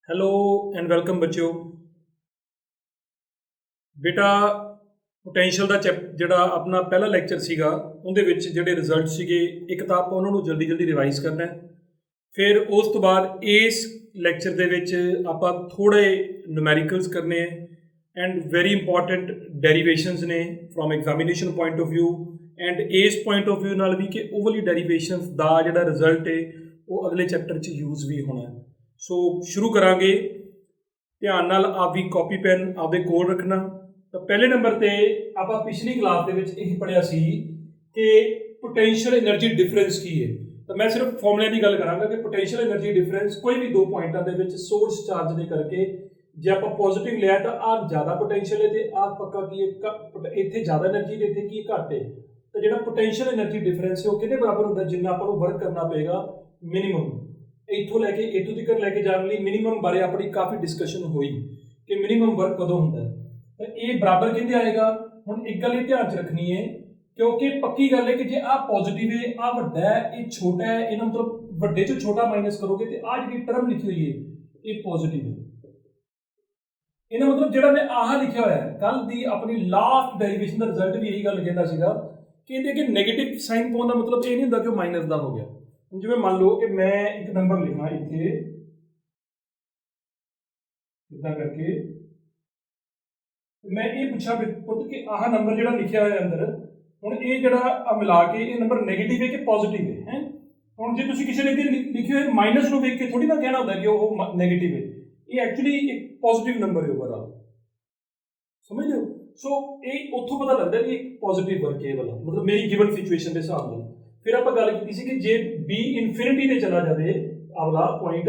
Hello and welcome बच्चों। बेटा potential ਦਾ ਜਿਹੜਾ ਆਪਣਾ ਪਹਿਲਾ ਲੈਕਚਰ ਸੀਗਾ ਉਹਦੇ ਵਿੱਚ ਜਿਹੜੇ ਰਿਜ਼ਲਟ ਸੀਗੇ ਇੱਕ ਤਾਂ ਆਪਾਂ ਉਹਨਾਂ ਨੂੰ ਜਲਦੀ ਜਲਦੀ ਰਿਵਾਈਜ਼ ਕਰਨਾ ਹੈ। ਫਿਰ ਉਸ ਤੋਂ ਬਾਅਦ ਇਸ ਲੈਕਚਰ ਦੇ ਵਿੱਚ ਆਪਾਂ ਥੋੜੇ ਨੂਮੈਰੀਕਲਸ ਕਰਨੇ ਹੈ ਐਂਡ ਵੈਰੀ ਇੰਪੋਰਟੈਂਟ ਡੈਰੀਵੇਸ਼ਨਸ ਨੇ from examination point of view and ਇਸ ਪੁਆਇੰਟ ਆਫ ਵਿਊ ਨਾਲ ਵੀ ਕਿ ਉਹ ਵਾਲੀ ਡੈਰੀਵੇਸ਼ਨਸ ਦਾ ਜਿਹੜਾ ਰਿਜ਼ਲਟ ਹੈ ਉਹ ਅਗਲੇ ਚੈਪਟਰ 'ਚ ਯੂਜ਼ ਵੀ ਹੋਣਾ ਹੈ। ਸੋ ਸ਼ੁਰੂ ਕਰਾਂਗੇ। ਧਿਆਨ ਨਾਲ ਆਪਦੀ ਕਾਪੀ ਪੈਨ ਆਪਦੇ ਕੋਲ ਰੱਖਣਾ। ਤਾਂ ਪਹਿਲੇ ਨੰਬਰ ਤੇ ਆਪਾਂ ਪਿਛਲੀ ਕਲਾਸ ਦੇ ਵਿੱਚ ਇਹ ਪੜ੍ਹਿਆ ਸੀ ਕਿ ਪੋਟੈਂਸ਼ੀਅਲ એનર્ਜੀ ਡਿਫਰੈਂਸ ਕੀ ਹੈ। ਤਾਂ ਮੈਂ ਸਿਰਫ ਫਾਰਮੂਲੇ ਦੀ ਗੱਲ ਕਰਾਂਗਾ ਕਿ ਪੋਟੈਂਸ਼ੀਅਲ એનર્ਜੀ ਡਿਫਰੈਂਸ ਕੋਈ ਵੀ ਦੋ ਪੁਆਇੰਟਾਂ ਦੇ ਵਿੱਚ ਸੋਰਸ ਚਾਰਜ ਦੇ ਕਰਕੇ ਜੇ ਆਪਾਂ ਪੋਜ਼ਿਟਿਵ ਲਿਆ ਤਾਂ ਆਹ ਜ਼ਿਆਦਾ ਪੋਟੈਂਸ਼ੀਅਲ ਹੈ ਤੇ ਆਹ ਪੱਕਾ ਕੀ ਹੈ, ਇੱਥੇ ਜ਼ਿਆਦਾ એનર્ਜੀ ਤੇ ਇੱਥੇ ਕੀ ਘੱਟ ਹੈ। ਤਾਂ ਜਿਹੜਾ ਪੋਟੈਂਸ਼ੀਅਲ એનર્ਜੀ ਡਿਫਰੈਂਸ ਹੈ ਉਹ ਕਿਹਦੇ ਬਰਾਬਰ ਹੁੰਦਾ ਜਿੰਨਾ ਆਪਾਂ ਨੂੰ ਵਰਕ ਕਰਨਾ ਪਏਗਾ ਮਿਨੀਮਮ। ਇੱਥੋਂ ਲੈ ਕੇ ਇੱਥੋਂ ਤੱਕ ਲੈ ਕੇ ਜਾਣ ਲਈ ਮਿਨੀਮਮ ਬਾਰੇ ਆਪਣੀ ਕਾਫੀ ਡਿਸਕਸ਼ਨ ਹੋਈ ਕਿ ਮਿਨੀਮਮ ਵਰਕ ਕਦੋਂ ਹੁੰਦਾ ਹੈ। ਤਾਂ ਇਹ ਬਰਾਬਰ ਕਿੰਦੇ ਆਏਗਾ। ਹੁਣ ਇੱਕ ਗੱਲ ਇਹ ਧਿਆਨ 'ਚ ਰੱਖਣੀ ਹੈ ਕਿਉਂਕਿ ਪੱਕੀ ਗੱਲ ਹੈ ਕਿ ਜੇ ਆਹ ਪੋਜ਼ਿਟਿਵ ਹੈ ਆਹ ਵੱਡਾ ਹੈ ਇਹ ਛੋਟਾ ਹੈ, ਇਹਨਾਂ ਮਤਲਬ ਵੱਡੇ 'ਚੋਂ ਛੋਟਾ ਮਾਈਨਸ ਕਰੋਗੇ ਤੇ ਆਹ ਜਿਹੜੀ ਟਰਮ ਲਿਖੀ ਹੋਈ ਹੈ ਇਹ ਪੋਜ਼ਿਟਿਵ ਹੈ। ਇਹਦਾ ਮਤਲਬ ਜਿਹੜਾ ਮੈਂ ਆਹ ਲਿਖਿਆ ਹੋਇਆ ਹੈ ਕੱਲ ਦੀ ਆਪਣੀ ਲਾਸਟ ਡੈਰੀਵੇਸ਼ਨ ਦਾ ਰਿਜ਼ਲਟ ਵੀ ਇਹੀ ਗੱਲ ਕਹਿੰਦਾ ਸੀਗਾ ਕਿ ਇਹਦੇ ਅੱਗੇ ਨੈਗੇਟਿਵ ਸਾਈਨ ਪਾਉਣ ਦਾ ਮਤਲਬ ਇਹ ਨਹੀਂ ਹੁੰਦਾ ਕਿ ਉਹ ਮਾਈਨਸ ਦਾ ਹੋ ਗਿਆ। ਹੁਣ ਜਿਵੇਂ ਮੰਨ ਲਓ ਕਿ ਮੈਂ ਇੱਕ ਨੰਬਰ ਲਿਖਾਂ ਇੱਥੇ ਇਦਾਂ ਕਰਕੇ ਮੈਂ ਇਹ ਪੁੱਛਾਂ ਪੁੱਤ ਕਿ ਆਹ ਨੰਬਰ ਜਿਹੜਾ ਲਿਖਿਆ ਹੋਇਆ ਅੰਦਰ ਹੁਣ ਇਹ ਜਿਹੜਾ ਮਿਲਾ ਕੇ ਇਹ ਨੰਬਰ ਨੈਗੇਟਿਵ ਹੈ ਕਿ ਪੋਜ਼ਿਟਿਵ ਹੈ। ਹੁਣ ਜੇ ਤੁਸੀਂ ਕਿਸੇ ਨੇ ਲਿਖੇ ਹੋਏ ਮਾਈਨਸ ਨੂੰ ਵੇਖ ਕੇ ਥੋੜੀ ਨਾ ਕਹਿਣਾ ਹੁੰਦਾ ਕਿ ਉਹ ਨੈਗੇਟਿਵ ਹੈ। ਇਹ ਐਕਚੁਅਲੀ ਇੱਕ ਪੋਜ਼ਿਟਿਵ ਨੰਬਰ ਹੈ ਓਵਰਆਲ, ਸਮਝਦੇ ਹੋ। ਸੋ ਇਹ ਉੱਥੋਂ ਪਤਾ ਲੱਗਦਾ ਵੀ ਇੱਕ ਪੋਜ਼ਿਟਿਵ ਵਰਕ ਹੈ ਵਾਲਾ ਮਤਲਬ ਮੇਰੀ ਗਿਵਨ ਸਿਚੁਏਸ਼ਨ ਦੇ ਹਿਸਾਬ ਨਾਲ। ਫਿਰ ਆਪਾਂ ਗੱਲ ਕੀਤੀ ਸੀ ਕਿ ਜੇ b ਇਨਫਿਨਿਟੀ ਤੇ ਚਲਾ ਜਾਵੇ ਆਵਲਾ ਪੁਆਇੰਟ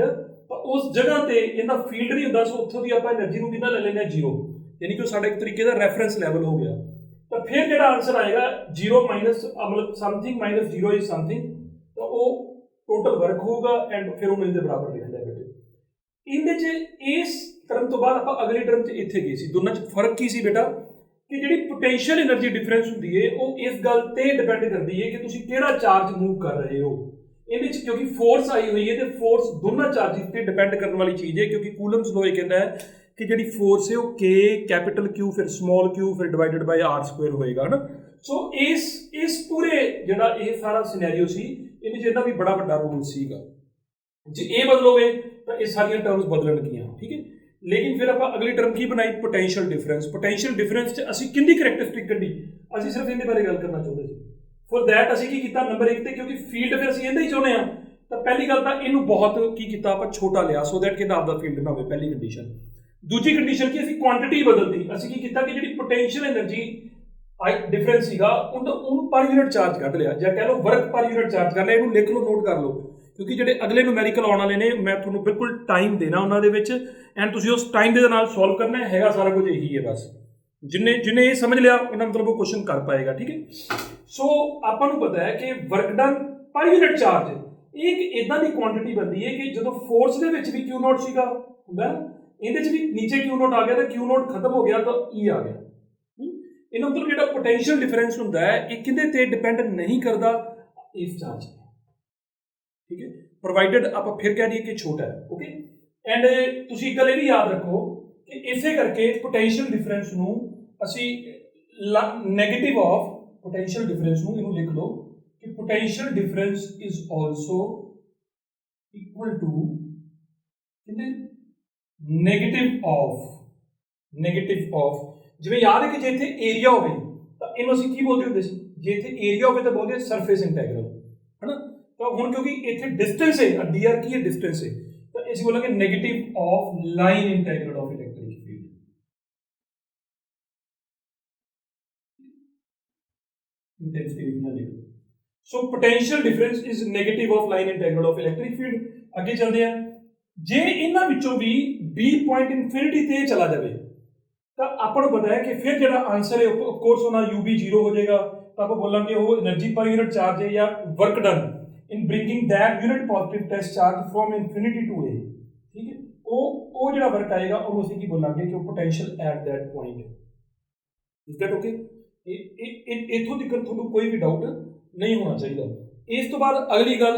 ਤਾਂ ਉਸ ਜਗ੍ਹਾ ਤੇ ਇਹਦਾ ਫੀਲਡ ਨਹੀਂ ਹੁੰਦਾ। ਸੋ ਉੱਥੋਂ ਦੀ ਆਪਾਂ એનર્ਜੀ ਨੂੰ ਕਿੰਨਾ ਲੈ ਲੈਂਦੇ ਹਾਂ ਜ਼ੀਰੋ, ਯਾਨੀ ਕਿ ਉਹ ਸਾਡਾ ਇੱਕ ਤਰੀਕੇ ਦਾ ਰੈਫਰੈਂਸ ਲੈਵਲ ਹੋ ਗਿਆ। ਤਾਂ ਫਿਰ ਜਿਹੜਾ ਆਨਸਰ ਆਏਗਾ 0 ਮਾਈਨਸ ਮਤਲਬ ਸਮਥਿੰਗ ਮਾਈਨਸ 0 ਇਜ਼ ਸਮਥਿੰਗ, ਤਾਂ ਉਹ ਟੋਟਲ ਵਰਕ ਹੋਊਗਾ ਐਂਡ ਫਿਰ ਉਹਨੂੰ ਇਹਦੇ ਬਰਾਬਰ ਲਿਖ ਲਿਆ ਬੇਟੇ। ਇਹਦੇ 'ਚ ਇਸ ਟਰਮ ਤੋਂ ਬਾਅਦ ਆਪਾਂ ਅਗਲੀ ਟਰਮ 'ਚ ਇੱਥੇ ਗਏ ਸੀ। ਦੋਨਾਂ 'ਚ ਫਰਕ ਕੀ ਸੀ ਬੇਟਾ ਕਿ ਜਿਹੜੀ ਪੋਟੈਂਸ਼ੀਅਲ એનર્ਜੀ ਡਿਫਰੈਂਸ ਹੁੰਦੀ ਹੈ ਉਹ ਇਸ ਗੱਲ ਤੇ ਡਿਪੈਂਡ ਕਰਦੀ ਹੈ ਕਿ ਤੁਸੀਂ ਕਿਹੜਾ ਚਾਰਜ ਮੂਵ ਕਰ ਰਹੇ ਹੋ। ਇਹਦੇ 'ਚ ਕਿਉਂਕਿ ਫੋਰਸ ਆਈ ਹੋਈ ਹੈ ਤੇ ਫੋਰਸ ਦੋਨਾਂ ਚਾਰਜਿਸ ਤੇ ਡਿਪੈਂਡ ਕਰਨ ਵਾਲੀ ਚੀਜ਼ ਹੈ ਕਿਉਂਕਿ ਕੂਲਮਸ ਲੋ ਇਹ ਕਹਿੰਦਾ ਹੈ ਕਿ ਜਿਹੜੀ ਫੋਰਸ ਹੈ ਉਹ K ਕੈਪੀਟਲ Q ਫਿਰ ਸਮਾਲ q ਫਿਰ ਡਿਵਾਈਡਡ ਬਾਈ r ਸਕੁਅਰ ਹੋਏਗਾ ਨਾ। ਸੋ ਇਸ ਪੂਰੇ ਜਿਹੜਾ ਇਹ ਸਾਰਾ ਸਿਨੈਰੀਓ ਸੀ ਇਹਦੇ 'ਚ ਇਹਦਾ ਵੀ ਬੜਾ ਵੱਡਾ ਰੋਲ ਸੀਗਾ। ਜੇ ਇਹ ਬਦਲੋਗੇ ਤਾਂ ਇਹ ਸਾਰੀਆਂ ਟਰਮਸ ਬਦਲਣਗੀਆਂ, ਠੀਕ ਹੈ। ਲੇਕਿਨ ਫਿਰ ਆਪਾਂ ਅਗਲੀ ਟਰਮ ਕੀ ਬਣਾਈ ਪੋਟੈਂਸ਼ੀਅਲ ਡਿਫਰੈਂਸ। ਪੋਟੈਂਸ਼ੀਅਲ ਡਿਫਰੈਂਸ 'ਚ ਅਸੀਂ ਕਿੰਨੀ ਕਰੈਕਟਰਿਸਟਿਕ ਕੱਢੀ, ਅਸੀਂ ਸਿਰਫ ਇਹਦੇ ਬਾਰੇ ਗੱਲ ਕਰਨਾ ਚਾਹੁੰਦੇ ਸੀ। ਫॉर दैट ਅਸੀਂ ਕੀ ਕੀਤਾ ਨੰਬਰ 1 ਤੇ ਕਿਉਂਕਿ ਫੀਲਡ ਫਿਰ ਅਸੀਂ ਇਹਦਾ ਹੀ ਚਾਹੁੰਦੇ ਆ ਤਾਂ ਪਹਿਲੀ ਗੱਲ ਤਾਂ ਇਹਨੂੰ ਬਹੁਤ ਕੀ ਕੀਤਾ ਆਪਾਂ ਛੋਟਾ ਲਿਆ ਸੋ ਦੈਟ ਕਿ ਇਹਦਾ ਆਪਦਾ ਫੀਲਡ ਨਾ ਹੋਵੇ ਪਹਿਲੀ ਕੰਡੀਸ਼ਨ। ਦੂਜੀ ਕੰਡੀਸ਼ਨ ਕੀ ਅਸੀਂ ਕੁਆਂਟੀਟੀ ਬਦਲਦੀ। ਅਸੀਂ ਕੀ ਕੀਤਾ ਕਿ ਜਿਹੜੀ ਪੋਟੈਂਸ਼ੀਅਲ એનર્ਜੀ ਡਿਫਰੈਂਸ ਸੀਗਾ ਉਹਨੂੰ ਪਰ ਯੂਨਿਟ ਚਾਰਜ ਕੱਢ ਲਿਆ ਜਾਂ ਕਹਿ ਲਓ ਵਰਕ ਪਰ ਯੂਨਿਟ ਚਾਰਜ ਕਰ ਲਿਆ। ਇਹਨੂੰ ਲਿਖ ਲਓ, ਨੋਟ ਕਰ ਲਓ ਕਿਉਂਕਿ ਜਿਹੜੇ ਅਗਲੇ ਨੂਮੈਰੀਕਲ ਆਉਣ ਵਾਲੇ ਨੇ ਮੈਂ ਤੁਹਾਨੂੰ ਬਿਲਕੁਲ ਟਾਈਮ ਦੇਣਾ ਉਹਨਾਂ ਦੇ ਵਿੱਚ ਐਂਡ ਤੁਸੀਂ ਉਸ ਟਾਈਮ ਦੇ ਨਾਲ ਸੋਲਵ ਕਰਨਾ ਹੈਗਾ। ਸਾਰਾ ਕੁਝ ਇਹੀ ਹੈ ਬਸ। ਜਿਹਨੇ ਇਹ ਸਮਝ ਲਿਆ ਉਹਨਾਂ ਮਤਲਬ ਉਹ ਕੁਐਸਚਨ ਕਰ ਪਾਏਗਾ, ਠੀਕ ਹੈ। ਸੋ ਆਪਾਂ ਨੂੰ ਪਤਾ ਹੈ ਕਿ ਵਰਕ ਡਨ ਪਰ ਯੂਨਿਟ ਚਾਰਜ ਇਹ ਇੱਕ ਇਦਾਂ ਦੀ ਕੁਆਂਟੀਟੀ ਬਣਦੀ ਹੈ ਕਿ ਜਦੋਂ ਫੋਰਸ ਦੇ ਵਿੱਚ ਵੀ Q ਨੋਟ ਸੀਗਾ ਹੁੰਦਾ ਨਾ ਇਹਦੇ 'ਚ ਵੀ ਨੀਚੇ Q ਨੋਟ ਆ ਗਿਆ ਤਾਂ Q ਨੋਟ ਖਤਮ ਹੋ ਗਿਆ ਤਾਂ E ਆ ਗਿਆ। ਇਹਦਾ ਮਤਲਬ ਜਿਹੜਾ ਪੋਟੈਂਸ਼ੀਅਲ ਡਿਫਰੈਂਸ ਹੁੰਦਾ ਹੈ ਇਹ ਕਿਹਦੇ ਤੇ ਡਿਪੈਂਡ ਨਹੀਂ ਕਰਦਾ ਇਸ ਚਾਰਜ ਤੇ, ਠੀਕ ਹੈ, ਪ੍ਰੋਵਾਈਡਡ ਆਪਾਂ ਫਿਰ ਕਹਿ ਦਈਏ ਕਿ ਛੋਟਾ ਹੈ। ਓਕੇ ਐਂਡ ਤੁਸੀਂ ਇੱਕ ਗੱਲ ਇਹ ਵੀ ਯਾਦ ਰੱਖੋ ਕਿ ਇਸੇ ਕਰਕੇ ਪੋਟੈਂਸ਼ੀਅਲ ਡਿਫਰੈਂਸ ਨੂੰ ਅਸੀਂ ਨੈਗੇਟਿਵ ਆਫ ਪੋਟੈਂਸ਼ੀਅਲ ਡਿਫਰੈਂਸ ਨੂੰ ਇਹਨੂੰ ਲਿਖ ਲਓ ਕਿ potential difference is also equal to ਕਿੰਨੇ ਨੈਗੇਟਿਵ ਆਫ ਜਿਵੇਂ ਯਾਦ ਹੈ ਕਿ ਜੇ ਇੱਥੇ ਏਰੀਆ ਹੋਵੇ ਤਾਂ ਇਹਨੂੰ ਅਸੀਂ ਕੀ ਬੋਲਦੇ ਹੁੰਦੇ ਸੀ। ਜੇ ਇੱਥੇ ਏਰੀਆ ਹੋਵੇ ਤਾਂ ਬੋਲਦੇ ਸਰਫੇਸ ਇੰਟੈਗਰਲ ਹੈ ਨਾ। ਤਾਂ ਹੁਣ ਕਿਉਂਕਿ ਇੱਥੇ ਡਿਸਟੈਂਸ ਹੈ ਡੀਆਰ ਕੀ ਹੈ ਡਿਸਟੈਂਸ ਹੈ ਤਾਂ ਅਸੀਂ ਬੋਲਾਂਗੇ negative of line integral of electric field. Intensity ਨਾਲ ਲਿਖੋ। So potential difference is negative of line integral of electric field. ਅੱਗੇ ਚੱਲਦੇ ਆ। ਜੇ ਇਹਨਾਂ ਵਿੱਚੋਂ ਵੀ B ਪੁਆਇੰਟ ਇਨਫਿਨਿਟੀ ਤੇ ਚਲਾ ਜਾਵੇ ਤਾਂ ਆਪਾਂ ਨੂੰ ਪਤਾ ਹੈ ਕਿ ਫਿਰ ਜਿਹੜਾ ਆਨਸਰ ਹੈ ਆਫ ਕੋਰਸ ਉਹਨਾਂ UB 0 ਹੋ ਜਾਏਗਾ ਤਾਂ ਆਪਾਂ ਬੋਲਾਂਗੇ ਉਹ એનર્ਜੀ ਪਰ ਯੂਨਿਟ ਚਾਰਜ ਹੈ ਜਾਂ work done in bringing that unit positive test charge from infinity to A, ठीक है। ਉਹ ਜਿਹੜਾ ਵਰਕ ਆਏਗਾ ਉਹਨੂੰ ਅਸੀਂ ਕੀ ਬੋਲਾਂਗੇ ਕਿ ਉਹ ਪੋਟੈਂਸ਼ੀਅਲ ਐਟ ਦੈਟ ਪੁਆਇੰਟ ਹੈ। Is that okay. ਇੱਥੋਂ ਤੱਕ ਤੁਹਾਨੂੰ ਕੋਈ ਵੀ ਡਾਊਟ ਨਹੀਂ ਹੋਣਾ ਚਾਹੀਦਾ। ਇਸ ਤੋਂ ਬਾਅਦ ਅਗਲੀ ਗੱਲ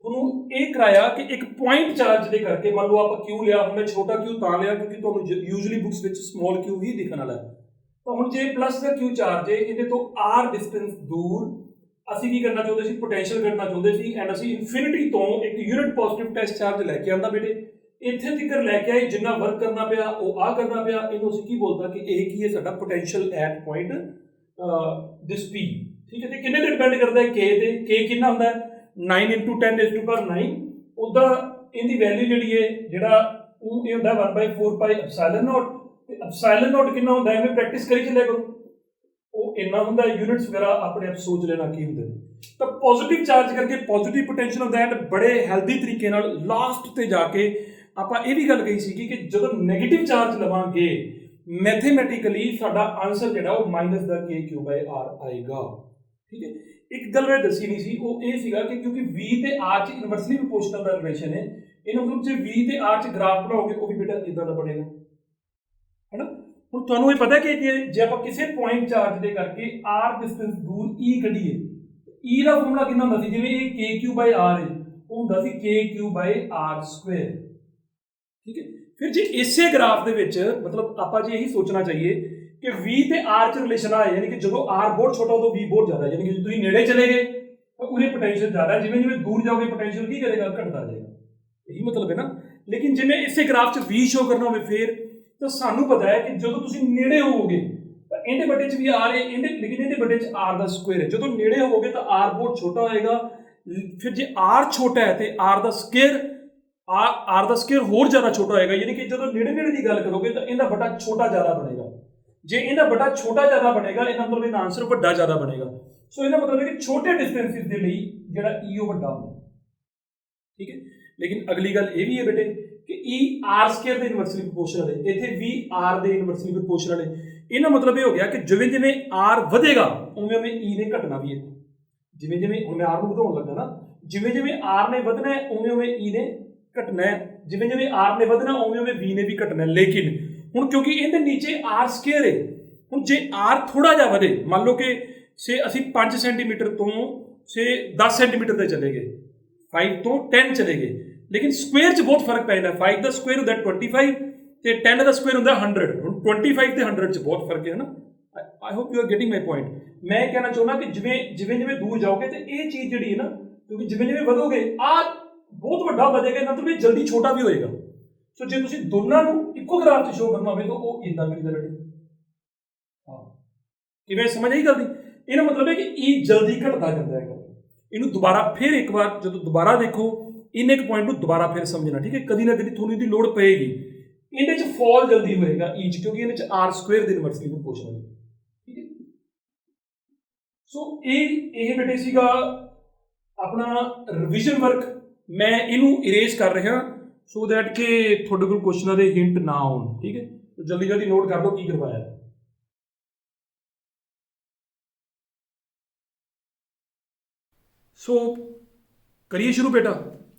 ਉਹਨੂੰ ਇਹ ਕਰਾਇਆ ਕਿ ਇੱਕ ਪੁਆਇੰਟ ਚਾਰਜ ਦੇ ਕਰਕੇ, ਮੰਨ ਲਓ ਆਪਾਂ ਕਿਊ ਲਿਆ, ਹੁਣ ਮੈਂ ਛੋਟਾ ਕਿਊ ਤਾਂ ਲਿਆ ਕਿਉਂਕਿ ਤੁਹਾਨੂੰ ਯੂਜੂਅਲੀ ਬੁੱਕਸ ਵਿੱਚ ਸਮਾਲ ਕਿਊ ਹੀ ਦਿਖਣ ਵਾਲਾ ਹੈ। ਤਾਂ ਹੁਣ ਜੇ ਪਲੱਸ ਦਾ ਕਿਊ ਚਾਰਜ ਹੈ, ਇਹਦੇ ਤੋਂ ਆਰ ਡਿਸਟੈਂਸ ਦੂਰ ਅਸੀਂ ਕੀ ਕਰਨਾ ਚਾਹੁੰਦੇ ਸੀ, ਪੋਟੈਂਸ਼ੀਅਲ ਕੱਢਣਾ ਚਾਹੁੰਦੇ ਸੀ, ਐਂਡ ਅਸੀਂ ਇਨਫਿਨਿਟੀ ਤੋਂ ਇੱਕ ਯੂਨਿਟ ਪੋਜ਼ਿਟਿਵ ਟੈਸਟ ਚਾਰਜ ਲੈ ਕੇ ਆਂਦਾ ਬੇਟੇ, ਇੱਥੇ ਤੱਕ ਲੈ ਕੇ ਆਏ, ਜਿੰਨਾ ਵਰਕ ਕਰਨਾ ਪਿਆ ਉਹ ਆ ਕਰਨਾ ਪਿਆ, ਇਹਨੂੰ ਅਸੀਂ ਕੀ ਬੋਲਦਾ ਕਿ ਇਹ ਕੀ ਹੈ, ਸਾਡਾ ਪੋਟੈਂਸ਼ੀਅਲ ਐਟ ਪੁਆਇੰਟ ਦਿਸ ਪੀ। ਠੀਕ ਹੈ, ਤੇ ਕਿੰਨੇ ਤੇ ਡਿਪੈਂਡ ਕਰਦਾ ਹੈ, ਕੇ ਤੇ। ਕੇ ਕਿੰਨਾ ਹੁੰਦਾ ਹੈ 9 × 10⁻⁹। ਉਹਦਾ ਇਹਦੀ ਵੈਲਿਊ ਜਿਹੜੀ ਹੈ, ਜਿਹੜਾ ਉਹ ਇਹ ਹੁੰਦਾ 1/4πε0, ਤੇ ε0 ਕਿੰਨਾ ਹੁੰਦਾ, ਐਵੇਂ ਪ੍ਰੈਕਟਿਸ ਕਰੀ ਚੱਲਿਆ ਕਰੋ, ਉਹ ਇੰਨਾ ਹੁੰਦਾ। ਯੂਨਿਟਸ ਵਗੈਰਾ ਆਪਣੇ ਆਪ ਸੋਚ ਲੈਣਾ ਕੀ ਹੁੰਦੇ ਨੇ। ਤਾਂ ਪੋਜ਼ਿਟਿਵ ਚਾਰਜ ਕਰਕੇ ਪੋਜ਼ਿਟਿਵ ਪੋਟੈਂਸ਼ੀਅਲ ਹੁੰਦਾ ਹੈ, ਐਂਡ ਬੜੇ ਹੈਲਦੀ ਤਰੀਕੇ ਨਾਲ ਲਾਸਟ ਤੇ ਜਾ ਕੇ ਆਪਾਂ ਇਹ ਵੀ ਗੱਲ ਕਹੀ ਸੀ ਕਿ ਜਦੋਂ ਨੈਗੇਟਿਵ ਚਾਰਜ ਲਵਾਂਗੇ ਮੈਥੇਮੈਟਿਕਲੀ ਸਾਡਾ ਆਨਸਰ ਜਿਹੜਾ ਉਹ -kq/r ਆਏਗਾ। ਠੀਕ ਹੈ, ਇੱਕ ਗੱਲ ਮੈਂ ਦੱਸੀ ਨਹੀਂ ਸੀ, ਉਹ ਇਹ ਸੀਗਾ ਕਿ ਕਿਉਂਕਿ v ਤੇ r 'ਚ ਇਨਵਰਸਲੀ ਪ੍ਰੋਪੋਰਸ਼ਨਲ ਦਾ ਰਿਲੇਸ਼ਨ ਹੈ, ਇਹਨੂੰ ਮਤਲਬ ਜੇ v ਤੇ r 'ਚ ਗ੍ਰਾਫ ਬਣਾਓਗੇ ਉਹ ਵੀ ਬੇਟਾ ਇਦਾਂ ਦਾ ਬਣੇਗਾ, ਹੈ ਨਾ। ਹੁਣ ਤੁਹਾਨੂੰ ਇਹ ਪਤਾ ਕਿ ਜੇ ਆਪਾਂ ਕਿਸੇ ਪੁਆਇੰਟ ਚਾਰਜ ਦੇ ਕਰਕੇ r ਡਿਸਟੈਂਸ ਦੂਰ e ਕੱਢੀਏ, e ਦਾ ਫਾਰਮੂਲਾ ਕਿੰਨਾ ਹੁੰਦਾ ਸੀ, ਜਿਵੇਂ ਇਹ kq/r ਹੈ, ਉਹ ਹੁੰਦਾ ਸੀ kq/r²। ਠੀਕ ਹੈ, ਫਿਰ ਜੇ ਇਸੇ ਗ੍ਰਾਫ ਦੇ ਵਿੱਚ ਮਤਲਬ ਆਪਾਂ ਜੇ ਇਹੀ ਸੋਚਣਾ ਚਾਹੀਏ ਕਿ v ਤੇ r 'ਚ ਰਿਲੇਸ਼ਨ ਆ, ਯਾਨੀ ਕਿ ਜਦੋਂ r ਬਹੁਤ ਛੋਟਾ ਉਦੋਂ v ਬਹੁਤ ਜ਼ਿਆਦਾ, ਯਾਨੀ ਕਿ ਜੇ ਤੁਸੀਂ ਨੇੜੇ ਚਲੇ ਗਏ ਤਾਂ ਉਹਦੇ ਪੋਟੈਂਸ਼ੀਅਲ ਜ਼ਿਆਦਾ, ਜਿਵੇਂ ਜਿਵੇਂ ਦੂਰ ਜਾਓਗੇ ਪੋਟੈਂਸ਼ੀਅਲ ਕੀ ਕਰੇਗਾ, ਘਟਦਾ ਜਾਏਗਾ। ਇਹੀ ਮਤਲਬ ਹੈ ਨਾ। ਲੇਕਿਨ ਜਿਵੇਂ ਇਸੇ ਗ੍ਰਾਫ 'ਚ v ਸ਼ੋ ਕਰਨਾ ਹੋਵੇ ਫਿਰ ਤਾਂ ਸਾਨੂੰ ਪਤਾ ਹੈ ਕਿ ਜਦੋਂ ਤੁਸੀਂ ਨੇੜੇ ਹੋਵੋਗੇ ਤਾਂ ਇਹਦੇ ਵੱਡੇ 'ਚ ਵੀ r ਹੈ, ਲੇਕਿਨ ਇਹਦੇ ਵੱਡੇ 'ਚ r ਦਾ ਸਕੁਅਰ ਹੈ। ਜਦੋਂ ਨੇੜੇ ਹੋਵੋਗੇ ਤਾਂ r ਬਹੁਤ ਛੋਟਾ ਹੋਏਗਾ, ਫਿਰ ਜੇ r ਛੋਟਾ ਹੈ ਤੇ r ਦਾ ਸਕੁਅਰ ਹੋਰ ਜ਼ਿਆਦਾ ਛੋਟਾ ਹੋਏਗਾ, ਯਾਨੀ ਕਿ ਜਦੋਂ ਨੇੜੇ ਨੇੜੇ ਦੀ ਗੱਲ ਕਰੋਗੇ ਤਾਂ ਇਹਦਾ ਵੱਡਾ ਛੋਟਾ ਜ਼ਿਆਦਾ ਬਣੇਗਾ। ਜੇ ਇਹਦਾ ਵੱਡਾ ਛੋਟਾ ਜ਼ਿਆਦਾ ਬਣੇਗਾ, ਇਹਦਾ ਮਤਲਬ ਇਹਦਾ ਆਨਸਰ ਵੱਡਾ ਜ਼ਿਆਦਾ ਬਣੇਗਾ। ਸੋ ਇਹਦਾ ਮਤਲਬ ਹੈ ਕਿ ਛੋਟੇ ਡਿਸਟੈਂਸਿਸ ਦੇ ਲਈ ਜਿਹੜਾ E ਉਹ ਵੱਡਾ ਹੁੰਦਾ। ਠੀਕ ਹੈ, ਲੇਕਿਨ ਅਗਲੀ ਗੱਲ ਇਹ ਵੀ ਹੈ ਬੇਟੇ ਕਿ E r² ਦੇ ਇਨਵਰਸਲੀ ਪ੍ਰੋਪੋਰਸ਼ਨਲ ਹੈ, ਇੱਥੇ V r ਦੇ ਇਨਵਰਸਲੀ ਪ੍ਰੋਪੋਰਸ਼ਨਲ ਹੈ। ਇਹਦਾ ਮਤਲਬ ਇਹ ਹੋ ਗਿਆ ਕਿ ਜਿਵੇਂ ਜਿਵੇਂ r ਵਧੇਗਾ ਉਵੇਂ ਉਵੇਂ E ਨੇ ਘਟਣਾ ਵੀ ਹੈ। ਜਿਵੇਂ ਜਿਵੇਂ ਹੁਣ ਮੈਂ r ਨੂੰ ਵਧਾਉਣ ਲੱਗਾ ਨਾ, ਜਿਵੇਂ ਜਿਵੇਂ r ਨੇ ਵਧਣਾ ਹੈ ਉਵੇਂ ਉਵੇਂ E ਨੇ ਘਟਣਾ ਹੈ, ਜਿਵੇਂ ਜਿਵੇਂ r ਨੇ ਵਧਣਾ ਉਵੇਂ ਉਵੇਂ V ਨੇ ਵੀ ਘਟਣਾ। ਲੇਕਿਨ ਹੁਣ ਕਿਉਂਕਿ ਇਹਦੇ ਨੀਚੇ r² ਹੈ, ਹੁਣ ਜੇ r ਥੋੜਾ ਜਿਹਾ ਵਧੇ, ਮੰਨ ਲਓ ਕਿ ਸੇ ਅਸੀਂ 5 ਸੈਂਟੀਮੀਟਰ ਤੋਂ ਸੇ 10 ਸੈਂਟੀਮੀਟਰ ਤੇ ਚਲੇ ਗਏ, 5 ਤੋਂ 10 ਚਲੇ ਗਏ, ਲੇਕਿਨ ਸਕੁਅਰ 'ਚ ਬਹੁਤ ਫਰਕ ਪੈ ਜਾਂਦਾ। 5 ਦਾ ਸਕੁਅਰ ਹੁੰਦਾ 25 ਤੇ 10 ਦਾ ਸਕੁਅਰ ਹੁੰਦਾ 100। ਹੁਣ 25 ਤੇ 100 'ਚ ਬਹੁਤ ਫਰਕ ਹੈ ਨਾ। I hope you are getting my point. ਮੈਂ ਇਹ ਕਹਿਣਾ ਚਾਹੁੰਦਾ ਕਿ ਜਿਵੇਂ ਜਿਵੇਂ ਦੂਰ ਜਾਓਗੇ ਤੇ ਇਹ ਚੀਜ਼ ਜਿਹੜੀ ਹੈ ਨਾ, ਕਿਉਂਕਿ ਜਿਵੇਂ ਜਿਵੇਂ ਵਧੋਗੇ ਬਹੁਤ ਵੱਡਾ ਵਧੇਗਾ, ਮਤਲਬ ਇਹ ਜਲਦੀ ਛੋਟਾ ਵੀ ਹੋਏਗਾ। ਸੋ ਜੇ ਤੁਸੀਂ ਦੋਨਾਂ ਨੂੰ ਇੱਕੋ ਗ੍ਰਾਫ 'ਚ ਸ਼ੋ ਕਰਨਾ ਹੋਵੇ ਤਾਂ ਉਹ ਇਦਾਂ ਕਰੀਦਾ ਬੇਟੇ। ਹਾਂ, ਕਿਵੇਂ ਸਮਝ ਆਈ ਗੱਲ ਦੀ? ਇਹਦਾ ਮਤਲਬ ਹੈ ਕਿ E ਜਲਦੀ ਘਟਦਾ ਜਾਂਦਾ ਹੈਗਾ। ਇਹਨੂੰ ਦੁਬਾਰਾ ਫਿਰ ਇੱਕ ਵਾਰ ਜਦੋਂ ਦੁਬਾਰਾ ਦੇਖੋ, ਇਹਨੇ ਇੱਕ ਪੁਆਇੰਟ ਨੂੰ ਦੁਬਾਰਾ ਫਿਰ ਸਮਝਣਾ। ਠੀਕ ਹੈ, ਕਦੀ ਨਾ ਕਦੀ ਤੁਹਾਨੂੰ ਇਹਦੀ ਲੋੜ ਪਏਗੀ। ਇਹਦੇ 'ਚ ਫਾਲ ਜਲਦੀ ਹੋਏਗਾ E 'ਚ, ਕਿਉਂਕਿ ਇਹਦੇ 'ਚ r² ਦੇ ਇਨਵਰਸਲੀ ਪ੍ਰੋਪੋਰਸ਼ਨਲ ਹੈ। ਠੀਕ ਹੈ, ਸੋ ਇਹ ਬੇਟੇ ਸੀਗਾ ਆਪਣਾ ਰਿਵੀਜ਼ਨ ਵਰਕ। ਮੈਂ ਇਹਨੂੰ ਇਰੇਜ਼ ਕਰ ਰਿਹਾ ਸੋ ਦੈਟ ਕਿ ਤੁਹਾਡੇ ਕੋਲ ਕੁਐਸਚਨਾਂ ਦੇ ਹਿੰਟ ਨਾ ਆਉਣ। ਠੀਕ ਹੈ, ਜਲਦੀ ਜਲਦੀ ਨੋਟ ਕਰ ਲਓ ਕੀ ਕਰਵਾਇਆ। ਸੋ ਕਰੀਏ ਸ਼ੁਰੂ ਬੇਟਾ।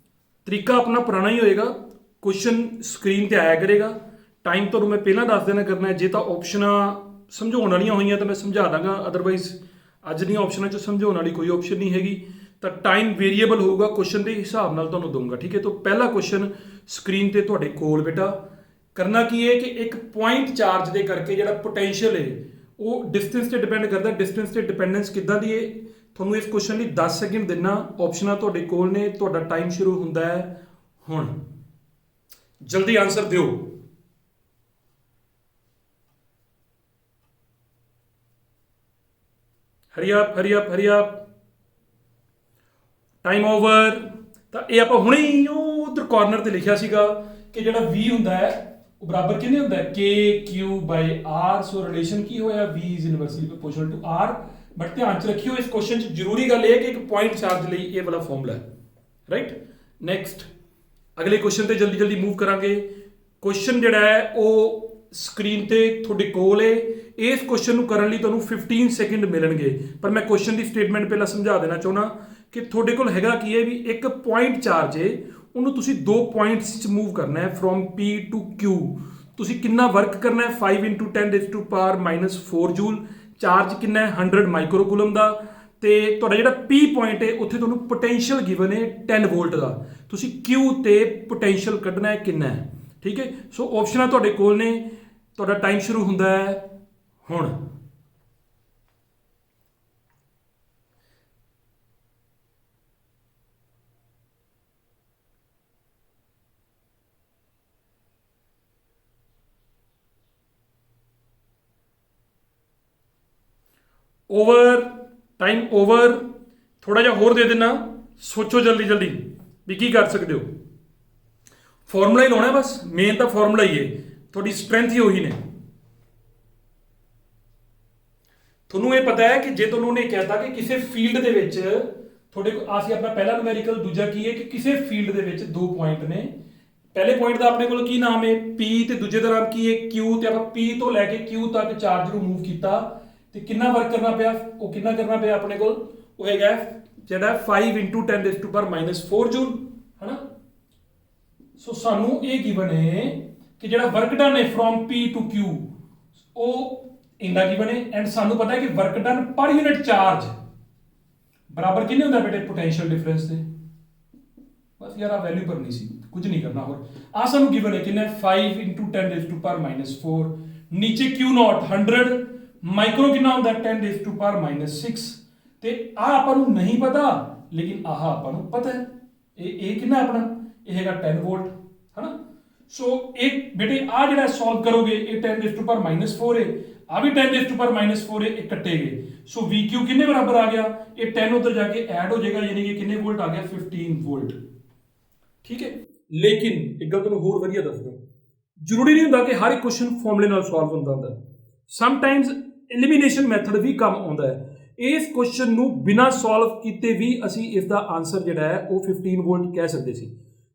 ਤਰੀਕਾ ਆਪਣਾ ਪੁਰਾਣਾ ਹੀ ਹੋਏਗਾ, ਕੁਐਸਚਨ ਸਕਰੀਨ ਤੇ ਆਇਆ ਕਰੇਗਾ। ਟਾਈਮ ਤੁਹਾਨੂੰ ਮੈਂ ਪਹਿਲਾਂ ਦੱਸ ਦੇਣਾ ਕਰਨਾ ਹੈ। ਜੇ ਤਾਂ ਆਪਸ਼ਨਾਂ ਸਮਝਾਉਣ ਵਾਲੀਆਂ ਹੋਈਆਂ ਤਾਂ ਮੈਂ ਸਮਝਾ ਦਾਂਗਾ, ਅਦਰਵਾਈਜ਼ ਅੱਜ ਦੀਆਂ ਆਪਸ਼ਨਾਂ 'ਚ ਸਮਝਾਉਣ ਵਾਲੀ ਕੋਈ ਆਪਸ਼ਨ ਨਹੀਂ ਹੈਗੀ। ਤਾਂ ਟਾਈਮ ਵੇਰੀਏਬਲ ਹੋਊਗਾ, ਕੁਐਸਚਨ ਦੇ ਹਿਸਾਬ ਨਾਲ ਤੁਹਾਨੂੰ ਦਊਂਗਾ। ਠੀਕ ਹੈ, ਤਾਂ ਪਹਿਲਾ ਕੁਐਸਚਨ ਸਕਰੀਨ ਤੇ ਤੁਹਾਡੇ ਕੋਲ ਬੇਟਾ। ਕਰਨਾ ਕੀ ਹੈ ਕਿ ਇੱਕ ਪੁਆਇੰਟ ਚਾਰਜ ਦੇ ਕਰਕੇ ਜਿਹੜਾ ਪੋਟੈਂਸ਼ੀਅਲ ਹੈ ਉਹ ਡਿਸਟੈਂਸ ਤੇ ਡਿਪੈਂਡ ਕਰਦਾ। ਡਿਸਟੈਂਸ ਤੇ ਡਿਪੈਂਡੈਂਸ ਕਿੱਦਾਂ ਦੀ ਹੈ, ਤੁਹਾਨੂੰ ਇਸ ਕੁਐਸਚਨ ਲਈ 10 ਸੈਕਿੰਡ ਦੇਣਾ। ਆਪਸ਼ਨਾਂ ਤੁਹਾਡੇ ਕੋਲ ਨੇ, ਤੁਹਾਡਾ ਟਾਈਮ ਸ਼ੁਰੂ ਹੁੰਦਾ ਹੈ ਹੁਣ। ਜਲਦੀ ਆਨਸਰ ਦਿਓ। ਹਰੀ ਅਪ ਟਾਈਮ ਓਵਰ। ਤਾਂ ਇਹ ਆਪਾਂ ਹੁਣੇ ਹੀ ਉਧਰ ਕਾਰਨਰ ਤੇ ਲਿਖਿਆ ਸੀਗਾ ਕਿ ਜਿਹੜਾ V ਹੁੰਦਾ ਹੈ ਉਹ ਬਰਾਬਰ ਕਿੰਨੇ ਹੁੰਦਾ ਹੈ, kq/r। ਸੋ ਰਿਲੇਸ਼ਨ ਕੀ ਹੋਇਆ, V is inversely proportional to r। But ਧਿਆਨ 'ਚ ਰੱਖਿਓ ਇਸ ਕੁਐਸਚਨ 'ਚ ਜ਼ਰੂਰੀ ਗੱਲ ਇਹ ਹੈ ਕਿ ਇੱਕ ਪੁਆਇੰਟ ਚਾਰਜ ਲਈ ਇਹ ਵਾਲਾ ਫਾਰਮੂਲਾ ਹੈ। ਰਾਈਟ, ਨੈਕਸਟ ਅਗਲੇ ਕੁਐਸਚਨ ਤੇ ਜਲਦੀ ਮੂਵ ਕਰਾਂਗੇ। ਕੁਐਸਚਨ ਜਿਹੜਾ ਹੈ ਉਹ ਸਕਰੀਨ ਤੇ ਤੁਹਾਡੇ ਕੋਲ ਹੈ। ਇਸ ਕੁਐਸਚਨ ਨੂੰ ਕਰਨ ਲਈ ਤੁਹਾਨੂੰ 15 ਸੈਕਿੰਡ ਮਿਲਣਗੇ, ਪਰ ਮੈਂ ਕੁਐਸਚਨ ਦੀ ਸਟੇਟਮੈਂਟ ਪਹਿਲਾਂ ਸਮਝਾ ਦੇਣਾ ਚਾਹੁੰਦਾ ਕਿ ਤੁਹਾਡੇ ਕੋਲ ਹੈਗਾ ਕੀ ਹੈ ਵੀ ਇੱਕ ਪੁਆਇੰਟ ਚਾਰਜ ਹੈ, ਉਹਨੂੰ ਤੁਸੀਂ 2 ਪੁਆਇੰਟਸ 'ਚ ਮੂਵ ਕਰਨਾ ਹੈ ਫਰੋਮ P ਟੂ Q। ਤੁਸੀਂ ਕਿੰਨਾ ਵਰਕ ਕਰਨਾ ਹੈ, 5 × 10⁻⁻⁴ ਜੂਲ। ਚਾਰਜ ਕਿੰਨਾ ਹੈ, 100 ਮਾਈਕਰੋ ਕੂਲਮ ਦਾ। ਤੇ ਤੁਹਾਡਾ ਜਿਹੜਾ P ਪੁਆਇੰਟ ਹੈ ਉੱਥੇ ਤੁਹਾਨੂੰ ਪੋਟੈਂਸ਼ੀਅਲ ਗਿਵਨ ਹੈ 10 ਵੋਲਟ ਦਾ। ਤੁਸੀਂ Q ਤੇ ਪੋਟੈਂਸ਼ੀਅਲ ਕੱਢਣਾ ਹੈ ਕਿੰਨਾ ਹੈ, ਠੀਕ ਹੈ। ਸੋ ਆਪਸ਼ਨਾਂ ਤੁਹਾਡੇ ਕੋਲ ਨੇ, ਤੁਹਾਡਾ ਟਾਈਮ ਸ਼ੁਰੂ ਹੁੰਦਾ ਹੈ ਹੁਣ। Over time over. थोड़ा जा होर दे देना, सोचो जल्दी जल्दी भी की कर सकते हो। फॉर्मूला ही लाना है बस, मेन तो फॉर्मूला ही है, थोड़ी स्ट्रेंथ ही वही ने। ਤੁਹਾਨੂੰ ਇਹ ਪਤਾ ਹੈ ਕਿ ਜੇ ਤੁਹਾਨੂੰ ਉਹਨੇ ਕਹਿਤਾ ਕਿ ਕਿਸੇ ਫੀਲਡ ਦੇ ਵਿੱਚ ਤੁਹਾਡੇ ਕੋਲ, ਅਸੀਂ ਆਪਣਾ ਪਹਿਲਾ ਨੂਮੈਰੀਕਲ, ਦੂਜਾ ਕੀ ਹੈ ਕਿ ਕਿਸੇ ਫੀਲਡ ਦੇ ਵਿੱਚ ਦੋ ਪੁਆਇੰਟ ਨੇ। ਪਹਿਲੇ ਪੁਆਇੰਟ ਦਾ ਆਪਣੇ ਕੋਲ ਕੀ ਨਾਮ ਹੈ P, ਤੇ ਦੂਜੇ ਦਾ ਨਾਮ ਕੀ ਹੈ Q, ਤੇ ਆਪਾਂ P ਤੋਂ ਲੈ ਕੇ Q ਤੱਕ ਚਾਰਜ ਨੂੰ ਮੂਵ ਕੀਤਾ ਤੇ ਕਿੰਨਾ ਵਰਕ ਕਰਨਾ ਪਿਆ, ਉਹ ਕਿੰਨਾ ਕਰਨਾ ਪਿਆ ਆਪਣੇ ਕੋਲ, ਉਹ ਹੈਗਾ ਜਿਹੜਾ 5 × 10⁻⁻⁴ ਜੂਲ, ਹੈ ਨਾ। ਸੋ ਸਾਨੂੰ ਇਹ ਗਿਵਨ ਹੈ ਕਿ ਜਿਹੜਾ ਵਰਕ ਡਨ ਹੈ ਫਰੋਮ P ਟੂ Q ਉਹ ਇੰਨਾ ਗਿਵਨ ਹੈ, ਐਂਡ ਸਾਨੂੰ ਪਤਾ ਹੈ ਕਿ ਵਰਕ ਡਨ ਪਰ ਯੂਨਿਟ ਚਾਰਜ ਬਰਾਬਰ ਕਿੰਨੇ ਹੁੰਦਾ ਬੇਟੇ ਪੋਟੈਂਸ਼ੀਅਲ ਡਿਫਰੈਂਸ ਦੇ। ਬਸ ਯਾਰ ਆ ਵੈਲਿਊ ਭਰਨੀ ਸੀ, ਕੁਝ ਨਹੀਂ ਕਰਨਾ ਹੋਰ। ਆ ਸਾਨੂੰ ਗਿਵਨ ਹੈ ਕਿੰਨਾ 5 × 10⁻⁴, ਨੀਚੇ Q0 100, ਮਾਈਕਰੋ ਕਿੰਨਾ ਹੁੰਦਾ 10⁻⁻⁶, ਤੇ ਆ ਆਪਾਂ ਨੂੰ ਨਹੀਂ ਪਤਾ ਲੇਕਿਨ ਆਹ ਆਪਾਂ ਨੂੰ ਪਤਾ ਹੈ। ਇਹ ਕਿੰਨਾ ਆਪਣਾ, ਇਹ ਹੈਗਾ 10 ਵੋਲਟ, ਹਨਾ। ਸੋ ਇਹ ਬੇਟੇ ਆ ਜਿਹੜਾ ਸੋਲਵ ਕਰੋਗੇ ਇਹ 10⁻⁴ ਹੈ, ਆ ਵੀ 10⁻⁴ ਹੈ, ਇਹ ਕੱਟੇ ਗਏ। ਸੋ VQ ਕਿੰਨੇ ਬਰਾਬਰ ਆ ਗਿਆ, ਇਹ 10 ਉਧਰ ਜਾ ਕੇ ਐਡ ਹੋ ਜਾਏਗਾ, ਯਾਨੀ ਕਿ ਕਿੰਨੇ ਵੋਲਟ ਆ ਗਿਆ 15 ਵੋਲਟ, ਠੀਕ ਹੈ। ਲੇਕਿਨ ਇੱਕ ਗੱਲ ਤੁਹਾਨੂੰ ਹੋਰ ਵਧੀਆ ਦੱਸਦਾ, ਜ਼ਰੂਰੀ ਨਹੀਂ ਹੁੰਦਾ ਕਿ ਹਰ ਇੱਕ ਕੁਐਸਚਨ ਫਾਰਮੂਲੇ ਨਾਲ ਸੋਲਵ ਹੁੰਦਾ। ਸਮਟਾਈਮਸ ਐਲੀਮੀਨੇਸ਼ਨ ਮੈਥਡ ਵੀ ਕੰਮ ਆਉਂਦਾ ਹੈ। ਇਸ ਕੁਐਸਚਨ ਨੂੰ ਬਿਨਾਂ ਸੋਲਵ ਕੀਤੇ ਵੀ ਅਸੀਂ ਇਸ ਦਾ ਆਨਸਰ ਜਿਹੜਾ ਹੈ ਉਹ 15 ਵੋਲਟ ਕਹਿ ਸਕਦੇ ਸੀ।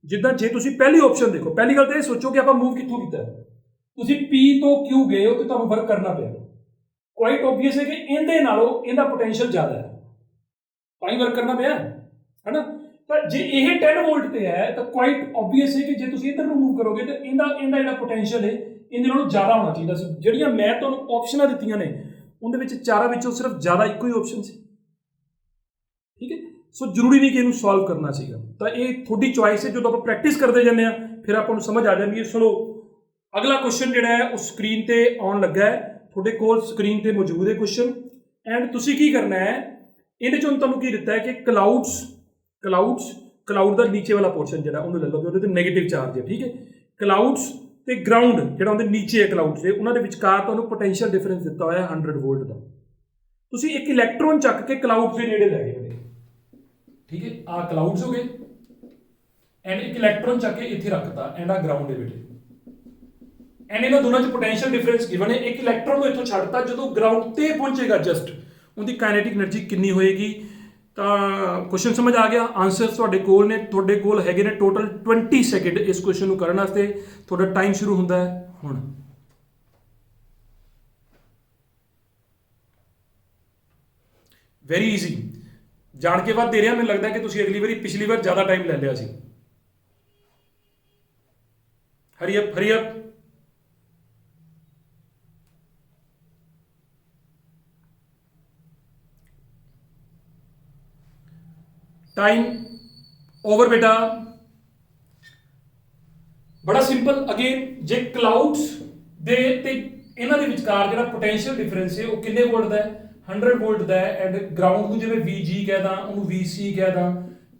ਜਿੱਦਾਂ ਜੇ ਤੁਸੀਂ ਪਹਿਲੀ ਆਪਸ਼ਨ ਦੇਖੋ, ਪਹਿਲੀ ਗੱਲ ਤਾਂ ਇਹ ਸੋਚੋ ਕਿ ਆਪਾਂ ਮੂਵ ਕਿੱਥੋਂ ਕੀਤਾ, ਤੁਸੀਂ P ਤੋਂ Q ਗਏ ਹੋ ਤੇ ਤੁਹਾਨੂੰ ਵਰਕ ਕਰਨਾ ਪਿਆ। ਕੁਆਇਟ ਓਬਵੀਅਸ ਹੈ ਕਿ ਇਹਦੇ ਨਾਲੋਂ ਇਹਦਾ ਪੋਟੈਂਸ਼ੀਅਲ ਜ਼ਿਆਦਾ ਹੈ, ਤਾਂ ਹੀ ਵਰਕ ਕਰਨਾ ਪਿਆ, ਹੈ ਨਾ। ਪਰ ਜੇ ਇਹ 10 ਵੋਲਟ ਤੇ ਹੈ ਤਾਂ ਕੁਆਇਟ ਓਬਵੀਅਸ ਹੈ ਕਿ ਜੇ ਤੁਸੀਂ ਇੱਧਰ ਨੂੰ ਮੂਵ ਕਰੋਗੇ ਤਾਂ ਇਹਦਾ ਜਿਹੜਾ ਪੋਟੈਂਸ਼ੀਅਲ ਹੈ ਇਹਦੇ ਨਾਲੋਂ ਜ਼ਿਆਦਾ ਹੋਣਾ ਚਾਹੀਦਾ ਸੀ। ਜਿਹੜੀਆਂ ਮੈਂ ਤੁਹਾਨੂੰ ਆਪਸ਼ਨਾਂ ਦਿੱਤੀਆਂ ਨੇ ਉਹਦੇ ਵਿੱਚ ਚਾਰਾਂ ਵਿੱਚੋਂ ਸਿਰਫ ਜ਼ਿਆਦਾ ਇੱਕੋ ਹੀ ਆਪਸ਼ਨ ਸੀ, ਠੀਕ ਹੈ। ਸੋ ਜ਼ਰੂਰੀ ਨਹੀਂ ਕਿ ਇਹਨੂੰ ਸੋਲਵ ਕਰਨਾ ਸੀਗਾ, ਤਾਂ ਇਹ ਤੁਹਾਡੀ ਚੁਆਇਸ ਹੈ। ਜਦੋਂ ਆਪਾਂ ਪ੍ਰੈਕਟਿਸ ਕਰਦੇ ਜਾਂਦੇ ਹਾਂ ਫਿਰ ਆਪਾਂ ਨੂੰ ਸਮਝ ਆ ਜਾਂਦੀ ਹੈ। ਚਲੋ ਅਗਲਾ ਕੁਐਸਚਨ ਜਿਹੜਾ ਹੈ ਉਹ ਸਕਰੀਨ ਤੇ ਆਉਣ ਲੱਗਾ ਹੈ, ਤੁਹਾਡੇ ਕੋਲ ਸਕਰੀਨ ਤੇ ਮੌਜੂਦ ਹੈ ਕੁਐਸਚਨ। ਐਂਡ ਤੁਸੀਂ ਕੀ ਕਰਨਾ ਹੈ, ਇਹਦੇ ਚੋਂ ਤੁਹਾਨੂੰ ਕੀ ਦਿੱਤਾ ਹੈ ਕਿ ਕਲਾਊਡ ਦਾ ਨੀਚੇ ਵਾਲਾ ਪੋਰਸ਼ਨ ਜਿਹੜਾ ਉਹਨੂੰ ਲੈ ਲਓ, ਉਹਦੇ ਤੇ ਨੈਗੇਟਿਵ ਚਾਰਜ ਹੈ, ਠੀਕ ਹੈ। ਕਲਾਊਡਸ ਤੇ ਗਰਾਊਂਡ ਜਿਹੜਾ ਉਹਦੇ ਨੀਚੇ ਹੈ ਕਲਾਊਡਸ ਦੇ, ਉਹਨਾਂ ਦੇ ਵਿਚਕਾਰ ਤੁਹਾਨੂੰ ਪੋਟੈਂਸ਼ੀਅਲ ਡਿਫਰੈਂਸ ਦਿੱਤਾ ਹੋਇਆ 100 ਵੋਲਟ ਦਾ। ਤੁਸੀਂ ਇੱਕ ਇਲੈਕਟ੍ਰੋਨ ਚੱਕ ਕੇ ਕਲਾਊਡਸ ਦੇ ਨੇੜੇ ਲੈ ਗਏ, ਠੀਕ ਹੈ। ਆ ਕਲਾਊਡਸ ਹੋ ਗਏ, ਐਂਡ ਇੱਕ ਇਲੈਕਟ੍ਰੋਨ ਚੱਕ ਕੇ ਇੱਥੇ ਰੱਖਤਾ, ਐਂਡ ਆ ਗਰਾਊਂਡ ਹੈ ਬੇਟੇ। ਐਂਡ ਇਹਨਾਂ ਦੋਨਾਂ 'ਚ ਪੋਟੈਂਸ਼ੀਅਲ ਡਿਫਰੈਂਸ ਗਿਵਨ ਹੈ। ਇੱਕ ਇਲੈਕਟ੍ਰੋਨ ਨੂੰ ਇੱਥੋਂ ਛੱਡਤਾ, ਜਦੋਂ ਗਰਾਊਂਡ ਤੇ ਪਹੁੰਚੇਗਾ ਜਸਟ ਉਹਦੀ ਕਾਈਨੈਟਿਕ એનર્ਜੀ ਕਿੰਨੀ ਹੋਏਗੀ। ਤਾਂ ਕੁਐਸਚਨ ਸਮਝ ਆ ਗਿਆ, ਆਨਸਰਸ ਤੁਹਾਡੇ ਕੋਲ ਨੇ, ਤੁਹਾਡੇ ਕੋਲ ਹੈਗੇ ਨੇ ਟੋਟਲ 20 ਸੈਕਿੰਡ ਇਸ ਕੁਐਸਚਨ ਨੂੰ ਕਰਨ ਵਾਸਤੇ। ਤੁਹਾਡਾ ਟਾਈਮ ਸ਼ੁਰੂ ਹੁੰਦਾ ਹੈ ਹੁਣ। ਵੈਰੀ ਈਜ਼ੀ, ਜਾਣ ਕੇ ਬਾਅਦ ਦੇ ਰਿਹਾ, ਮੈਨੂੰ ਲੱਗਦਾ ਕਿ ਤੁਸੀਂ ਪਿਛਲੀ ਵਾਰ ਜ਼ਿਆਦਾ ਟਾਈਮ ਲੈ ਲਿਆ ਸੀ। ਹਰੀ ਅਪ। टाइम ओवर बेटा। बड़ा सिंपल, अगेन जे क्लाउड्स दे ते इन्हां दे विचकार जिहड़ा पोटेंशियल डिफरेंस है वो कितने वोल्ट दा है 100 वोल्ट दा है। एंड ग्राउंड को जिवें VG कहदा उहनूं VC कहदा,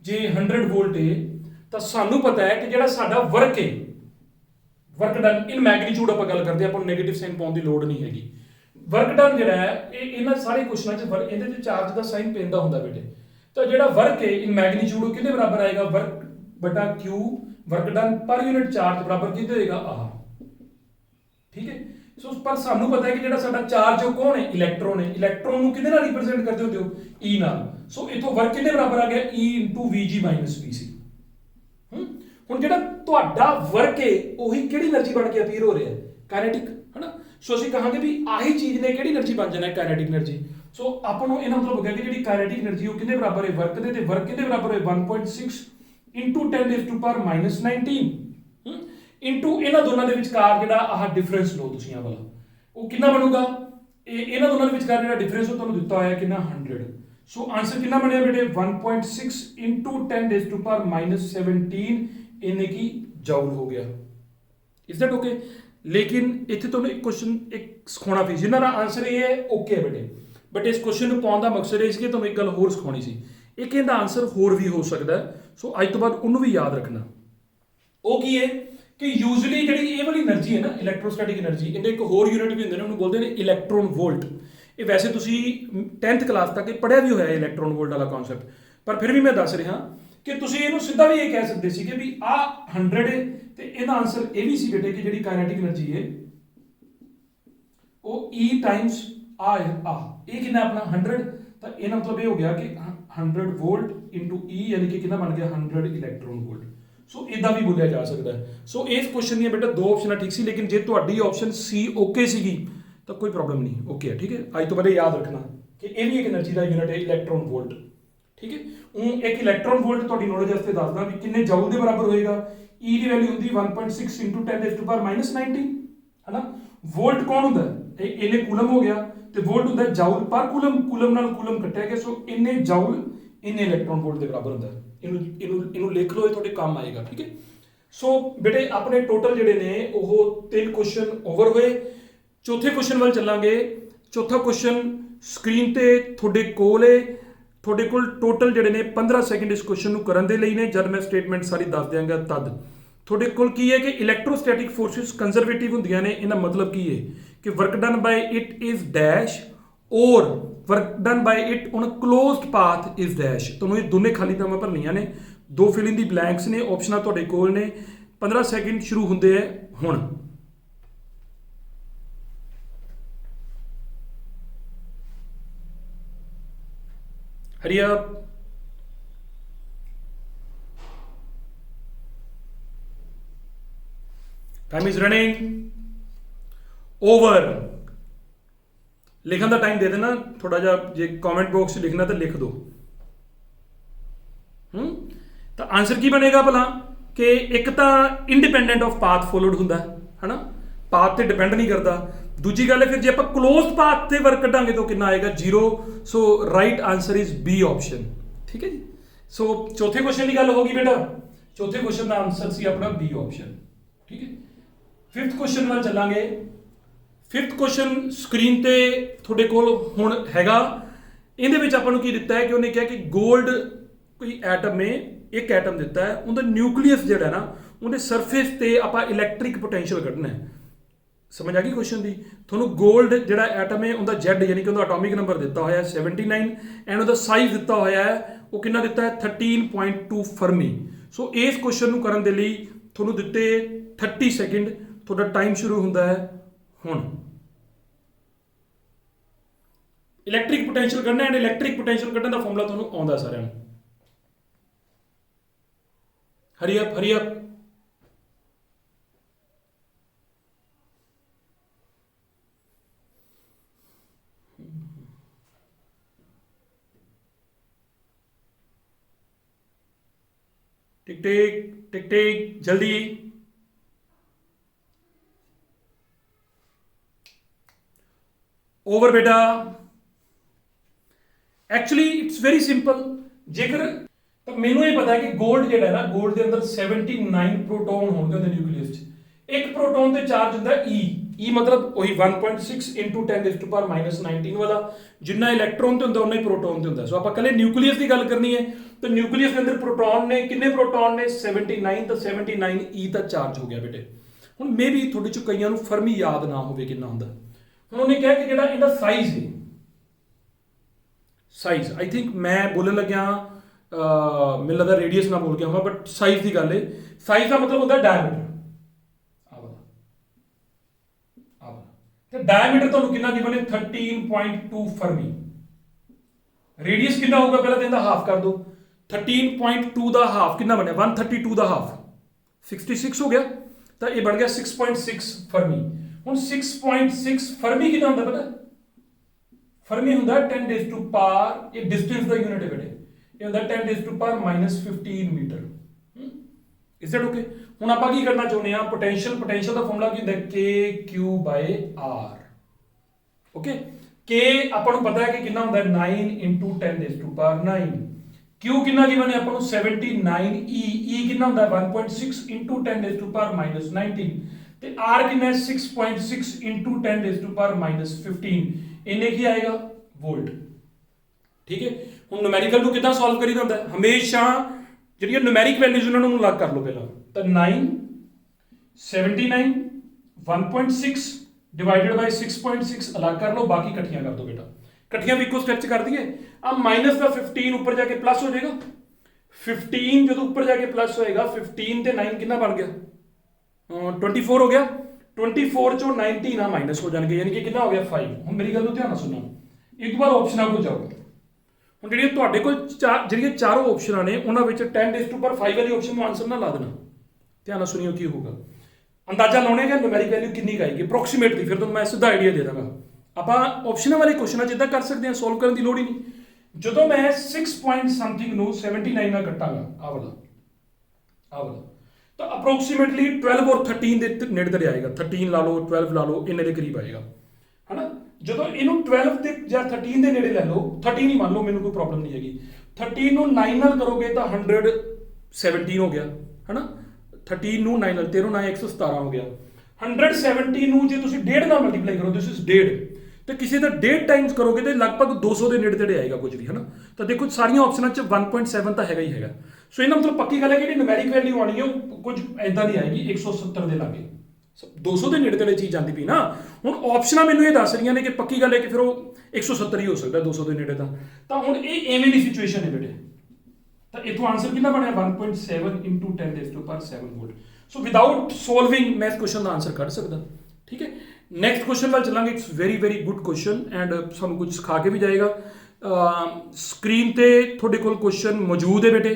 जे 100 वोल्ट है तो सानू पता है कि जिहड़ा साडा वर्क है, वर्क डन इन मैगनीट्यूड आपां गल करदे, आपां नेगेटिव साइन पाउण दी लोड़ नहीं हैगी। वर्क डन जिहड़ा है इन्हां सारे क्वेश्चनां च इहदे च चार्ज दा साइन पैंदा हुंदा बेटे। तो जो वर्क है इन मैगनीट्यूड कितने बराबर आएगा, वर्क बटा Q, work done per unit charge बराबर कितने होएगा आह, ठीक है। सो पर सानू पता है कि जो साडा चार्ज है कौन है, इलैक्ट्रॉन है। इलैक्ट्रॉन को कितने नाल रिप्रेजेंट करते होते हो, E नाल। सो इथों वर्क कितने बराबर आ गया E × VG - VC। हुण जिहड़ा तुहाडा वर्क है ਉਹੀ ਕਿਹੜੀ એનર્ਜੀ बन के अपीयर हो रहा है, काइनेटिक, है ना। सो ਅਸੀਂ ਕਹਾਂਗੇ ਵੀ ਆਹੀ ਚੀਜ਼ ਨੇ ਕਿਹੜੀ એનર્ਜੀ ਬਣ ਜਾਣਾ ਹੈ, ਕਾइनेटिक એનર્ਜੀ। सो ਆਪਾਂ ਨੂੰ ਇਹਨਾਂ ਮਤਲਬ ਹੋ ਗਿਆ ਕਿ ਜਿਹੜੀ ਕਾइनेटिक એનર્ਜੀ ਉਹ ਕਿੰਨੇ ਬਰਾਬਰ ਹੈ ਵਰਕ ਦੇ, ਤੇ ਵਰਕ ਕਿੰਨੇ ਬਰਾਬਰ ਹੈ 1.6 × 10⁻⁻19 ਇਨਟੂ ਇਹਨਾਂ ਦੋਨਾਂ ਦੇ ਵਿਚਕਾਰ ਜਿਹੜਾ ਆਹ ਡਿਫਰੈਂਸ ਲਓ ਤੁਸੀਂ ਆ ਵਾਲਾ, ਉਹ ਕਿੰਨਾ ਬਣੂਗਾ। ਇਹਨਾਂ ਦੋਨਾਂ ਦੇ ਵਿਚਕਾਰ ਜਿਹੜਾ ਡਿਫਰੈਂਸ ਉਹ ਤੁਹਾਨੂੰ ਦਿੱਤਾ ਹੋਇਆ ਕਿੰਨਾ 100। सो आंसर कितना बनया बेटे 1.6 इंटू 10⁻⁻17 इन्ने की जाउल हो गया। Is that okay? लेकिन इतने तो एक क्वेश्चन एक सिखाना भी जिन्हों का आंसर ये है ओके है बेटे, बट इस क्वेश्चन को पाने का मकसद ये कि तुम्हें एक गल होर सिखानी सी, एक इहदा आंसर होर भी हो सकता है। सो अज तो बाद उन्होंने भी याद रखना। वो की है कि यूजली जी ये वाली एनर्जी है ना इलैक्ट्रोस्टैटिक एनर्जी, इन्हें एक होर यूनिट भी होंगे उन्होंने बोलते हैं इलैक्ट्रॉन वोल्ट। ये वैसे तुसी 10th क्लास तक पढ़िया भी होया इलैक्ट्रॉन वोल्ट वाला कॉन्सैप्ट, पर फिर भी मैं दस रहा कि तुसी इहनूं सीधा भी ये कह सकते सी कि भी आ 100 है तो इहदा आंसर ये भी सी बेटे कि जिहड़ी काइनेटिक एनर्जी है वो E टाइम्स आ है। ये कितना अपना 100, तो यह मतलब ये हो गया कि 100 वोल्ट इंटू E यानी कि कितना बन गया 100 इलैक्ट्रॉन वोल्ट। सो इदा भी बोलिया जा सकता है। सो इस क्वेश्चन दी बेटा दो ऑप्शन ठीक सी, लेकिन जे तुहाडी ऑप्शन सी ओके सीगी तो कोई प्रॉब्लम नहीं, ओके है, ठीक है। अज तो पहले याद रखना कि यह भी एक एनर्जी का यूनिट है इलैक्ट्रॉन वोल्ट, ठीक है। एक इलैक्ट्रॉन वोल्ट तुहाडी नॉलेज वास्ते दसदा भी किन्ने जाउल के बराबर होएगा। E की वैल्यू होंदी 1.6 इंटू 10⁻⁻19 है ना। वोल्ट कौन होंदा है? इन्ने कूलम हो गया, तो वोल्ट होंदा है जाउल पर कूलम, कूलम नाल कूलम कट्टिया गया। सो इन्ने जाउल इन्ने इलैक्ट्रॉन वोल्ट के बराबर होंदा है। इनू लिख लो, ये थोड़े काम आएगा, ठीक है। सो बेटे अपने टोटल जिहड़े ने वो 3 क्वेश्चन ओवर हुए। चौथे क्वेश्चन वाल चलांगे। चौथा क्वेश्चन स्क्रीन ते थोड़े कोल है, थोड़े कोल टोटल जिहड़े ने 15 सैकेंड इस क्वेश्चन नूं करन दे लई ने। जद मैं स्टेटमेंट सारी दस दियांगा तद थोड़े कोल की है कि इलैक्ट्रोस्टैटिक फोर्सेस कंजरवेटिव हुंदियां ने। इहदा मतलब की है कि work done by it is dash और work done by it on closed path is dash. तुहानूं ये दोने खाली थावां भरनियां ने, 2 फिल इन दी ब्लैंक्स ने, ऑप्शनां तुहाडे कोल ने। 15 सैकेंड शुरू हुंदे है हुण। Hurry up. Time is running over. लिखने का टाइम दे देना थोड़ा जा, जे कमेंट बॉक्स लिखना तो लिख दो। तो आंसर की बनेगा भला कि एक तो इंडिपेंडेंट ऑफ पाथ फॉलोड हुंदा है ना, पाथ ते डिपेंड नहीं करता। दूजी गल है फिर जे आप क्लोज्ड पाथ ते वर्क कटांगे तो कितना आएगा 0। So right answer is B option, ठीक है जी। सो चौथे क्वेश्चन की गल होगी बेटा, चौथे क्वेश्चन का आंसर सी अपना बी ऑप्शन, ठीक है। 5th क्वेश्चन वाल चलांगे। 5th क्वेश्चन स्क्रीन ते थोड़े कोल हुण हैगा। इहदे विच आपां नूं की दित्ता है कि उन्हें कहा कि गोल्ड कोई एटम में एक एटम दिता है, उनका न्यूक्लीयस जिहड़ा है ना उनके सरफेस ते आपां इलैक्ट्रिक पोटेंशियल कढना है। समझ आ गई क्वेश्चन दी? थोनों गोल्ड जिहड़ा एटम है उनका Z यानी कि उनका एटॉमिक नंबर दिता होया है 79 एंड उनका साइज दिता होया है वो कितना दिता है 13.2 फर्मी। सो इस क्वेश्चन नूं करन दे लई थोनों दिते 30 सैकेंड। थोड़ा टाइम शुरू हुंदा है हुण। इलैक्ट्रिक पोटेंशियल कढना एंड इलैक्ट्रिक पोटेंशियल कढण दा फॉर्मूला तुहानूं आउंदा सारिआं नूं। Hurry up hurry up. टिक टिक टिक टिक जल्दी। ओवर बेटा। Actually it's very simple. जेकर तो मैनू ये पता है कि गोल्ड जो है ना, गोल्ड के अंदर 79 प्रोटॉन होंगे उहदे न्यूक्लियस च। एक प्रोटॉन ते चार्ज होंदा है ई मतलब वही 1.6 इंटू 10⁻⁻19 वाला। जिन्ना इलैक्ट्रॉन ते होंदा उन्ना ही प्रोटॉन ते होंदा। सो आपां कल्ले न्यूक्लियस की गल करनी है तो न्यूक्लियस के अंदर प्रोटॉन ने किन्ने प्रोटॉन ने 79, तो 79 ई तक चार्ज हो गया बेटे। हुण मे भी थोड़े चों कईयां नूं फर्मी याद ना होवे किन्ना हुंदा। हुण उन्हें कहा कि जिहड़ा इहदा साइज है, साइज आई थिंक मैं बोलन लग्या मैनूं लगदा रेडियस ना बोल गया होगा, बट साइज की गल है। साइज का मतलब होंदा डायमीटर। डायमीटर तुहानूं कितना गिवन है 13.2 फर्मी। रेडियस कितना होगा पहले तो इहदा हाफ कर दो। 13.2 का हाफ कितना बनया 132 का हाफ 66 हो गया, तो ये बन गया 6.6 फर्मी। हुण 6.6 फर्मी कितना होंदा पता? फर्मी होंदा 10⁻⁻, ये डिस्टेंस का यूनिट है बेटे, ये होंदा 10⁻⁻15 मीटर। Is that okay? हुण आपां की करना चाहुंदे हां, पोटेंशियल का फॉर्मूला की होंदा KQ/R। ओके, K ਆਪਾਂ ਨੂੰ ਪਤਾ ਹੈ ਕਿ ਕਿੰਨਾ ਹੁੰਦਾ 9 into 10 raised to power 9 Q ਕਿੰਨਾ ਗਿਵਨ ਹੈ ਆਪਾਂ ਨੂੰ 79 E ਕਿੰਨਾ ਹੁੰਦਾ 1.6 into 10 raised to power minus 19 ਤੇ R ਕਿੰਨਾ ਹੈ 6.6 into 10 raised to power minus 15 ਇਹਨੇ ਕੀ ਆਏਗਾ ਵੋਲਟ ਠੀਕ ਹੈ ਹੁਣ ਨੂਮੈਰੀਕਲ ਨੂੰ ਕਿੱਦਾਂ ਸੋਲਵ ਕਰੀਦਾ ਹੁੰਦਾ ਹਮੇਸ਼ਾ ਜਿਹੜੀਆਂ ਨੂਮੈਰਿਕ ਵੈਲਿਊਜ਼ ਉਹਨਾਂ ਨੂੰ ਅਲੱਗ ਕਰ ਲਓ ਪਹਿਲਾਂ ਤਾਂ 9 79 1.6 divided by 6.6 अलग कर लो बाकी इकट्ठियां कर दो बेटा इकट्ठियां भी इको स्टेप कर दिए अब माइनस का 15 ऊपर जाके प्लस हो जाएगा 15 जो ऊपर जाके प्लस होएगा 15 ते 9 कितना बन गया 24 हो गया 24 चो 19 ना माइनस हो जाएंगे यानी कि कितना हो गया 5 ਹੁਣ ਮੇਰੀ ਗੱਲ ਨੂੰ ਧਿਆਨ ਨਾਲ ਸੁਣੋ ਇੱਕ ਵਾਰ ਆਪਸ਼ਨਾਂ ਕੋਲ ਜਾਓ ਹੁਣ ਜਿਹੜੀਆਂ ਤੁਹਾਡੇ ਕੋਲ ਜਿਹੜੀਆਂ ਚਾਰੋਂ ਆਪਸ਼ਨਾਂ ਨੇ ਉਹਨਾਂ ਵਿੱਚ 10 raised to power 5 ਵਾਲੀ ਆਪਸ਼ਨ ਨੂੰ ਆਨਸਰ ਨਾ ਲਾ ਦੇਣਾ ਧਿਆਨ ਨਾਲ ਸੁਣਿਓ ਕੀ ਹੋਊਗਾ अंदाजा लाने का न्यूमेरिक वैल्यू कितनी आएगी अप्रोक्सीमेटली फिर तो मैं सीधा आइडिया दे दूंगा आप ऑप्शन वाले क्वेश्चन जिदा कर सकते हैं सोल्व करने की लोड़ ही नहीं जो मैं 6 पॉइंट समथिंग नो 79 ना कटांगा आ वाला तो अप्रोक्सीमेटली 12 और 13 ਦੇ ਨੇੜੇ ਤੇੜੇ ਆਏਗਾ 13 ਲਾ ਲਓ 12 ਲਾ ਲਓ ਇੰਨੇ ਦੇ ਕਰੀਬ ਆਏਗਾ ਹਨਾ ਜਦੋਂ ਇਹਨੂੰ 12 ਤੇ ਜਾਂ 13 ਦੇ ਨੇੜੇ ਲੈ ਲਓ 13 ਹੀ ਮੰਨ ਲਓ ਮੈਨੂੰ ਕੋਈ ਪ੍ਰੋਬਲਮ ਨਹੀਂ ਹੈਗੀ 13 ਨੂੰ 9 ਨਾਲ ਕਰੋਗੇ ਤਾਂ 117 ਹੋ ਗਿਆ ਹਨਾ 13 ਨੂੰ 9 ਨਾਲ 13 ਨਾਲ 117 ਹੋ ਗਿਆ 170 ਨੂੰ ਜੇ ਤੁਸੀਂ 1.5 ਨਾਲ ਮਲਟੀਪਲਾਈ ਕਰੋ ਦਿਸ ਇਜ਼ 1.5 ਤੇ ਕਿਸੇ ਦਾ 1.5 ਟਾਈਮਸ ਕਰੋਗੇ ਤੇ ਲਗਭਗ 200 ਦੇ ਨੇੜੇ ਤੇੜੇ ਆਏਗਾ ਕੁਝ ਵੀ ਹਨਾ ਤਾਂ ਦੇਖੋ ਸਾਰੀਆਂ ਆਪਸ਼ਨਾਂ ਚ 1.7 ਤਾਂ ਹੈਗਾ ਹੀ ਹੈਗਾ ਸੋ ਇਹਨਾਂ ਮਤਲਬ ਪੱਕੀ ਗੱਲ ਹੈ ਕਿ ਜਿਹੜੀ ਨੂਮੈਰਿਕ ਵੈਲਿਊ ਆਣੀ ਹੈ ਉਹ ਕੁਝ ਐਦਾਂ ਦੀ ਆਏਗੀ 170 ਦੇ ਲਾਗੇ 200 ਦੇ ਨੇੜੇ ਤੇੜੇ ਚੀਜ਼ ਜਾਂਦੀ ਪਈ ਨਾ ਹੁਣ ਆਪਸ਼ਨਾਂ ਮੈਨੂੰ ਇਹ ਦੱਸ ਰਹੀਆਂ ਨੇ ਕਿ ਪੱਕੀ ਗੱਲ ਹੈ ਕਿ ਫਿਰ ਉਹ 170 ਹੀ ਹੋ ਸਕਦਾ 200 ਦੇ ਨੇੜੇ ਤਾਂ ਹੁਣ ਇਹ ਐਵੇਂ ਦੀ ਸਿਚੁਏਸ਼ਨ ਹੈ ਬੇਟੇ ਤਾਂ ਇਥੋਂ ਆਨਸਰ ਕਿੰਨਾ ਬਣਿਆ 1.7 into 10 raised to power 7 volt so without solving ਮੈਂ ਇਸ ਕੁਐਸਚਨ ਦਾ ਆਨਸਰ ਕੱਢ ਸਕਦਾ ਠੀਕ ਹੈ ਨੈਕਸਟ ਕੁਐਸਚਨ ਵੱਲ ਚੱਲਾਂਗੇ it's very very good question and ਸਾਨੂੰ ਕੁਝ ਸਿਖਾ ਕੇ ਵੀ ਜਾਏਗਾ ਸਕਰੀਨ ਤੇ ਤੁਹਾਡੇ ਕੋਲ ਕੁਐਸਚਨ ਮੌਜੂਦ ਹੈ ਬੇਟੇ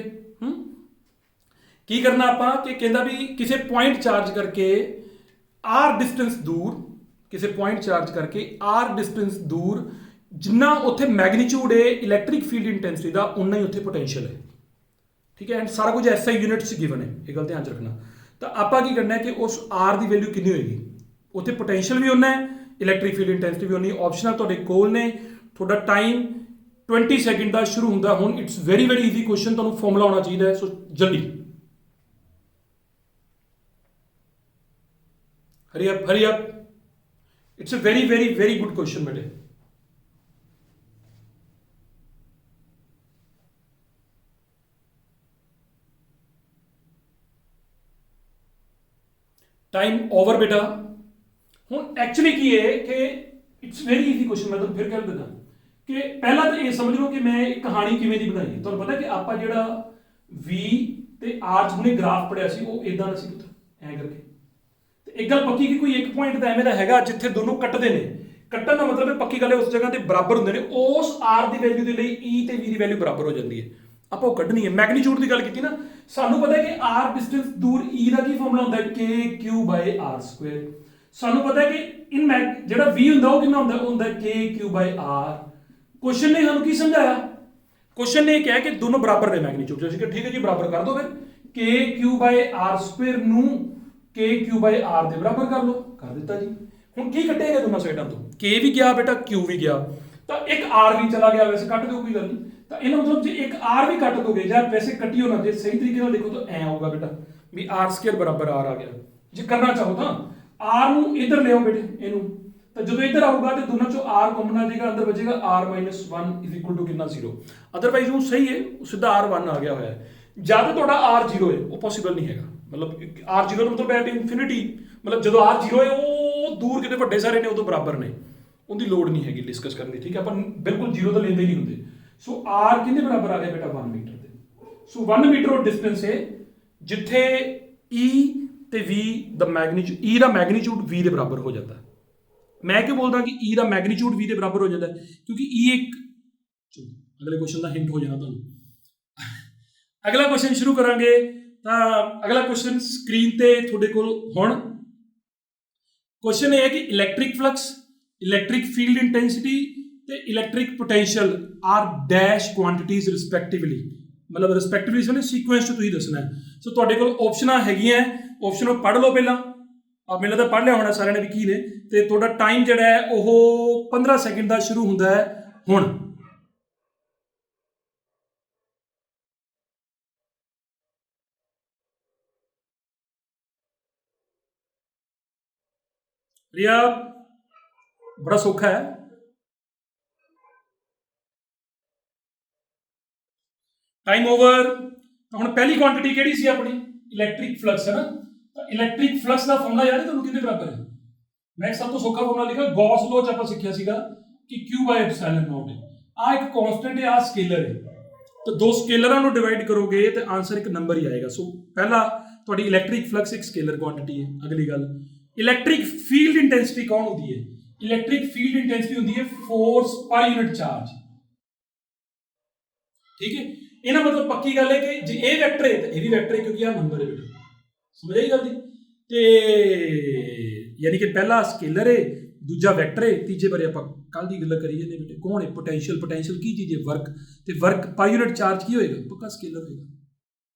ਕੀ ਕਰਨਾ ਆਪਾਂ ਕਿ ਕਹਿੰਦਾ ਵੀ ਕਿਸੇ ਪੁਆਇੰਟ ਚਾਰਜ ਕਰਕੇ r ਡਿਸਟੈਂਸ ਦੂਰ ਕਿਸੇ ਪੁਆਇੰਟ ਚਾਰਜ ਕਰਕੇ r ਡਿਸਟੈਂਸ ਦੂਰ ਜਿੰਨਾ ਉੱਥੇ ਮੈਗਨੀਟਿਊਡ ਹੈ ਇਲੈਕਟ੍ਰਿਕ ਫੀਲਡ ਇੰਟੈਂਸਿਟੀ ਦਾ ਉਨਾ ਹੀ ਉੱਥੇ ਪੋਟੈਂਸ਼ੀਅਲ ਹੈ ਠੀਕ ਹੈ ਐਂਡ ਸਾਰਾ ਕੁਝ ਐਸਆਈ ਯੂਨਿਟਸ ਗਿਵਨ ਹੈ ਇਹ ਗੱਲ ਧਿਆਨ ਰੱਖਣਾ ਤਾਂ ਆਪਾਂ ਕੀ ਕਰਨਾ ਹੈ ਕਿ ਉਸ r ਦੀ ਵੈਲਿਊ ਕਿੰਨੀ ਹੋਏਗੀ ਉੱਥੇ ਪੋਟੈਂਸ਼ੀਅਲ ਵੀ ਉਨਾ ਹੈ ਇਲੈਕਟ੍ਰਿਕ ਫੀਲਡ ਇੰਟੈਂਸਿਟੀ ਵੀ ਉਨੀ ਆਪਸ਼ਨਲ ਤੁਹਾਡੇ ਕੋਲ ਨੇ ਤੁਹਾਡਾ ਟਾਈਮ 20 ਸੈਕਿੰਡ ਦਾ ਸ਼ੁਰੂ ਹੁੰਦਾ ਹੁਣ it's very very easy question ਤੁਹਾਨੂੰ ਫਾਰਮੂਲਾ ਆਉਣਾ ਚਾਹੀਦਾ ਹੈ ਸੋ ਜਲਦੀ hurry up it's a very good question bete time over बेटा हूँ एक्चुअली की है कि इट्स वेरी ईजी क्वेश्चन मैं तुम फिर कह देना कि पहला तो ये समझ लो कि मैं एक कहानी किवें दी बनाई तुहानूं पता कि आपां जिहड़ा V ते R हुणे ग्राफ पढ़िया सी वो इदां दा सी पुੱਤ ऐ करके ते एक गल पक्की कि कोई एक पॉइंट तो एवें दा हैगा जिथे दोनों कटदे ने कट्टण दा मतलब है पक्की गल है उस जगह ते बराबर हुंदे ने उस R दी वैल्यू दे लई E ते V दी वैल्यू बराबर हो जाती है ਆਪਾਂ ਉਹ ਕੱਢਣੀ ਹੈ ਮੈਗਨੀਟਿਊਡ ਦੀ ਗੱਲ ਕੀਤੀ ਨਾ ਸਾਨੂੰ ਪਤਾ ਹੈ ਕਿ r ਡਿਸਟੈਂਸ ਦੂਰ E ਦਾ ਕੀ ਫਾਰਮੂਲਾ ਹੁੰਦਾ ਹੈ KQ/r²। ਸਾਨੂੰ ਪਤਾ ਹੈ ਕਿ ਇਨ ਜਿਹੜਾ V ਹੁੰਦਾ ਉਹ ਕਿੰਨਾ ਹੁੰਦਾ ਉਹ ਹੁੰਦਾ KQ/r। ਕੁਐਸਚਨ ਨੇ ਸਾਨੂੰ ਕੀ ਸਮਝਾਇਆ ਕੁਐਸਚਨ ਨੇ ਇਹ ਕਿਹਾ ਕਿ ਦੋਨੋਂ ਬਰਾਬਰ ਨੇ ਮੈਗਨੀਟਿਊਡ ਅਸੀਂ ਕਿ ਠੀਕ ਹੈ ਜੀ ਬਰਾਬਰ ਕਰ ਦੋ ਫਿਰ KQ/r² ਨੂੰ KQ/r ਦੇ ਬਰਾਬਰ ਕਰ ਲਓ ਕਰ ਦਿੱਤਾ ਜੀ ਹੁਣ ਕੀ ਕੱਟੇਗਾ ਦੋਨਾਂ ਸਾਈਡਾਂ ਤੋਂ K ਵੀ ਗਿਆ ਬੇਟਾ Q ਵੀ ਗਿਆ ਤਾਂ ਇੱਕ R ਵੀ ਚਲਾ ਗਿਆ ਵੈਸੇ ਕੱਟ ਦਿਓ ਕੋਈ ਗੱਲ ਨਹੀਂ ਤਾਂ ਇਹਦਾ ਮਤਲਬ ਜੇ ਇੱਕ R ਵੀ ਕੱਟ ਦੋਗੇ ਜਾਂ ਵੈਸੇ ਕੱਟਿਓ ਨਾ ਜੇ ਸਹੀ ਤਰੀਕੇ ਨਾਲ ਦੇਖੋ ਤਾਂ ਐ ਆਊਗਾ ਬੇਟਾ ਵੀ r² ਬਰਾਬਰ r ਆ ਗਿਆ ਜੇ ਕਰਨਾ ਚਾਹੋ ਤਾਂ r ਨੂੰ ਇੱਧਰ ਲਿਆਓ ਬੇਟੇ ਇਹਨੂੰ ਤਾਂ ਜਦੋਂ ਇੱਧਰ ਆਊਗਾ ਤੇ ਦੋਨਾਂ ਚੋਂ r ਕਾਮਨ ਆ ਜਾਏਗਾ ਅੰਦਰ ਬਚੇਗਾ r-1 ਕਿੰਨਾ 0 ਅਦਰਵਾਈਜ਼ ਉਹ ਸਹੀ ਹੈ ਸਿੱਧਾ r1 ਆ ਗਿਆ ਹੋਇਆ ਹੈ ਜਦ ਤੁਹਾਡਾ r0 ਹੈ ਉਹ ਪੋਸੀਬਲ ਨਹੀਂ ਹੈਗਾ ਮਤਲਬ r0 ਦਾ ਮਤਲਬ ਐਟ ਇਨਫਿਨਿਟੀ ਮਤਲਬ ਜਦੋਂ r0 ਹੈ ਉਹ ਦੂਰ ਕਿਤੇ ਵੱਡੇ ਸਾਰੇ ਨੇ ਉਦੋਂ ਬਰਾਬਰ ਨੇ ਉਹਦੀ ਲੋੜ ਨਹੀਂ ਹੈਗੀ ਡਿਸਕਸ ਕਰਨ ਦੀ ਠੀਕ ਹੈ ਆਪਾਂ ਬਿਲਕੁਲ 0 ਤਾਂ ਲੈਂਦੇ ਹੀ ਨਹੀਂ ਹੁੰਦੇ ਸੋ r ਕਿੰਨੇ ਬਰਾਬਰ ਆ ਗਿਆ ਬੇਟਾ 1 ਮੀਟਰ ਦੇ ਸੋ 1 ਮੀਟਰ ਉਹ ਡਿਸਟੈਂਸ ਹੈ ਜਿੱਥੇ E ਤੇ V ਦਾ ਮੈਗਨੀਟਿਊਡ E ਦਾ ਮੈਗਨੀਟਿਊਡ V ਦੇ ਬਰਾਬਰ ਹੋ ਜਾਂਦਾ ਮੈਂ ਕਿਉਂ ਬੋਲਦਾ ਕਿ E ਦਾ ਮੈਗਨੀਟਿਊਡ V ਦੇ ਬਰਾਬਰ ਹੋ ਜਾਂਦਾ ਕਿਉਂਕਿ E ਇੱਕ ਅਗਲੇ ਕੁਐਸਚਨ ਦਾ ਹਿੰਟ ਹੋ ਜਾਣਾ ਤੁਹਾਨੂੰ ਅਗਲਾ ਕੁਐਸਚਨ ਸ਼ੁਰੂ ਕਰਾਂਗੇ ਤਾਂ ਅਗਲਾ ਕੁਐਸਚਨ ਸਕਰੀਨ ਤੇ ਤੁਹਾਡੇ ਕੋਲ ਹੁਣ ਕੁਐਸਚਨ ਇਹ ਹੈ ਕਿ electric flux electric field intensity ਤੇ electric potential are dash quantities respectively ਮਤਲਬ ਰਿਸਪੈਕਟਿਵਲੀ ਸੋਨੇ ਸੀਕੁਐਂਸ ਚ ਤੁਸੀਂ ਦੱਸਣਾ ਹੈ ਸੋ ਤੁਹਾਡੇ ਕੋਲ ਆਪਸ਼ਨਾਂ ਹੈਗੀਆਂ ਆਪਸ਼ਨ ਪੜ੍ਹ ਲਓ ਪਹਿਲਾਂ ਮੈਨੂੰ ਲੱਗਦਾ ਪੜ੍ਹ ਲਿਆ ਹੋਣਾ ਸਾਰਿਆਂ ਨੇ ਵੀ ਕੀ ਨੇ। ਤੇ ਤੁਹਾਡਾ ਟਾਈਮ ਜਿਹੜਾ ਹੈ ਉਹ 15 ਸੈਕਿੰਡ ਦਾ ਸ਼ੁਰੂ ਹੁੰਦਾ ਹੈ ਹੁਣ। रिया बड़ा सौखा है। Time over. ਹੁਣ ਪਹਿਲੀ ਕੁਆਂਟੀਟੀ ਕਿਹੜੀ ਸੀ ਆਪਣੀ? ਇਲੈਕਟ੍ਰਿਕ ਫਲਕਸ ਹੈ ਨਾ। ਤਾਂ ਇਲੈਕਟ੍ਰਿਕ ਫਲਕਸ ਦਾ ਫਾਰਮੂਲਾ ਯਾਦ ਹੈ ਤੁਹਾਨੂੰ ਕਿਹਦੇ ਬਰਾਬਰ ਹੈ? ਮੈਂ ਸਭ ਤੋਂ ਸੌਖਾ ਫਾਰਮੂਲਾ ਲਿਖਿਆ, ਗੌਸ ਲੋ ਚ ਆਪਾਂ ਸਿੱਖਿਆ ਸੀਗਾ ਕਿ Q/ε0 ਹੈ। ਆ ਇੱਕ ਕਾਂਸਟੈਂਟ ਹੈ, ਆ ਸਕੇਲਰ ਹੈ। ਤਾਂ ਦੋ ਸਕੇਲਰਾਂ ਨੂੰ ਡਿਵਾਈਡ ਕਰੋਗੇ ਤੇ ਆਨਸਰ ਇੱਕ ਨੰਬਰ ਹੀ ਆਏਗਾ। ਸੋ ਪਹਿਲਾ ਤੁਹਾਡੀ ਇਲੈਕਟ੍ਰਿਕ ਫਲਕਸ ਇੱਕ ਸਕੇਲਰ ਕੁਆਂਟੀਟੀ ਹੈ। ਅਗਲੀ ਗੱਲ, ਇਲੈਕਟ੍ਰਿਕ ਫੀਲਡ ਇੰਟੈਂਸਿਟੀ ਕੌਣ ਹੁੰਦੀ ਹੈ? ਇਲੈਕਟ੍ਰਿਕ ਫੀਲਡ ਇੰਟੈਂਸਿਟੀ ਹੁੰਦੀ ਹੈ ਫੋਰਸ ਪਰ ਯੂਨਿਟ ਚਾਰਜ। ਠੀਕ ਹੈ, ਇਹਨਾਂ ਮਤਲਬ ਪੱਕੀ ਗੱਲ ਹੈ ਕਿ ਜੇ ਇਹ ਵੈਕਟਰ ਹੈ ਤਾਂ ਇਹ ਵੀ ਵੈਕਟਰ ਹੈ, ਕਿਉਂਕਿ ਆਹ ਨੰਬਰ ਹੈ ਬੇਟਾ। ਸਮਝ ਆਈ ਗੱਲ ਦੀ? ਤੇ ਯਾਨੀ ਕਿ ਪਹਿਲਾ ਸਕੇਲਰ ਹੈ, ਦੂਜਾ ਵੈਕਟਰ ਹੈ, ਤੀਜੇ ਬਾਰੇ ਆਪਾਂ ਕੱਲ ਦੀ ਗੱਲ ਕਰੀ ਜਾਂਦੇ ਬੇਟੇ। ਕੌਣ ਹੈ? ਪੋਟੈਂਸ਼ੀਅਲ। ਪੋਟੈਂਸ਼ੀਅਲ ਕੀ ਚੀਜ਼ ਹੈ? ਵਰਕ। ਤੇ ਵਰਕ ਪਰ ਯੂਨਿਟ ਚਾਰਜ ਕੀ ਹੋਏਗਾ? ਪੱਕਾ ਸਕੇਲਰ ਹੋਏਗਾ।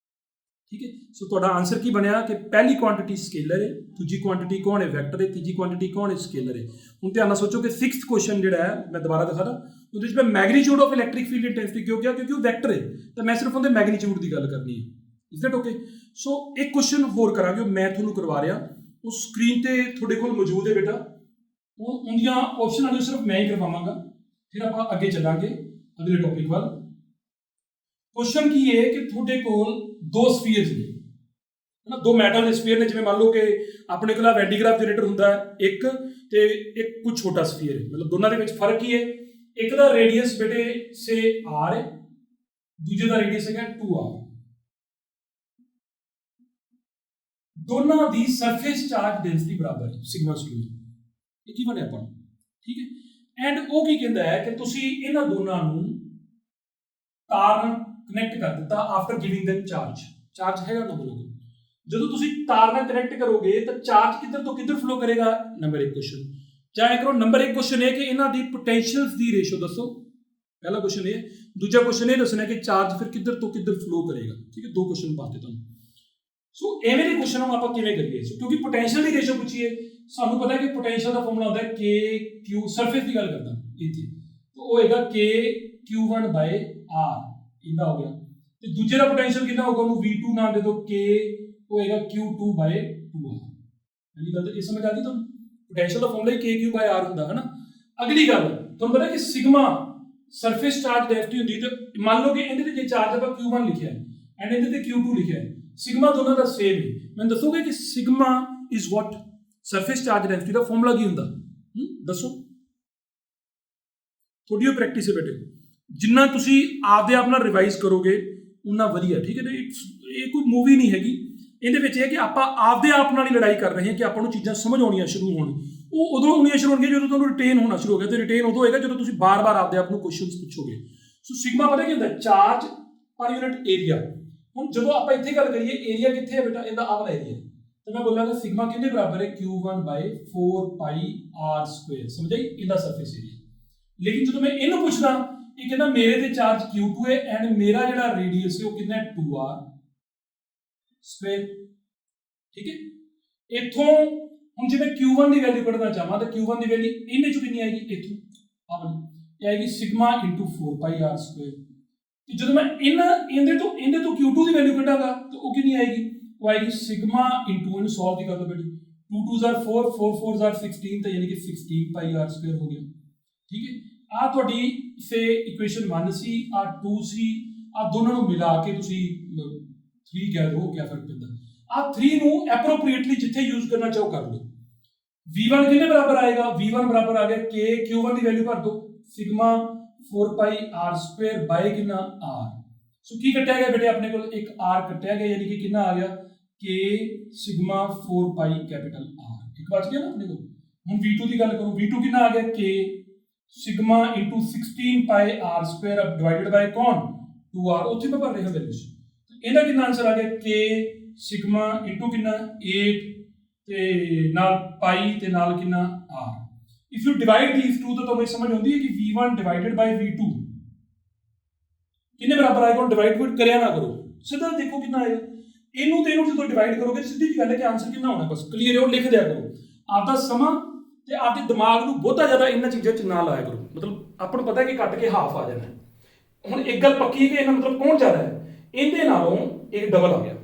ਠੀਕ ਹੈ, ਸੋ ਤੁਹਾਡਾ ਆਨਸਰ ਕੀ ਬਣਿਆ ਕਿ ਪਹਿਲੀ ਕੁਆਂਟੀਟੀ ਸਕੇਲਰ ਹੈ, ਦੂਜੀ ਕੁਆਂਟੀਟੀ ਕੌਣ ਹੈ? ਵੈਕਟਰ ਹੈ, ਤੀਜੀ ਕੁਆਂਟੀਟੀ ਕੌਣ ਹੈ? ਸਕੇਲਰ ਹੈ। ਹੁਣ ਧਿਆਨ ਨਾਲ ਸੋਚੋ ਕਿ 6th ਕੁਐਸਚਨ ਜਿਹੜਾ ਹੈ, ਮੈਂ ਦੁਬਾਰਾ ਦਿਖਾਦਾ, ਉਹਦੇ ਵਿੱਚ ਮੈਂ magnitude of electric field intensity ਕਿਉਂ ਕਿਹਾ? ਕਿਉਂਕਿ ਉਹ ਵੈਕਟਰ ਹੈ, ਤਾਂ ਮੈਂ ਸਿਰਫ ਉਹਦੇ ਮੈਗਨੀਟਿਊਡ ਦੀ ਗੱਲ ਕਰਨੀ ਹੈ। Is that okay? ਸੋ ਇੱਕ ਕੁਐਸਚਨ ਹੋਰ ਕਰਾਂਗੇ, ਉਹ ਮੈਂ ਤੁਹਾਨੂੰ ਕਰਵਾ ਰਿਹਾ, ਉਹ ਸਕਰੀਨ ਤੇ ਤੁਹਾਡੇ ਕੋਲ ਮੌਜੂਦ ਹੈ ਬੇਟਾ। ਉਹ ਉਹਦੀਆਂ ਆਪਸ਼ਨਾਂ ਨੂੰ ਸਿਰਫ ਮੈਂ ਹੀ ਕਰਵਾਵਾਂਗਾ, ਫਿਰ ਆਪਾਂ ਅੱਗੇ ਚੱਲਾਂਗੇ ਅਗਲੇ ਟੌਪਿਕ ਵੱਲ। ਕੁਐਸਚਨ ਕੀ ਹੈ ਕਿ ਤੁਹਾਡੇ ਕੋਲ ਦੋ ਸਫੀਅਰਸ ਨੇ, ਹੈ ਨਾ, ਦੋ ਮੈਟਲ ਦੇ ਸਫੀਅਰ ਨੇ। ਜਿਵੇਂ ਮੰਨ ਲਓ ਕਿ ਆਪਣੇ ਕੋਲ ਵੈਨ ਡੀ ਗ੍ਰਾਫ ਜਨਰੇਟਰ ਹੁੰਦਾ ਹੈ ਇੱਕ, ਤੇ ਇੱਕ ਕੁਝ ਛੋਟਾ ਸਫੀਅਰ ਹੈ। ਮਤਲਬ ਦੋਨਾਂ ਦੇ ਵਿੱਚ ਫਰਕ ਕੀ ਹੈ? ਇੱਕ ਦਾ ਰੇਡੀਅਸ ਬੇਟੇ ਸੇ r ਹੈ, ਦੂਜੇ ਦਾ ਰੇਡੀਅਸ ਹੈਗਾ 2r। ਦੋਨਾਂ ਦੀ ਸਰਫੇਸ ਚਾਰਜ ਡੈਂਸਿਟੀ ਬਰਾਬਰ ਹੈ, ਸਿਗਮਾ ਸਕੁਅਰ। ਇਹ ਕੀ ਬਣਿਆ ਆਪਾਂ? ਠੀਕ ਹੈ, ਐਂਡ ਉਹ ਕੀ ਕਹਿੰਦਾ ਹੈ ਕਿ ਤੁਸੀਂ ਇਹਨਾਂ ਦੋਨਾਂ ਨੂੰ ਤਾਰ ਨਾਲ ਕਨੈਕਟ ਕਰ ਦਿੱਤਾ after giving them charge. Charge ਹੈਗਾ ਨਾ ਬੋਲੋਗੇ, ਜਦੋਂ ਤੁਸੀਂ ਤਾਰ ਨਾਲ ਕਨੈਕਟ ਕਰੋਗੇ ਤਾਂ ਚਾਰਜ ਕਿੱਧਰ ਤੋਂ ਕਿੱਧਰ ਫਲੋ ਕਰੇਗਾ? Number 1 question. ਚਾਹੇ ਕਰੋ ਨੰਬਰ 1 ਕੁਐਸਚਨ ਹੈ ਕਿ ਇਹਨਾਂ ਦੀ ਪੋਟੈਂਸ਼ੀਅਲਸ ਦੀ ਰੇਸ਼ੋ ਦੱਸੋ, ਪਹਿਲਾ ਕੁਐਸਚਨ ਇਹ। ਦੂਜਾ ਕੁਐਸਚਨ ਇਹ ਦੱਸਣਾ ਕਿ ਚਾਰਜ ਫਿਰ ਕਿੱਧਰ ਤੋਂ ਕਿੱਧਰ ਫਲੋ ਕਰੇਗਾ। ਠੀਕ ਹੈ, ਦੋ ਕੁਐਸਚਨ ਪਾਤੇ ਤੁਹਾਨੂੰ। ਸੋ ਐਵੇਂ ਦੇ ਕੁਐਸਚਨ ਨੂੰ ਆਪਾਂ ਕਿਵੇਂ ਕਰੀਏ? ਸੋ ਕਿਉਂਕਿ ਪੋਟੈਂਸ਼ੀਅਲ ਦੀ ਰੇਸ਼ੋ ਪੁੱਛੀਏ, ਸਾਨੂੰ ਪਤਾ ਹੈ ਕਿ ਪੋਟੈਂਸ਼ੀਅਲ ਦਾ ਫਾਰਮੂਲਾ ਹੁੰਦਾ ਹੈ KQ, ਸਰਫੇਸ ਦੀ ਗੱਲ ਕਰਦਾ ਇੱਥੇ, ਤਾਂ ਉਹ ਹੋਏਗਾ KQ1/r। ਇਹਦਾ ਹੋ ਗਿਆ। ਤੇ ਦੂਜੇ ਦਾ ਪੋਟੈਂਸ਼ੀਅਲ ਕਿੰਨਾ ਹੋਗਾ? ਉਹਨੂੰ V2 ਨਾਮ ਦੇ ਦਿਓ, K ਹੋਏਗਾ Q2/2r। ਪਹਿਲੀ ਗੱਲ ਤਾਂ ਇਹ ਸਮਝ ਆ ਗਈ ਤੁਹਾਨੂੰ? ਪੋਟੈਂਸ਼ੀਅਲ ਦਾ ਫਾਰਮੂਲਾ KQ/r ਹੁੰਦਾ ਹੈ ਨਾ। ਅਗਲੀ ਗੱਲ, ਤੁਹਾਨੂੰ ਪਤਾ ਕਿ ਸਿਗਮਾ ਸਰਫੇਸ ਚਾਰਜ ਡੈਂਸਿਟੀ ਹੁੰਦੀ, ਤੇ ਮੰਨ ਲਓ ਕਿ ਇਹਦੇ ਤੇ ਜੇ ਚਾਰਜ ਆਪਾਂ Q1 ਲਿਖਿਆ ਹੈ ਐਂਡ ਇਹਦੇ ਤੇ Q2 ਲਿਖਿਆ ਹੈ, ਸਿਗਮਾ ਦੋਨਾਂ ਦਾ ਸੇਮ ਹੈ। ਮੈਨੂੰ ਦੱਸੋਗੇ ਕਿ sigma is what? Surface charge density ਦਾ ਫਾਰਮੂਲਾ ਕੀ ਹੁੰਦਾ? ਦੱਸੋ। ਤੁਹਾਡੀ ਉਹ ਪ੍ਰੈਕਟਿਸ ਹੈ ਬੇਟੇ, ਜਿੰਨਾ ਤੁਸੀਂ ਆਪਦੇ ਆਪ ਨਾਲ ਰਿਵਾਈਜ਼ ਕਰੋਗੇ ਉਨਾ ਵਧੀਆ। ਠੀਕ ਹੈ ਨਾ, ਇਹ ਕੋਈ ਮੂਵੀ ਨਹੀਂ ਹੈਗੀ। ਇਹਦੇ ਵਿੱਚ ਇਹ ਕਿ ਆਪਾਂ ਆਪਦੇ ਆਪ ਨਾਲ ਹੀ ਲੜਾਈ ਕਰ ਰਹੇ ਹਾਂ ਕਿ ਆਪਾਂ ਨੂੰ ਚੀਜ਼ਾਂ ਸਮਝ ਆਉਣੀਆਂ ਸ਼ੁਰੂ ਹੋਣ। ਉਹ ਉਦੋਂ ਹੋਣੀਆਂ ਸ਼ੁਰੂ ਹੋਣਗੀਆਂ ਜਦੋਂ ਤੁਹਾਨੂੰ ਰਿਟੇਨ ਹੋਣਾ ਸ਼ੁਰੂ ਹੋ ਗਿਆ, ਤੇ ਰਿਟੇਨ ਉਦੋਂ ਹੋਏਗਾ ਜਦੋਂ ਤੁਸੀਂ ਬਾਰ-ਬਾਰ ਆਪਦੇ ਆਪ ਨੂੰ ਕੁਐਸਚਨਸ ਪੁੱਛੋਗੇ। ਸੋ ਸਿਗਮਾ ਪਤਾ ਕੀ ਹੁੰਦਾ? ਚਾਰਜ ਪਰ ਯੂਨਿਟ ਏਰੀਆ। ਹੁਣ ਜਦੋਂ ਆਪਾਂ ਇੱਥੇ ਗੱਲ ਕਰੀਏ ਏਰੀਆ ਕਿੱਥੇ ਹੈ ਬੇਟਾ? ਇਹਦਾ ਆਹ ਵਾਲਾ ਏਰੀਆ, ਤਾਂ ਮੈਂ ਬੋਲਾਂਗਾ ਸਿਗਮਾ ਕਿੰਨੇ ਬਰਾਬਰ ਹੈ? Q1/4πr²। ਸਮਝ ਆਈ? ਇਹਦਾ ਸਰਫੇਸ ਏਰੀਆ। ਲੇਕਿਨ ਜਦੋਂ ਮੈਂ ਇਹਨੂੰ ਪੁੱਛਦਾ, ਇਹ ਕਹਿੰਦਾ ਮੇਰੇ ਤੇ ਚਾਰਜ Q2 ਹੈ ਐਂਡ ਮੇਰਾ ਜਿਹੜਾ ਰੇਡੀਅਸ ਹੈ ਉਹ ਕਿੰਨਾ ਹੈ? 2r²। ਠੀਕ ਹੈ, ਇੱਥੋਂ ਹੁਣ ਜੇ ਮੈਂ Q1 ਦੀ ਵੈਲਿਊ ਕੱਢਣਾ ਚਾਹਾਂ ਤਾਂ Q1 ਦੀ ਵੈਲਿਊ ਇਹਨੇ ਚੋਂ ਕਿੰਨੀ ਆਏਗੀ? ਇੱਥੋਂ ਆਹ ਵਾਲੀ ਇਹ ਆਏਗੀ ਸਿਗਮਾ × 4πr²। ਤੇ ਜਦੋਂ ਮੈਂ ਇਹਦੇ ਤੋਂ Q2 ਦੀ ਵੈਲਿਊ ਕੱਢਾਂਗਾ ਤਾਂ ਉਹ ਕਿੰਨੀ ਆਏਗੀ? ਉਹ ਆਏਗੀ ਸਿਗਮਾ × ਇਹਨੂੰ ਸੋਲਵ ਦੀ ਕਰ ਲਓ ਬੇਟੀ, 2 2 4 4 4 4 16, ਤਾਂ ਯਾਨੀ ਕਿ 16πr² ਹੋ ਗਿਆ। ਠੀਕ ਹੈ, ਆ ਤੁਹਾਡੀ ਸੇ ਇਕੁਏਸ਼ਨ 1 ਸੀ, ਆ 2 ਸੀ, ਆ ਦੋਨਾਂ ਨੂੰ ਮਿਲਾ ਕੇ ਤੁਸੀਂ 3 ਕਹਿ ਲਓ, ਕਿਆ ਫਰਕ ਪੈਂਦਾ? ਆ 3 ਨੂੰ ਐਪਰੋਪ੍ਰੀਏਟਲੀ ਜਿੱਥੇ ਯੂਜ਼ ਕਰਨਾ ਚਾਹੋ ਕਰ ਲਓ। V1 ਕਿੰਨੇ ਬਰਾਬਰ ਆਏਗਾ? V1 ਬਰਾਬਰ ਆ ਗਿਆ Q1 ਦੀ ਵੈਲਿਊ ਭਰ ਦਿਓ, ਸਿਗਮਾ 4πr² ਬਾਈ ਕਿੰਨਾ? r। ਸੋ ਕੀ ਕੱਟਿਆ ਗਿਆ ਬੇਟੇ? ਆਪਣੇ ਕੋਲ ਇੱਕ r ਕੱਟਿਆ ਗਿਆ, ਯਾਨੀ ਕਿ ਕਿੰਨਾ ਆ ਗਿਆ? K sigma 4π capital R। ਇੱਕ ਬਚ ਗਿਆ ਨਾ ਆਪਣੇ ਕੋਲ। ਹੁਣ V2 ਦੀ ਗੱਲ ਕਰੋ, V2 ਕਿੰਨਾ ਆ ਗਿਆ? K sigma into 16πr² divided by कौन? 2r। ਉੱਥੇ ਮੈਂ ਭਰ ਰਿਹਾ ਵੈਲਿਊਸ। ਇਹਦਾ ਕਿੰਨਾ ਆਨਸਰ ਆ ਗਿਆ? K ਸਿਗਮਾ ਇੰਟੂ ਕਿੰਨਾ? 8 ਤੇ ਨਾਲ ਪਾਈ ਤੇ ਨਾਲ ਕਿੰਨਾ? r। If you divide these to ਤਾਂ ਤੁਹਾਨੂੰ ਸਮਝ ਆਉਂਦੀ ਹੈ ਕਿ V1 ਡਿਵਾਈਡਡ ਬਾਈ V2 ਕਿੰਨੇ ਬਰਾਬਰ ਆਏਗਾ? ਡਿਵਾਈਡ ਕਰਿਆ ਨਾ ਕਰੋ, ਸਿੱਧਾ ਦੇਖੋ ਕਿੰਨਾ ਆਏਗਾ। ਇਹਨੂੰ ਤੇ ਇਹਨੂੰ ਜਦੋਂ ਡਿਵਾਈਡ ਕਰੋਗੇ ਸਿੱਧੀ ਜਿਹੀ ਗੱਲ ਹੈ ਕਿ ਆਨਸਰ ਕਿੰਨਾ ਹੋਣਾ, ਬਸ ਕਲੀਅਰ ਹੈ, ਉਹ ਲਿਖ ਦਿਆ ਕਰੋ। ਆਪਦਾ ਸਮਾਂ ਤੇ ਆਪਦੇ ਦਿਮਾਗ ਨੂੰ ਬਹੁਤਾ ਜ਼ਿਆਦਾ ਇਹਨਾਂ ਚੀਜ਼ਾਂ 'ਚ ਨਾ ਲਾਇਆ ਕਰੋ। ਮਤਲਬ ਆਪਾਂ ਨੂੰ ਪਤਾ ਕਿ ਕੱਟ ਕੇ ਹਾਫ ਆ ਜਾਣਾ। ਹੁਣ ਇੱਕ ਗੱਲ ਪੱਕੀ ਹੈ ਕਿ ਇਹਨਾਂ ਮਤਲਬ ਕੌਣ ਜ਼ਿਆਦਾ ਹੈ, ਇਹਦੇ ਨਾਲੋਂ ਇਹ ਡਬਲ ਆ ਗਿਆ,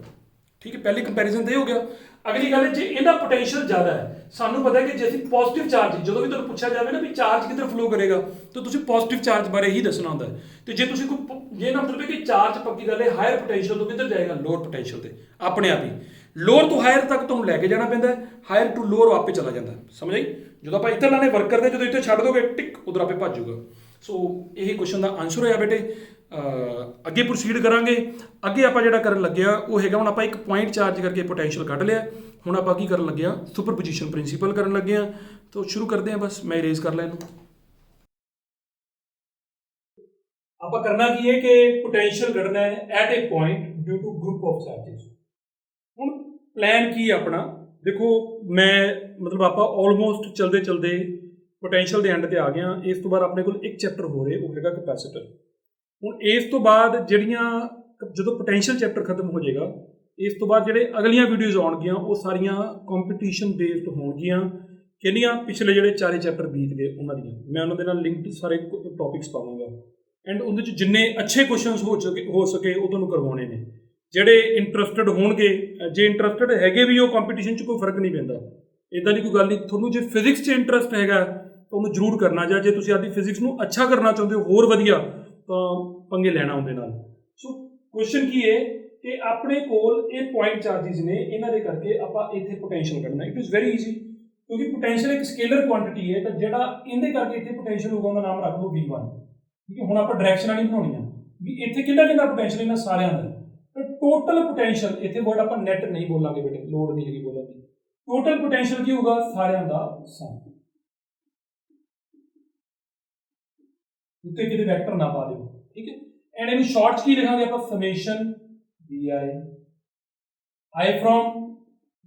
ਠੀਕ ਹੈ। ਪਹਿਲੀ ਕੰਪੈਰੀਜ਼ਨ ਤੇ ਇਹ ਹੋ ਗਿਆ। ਅਗਲੀ ਗੱਲ ਹੈ ਜੇ ਇਹਦਾ ਪੋਟੈਂਸ਼ੀਅਲ ਜ਼ਿਆਦਾ ਹੈ, ਸਾਨੂੰ ਪਤਾ ਹੈ ਕਿ ਜੇ ਅਸੀਂ ਪੋਜ਼ਿਟਿਵ ਚਾਰਜ, ਜਦੋਂ ਵੀ ਤੁਹਾਨੂੰ ਪੁੱਛਿਆ ਜਾਵੇ ਨਾ ਵੀ ਚਾਰਜ ਕਿੱਧਰ ਫਲੋ ਕਰੇਗਾ, ਤਾਂ ਤੁਸੀਂ ਪੋਜ਼ਿਟਿਵ ਚਾਰਜ ਬਾਰੇ ਹੀ ਦੱਸਣਾ ਹੁੰਦਾ ਹੈ। ਤੇ ਜੇ ਤੁਸੀਂ ਕੋਈ ਜੇ ਨਾ ਮਤਲਬ ਕਿ ਚਾਰਜ ਪੱਕੀ ਗੱਲ ਹੈ ਹਾਇਰ ਪੋਟੈਂਸ਼ੀਅਲ ਤੋਂ ਕਿੱਧਰ ਜਾਏਗਾ, ਲੋਅਰ ਪੋਟੈਂਸ਼ੀਅਲ ਤੇ ਆਪਣੇ ਆਪ ਹੀ। ਲੋਅਰ ਤੋਂ ਹਾਇਰ ਤੱਕ ਤੁਹਾਨੂੰ ਲੈ ਕੇ ਜਾਣਾ ਪੈਂਦਾ ਹੈ, ਹਾਇਰ ਟੂ ਲੋਅਰ ਆਪੇ ਚਲਾ ਜਾਂਦਾ, ਸਮਝ ਆਈ। ਜਦੋਂ ਆਪਾਂ ਇੱਧਰ ਲਾਣੇ ਵਰਕ ਕਰਦੇ, ਜਦੋਂ ਇੱਥੇ ਛੱਡ ਦੋਗੇ ਟਿਕ ਉਧਰ ਆਪੇ ਭੱਜ ਜਾਊਗਾ। ਸੋ ਇਹ ਕੁਐਸਚਨ ਦਾ ਆਨਸਰ ਹੋਇਆ ਬੇਟੇ। ਅੱਗੇ ਪ੍ਰੋਸੀਡ ਕਰਾਂਗੇ। ਅੱਗੇ ਆਪਾਂ ਜਿਹੜਾ ਕਰਨ ਲੱਗਿਆ ਉਹ ਹੈਗਾ, ਹੁਣ ਆਪਾਂ ਇੱਕ ਪੁਆਇੰਟ ਚਾਰਜ ਕਰਕੇ ਪੋਟੈਂਸ਼ੀਅਲ ਕੱਢ ਲਿਆ, ਹੁਣ ਆਪਾਂ ਕੀ ਕਰਨ ਲੱਗੇ ਆ, ਸੁਪਰਪੋਜੀਸ਼ਨ ਪ੍ਰਿੰਸੀਪਲ ਕਰਨ ਲੱਗੇ ਆ। ਤਾਂ ਸ਼ੁਰੂ ਕਰਦੇ ਆ, ਬਸ ਮੈਂ ਇਰੇਜ਼ ਕਰ ਲਾਂ ਇਹਨੂੰ। ਆਪਾਂ ਕਰਨਾ ਕੀ ਹੈ ਕਿ ਪੋਟੈਂਸ਼ੀਅਲ ਕੱਢਣਾ ਹੈ at a point due to group of charges. ਹੁਣ ਪਲਾਨ ਕੀ ਆਪਣਾ ਦੇਖੋ, ਮੈਂ ਮਤਲਬ ਆਪਾਂ ਆਲਮੋਸਟ ਚਲਦੇ ਚਲਦੇ ਪੋਟੈਂਸ਼ੀਅਲ ਦੇ ਐਂਡ ਤੇ ਆ ਗਏ ਆ। ਇਸ ਤੋਂ ਬਾਅਦ ਆਪਣੇ ਕੋਲ ਇੱਕ ਚੈਪਟਰ ਹੋ ਰਿਹਾ, ਉਹ ਹੈਗਾ ਕੈਪੈਸਿਟਰ। ਹੁਣ ਇਸ ਤੋਂ ਬਾਅਦ ਜਿਹੜੀਆਂ ਜਦੋਂ ਪੋਟੈਂਸ਼ੀਅਲ ਚੈਪਟਰ ਖਤਮ ਹੋ ਜਾਏਗਾ, ਇਸ ਤੋਂ ਬਾਅਦ ਜਿਹੜੇ ਅਗਲੀਆਂ ਵੀਡੀਓਜ਼ ਆਉਣਗੀਆਂ ਉਹ ਸਾਰੀਆਂ ਕੰਪੀਟੀਸ਼ਨ ਬੇਸਡ ਹੋਣਗੀਆਂ। ਕਿਹੜੀਆਂ ਪਿਛਲੇ ਜਿਹੜੇ 4 ਚੈਪਟਰ ਬੀਤ ਗਏ ਉਹਨਾਂ ਦੀਆਂ ਮੈਂ ਉਹਨਾਂ ਦੇ ਨਾਲ ਲਿੰਕਡ ਸਾਰੇ ਟੌਪਿਕਸ ਪਾਵਾਂਗਾ, ਐਂਡ ਉਹਦੇ 'ਚ ਜਿੰਨੇ ਅੱਛੇ ਕੁਐਸਚਨਸ ਹੋ ਸਕੇ ਉਹ ਤੁਹਾਨੂੰ ਕਰਵਾਉਣੇ ਨੇ। ਜਿਹੜੇ ਇੰਟਰਸਟਿਡ ਹੋਣਗੇ, ਜੇ ਇੰਟਰਸਟਿਡ ਹੈਗੇ ਵੀ ਉਹ ਕੰਪੀਟੀਸ਼ਨ 'ਚ ਕੋਈ ਫਰਕ ਨਹੀਂ ਪੈਂਦਾ, ਇੱਦਾਂ ਦੀ ਕੋਈ ਗੱਲ ਨਹੀਂ। ਤੁਹਾਨੂੰ ਜੇ ਫਿਜ਼ਿਕਸ 'ਚ ਇੰਟਰਸਟ ਹੈਗਾ ਤਾਂ ਉਹਨੂੰ ਜ਼ਰੂਰ ਕਰਨਾ, ਜਾਂ ਜੇ ਤੁਸੀਂ ਆਪਣੀ ਫਿਜ਼ਿਕਸ ਨੂੰ ਅੱਛਾ ਕਰਨਾ ਚਾਹੁੰਦੇ ਹੋ ਹੋਰ ਵਧੀਆ, ਤਾਂ ਪੰਗੇ ਲੈਣਾ ਉਹਦੇ ਨਾਲ। ਸੋ ਕੁਐਸਚਨ ਕੀ ਹੈ ਕਿ ਆਪਣੇ ਕੋਲ ਇਹ ਪੁਆਇੰਟ ਚਾਰजेस ਨੇ, ਇਹਨਾਂ ਦੇ ਕਰਕੇ ਆਪਾਂ ਇੱਥੇ ਪੋਟੈਂਸ਼ੀਅਲ ਕੱਢਣਾ। ਇਟ ਇਜ਼ ਵੈਰੀ ਈਜ਼ੀ, ਕਿਉਂਕਿ ਪੋਟੈਂਸ਼ੀਅਲ ਇੱਕ ਸਕੇਲਰ ਕੁਆਂਟੀਟੀ ਹੈ, ਤਾਂ ਜਿਹੜਾ ਇਹਦੇ ਕਰਕੇ ਇੱਥੇ ਪੋਟੈਂਸ਼ੀਅਲ ਹੋਊਗਾ ਉਹਦਾ ਨਾਮ ਰੱਖ ਲਓ V1, ਠੀਕ ਹੈ। ਹੁਣ ਆਪਾਂ ਡਾਇਰੈਕਸ਼ਨਾਂ ਨਹੀਂ ਬਣਾਉਣੀਆਂ ਵੀ ਇੱਥੇ ਕਿੰਨਾ ਪੋਟੈਂਸ਼ੀਅਲ ਇਹਨਾਂ ਸਾਰਿਆਂ ਦਾ, ਤਾਂ ਟੋਟਲ ਪੋਟੈਂਸ਼ੀਅਲ, ਇੱਥੇ ਵਰਡ ਆਪਾਂ ਨੈਟ ਨਹੀਂ ਬੋਲਾਂਗੇ ਬੇਟੇ, ਲੋੜ ਨਹੀਂ ਹੈਗੀ ਬੋਲਣ ਦੀ। ਟੋਟਲ ਪੋਟੈਂਸ਼ੀਅਲ ਕੀ ਹੋਊਗਾ, ਸਾਰਿਆਂ ਦਾ ਸਮ। ਉੱਤੇ ਕਿਤੇ ਵੈਕਟਰ ਨਾ ਪਾ ਦਿਓ, ਠੀਕ ਹੈ। ਐਂਡ ਇਹਨੂੰ ਸ਼ਾਰਟ 'ਚ ਕੀ ਲਿਖਾਂਗੇ ਆਪਾਂ, summation I from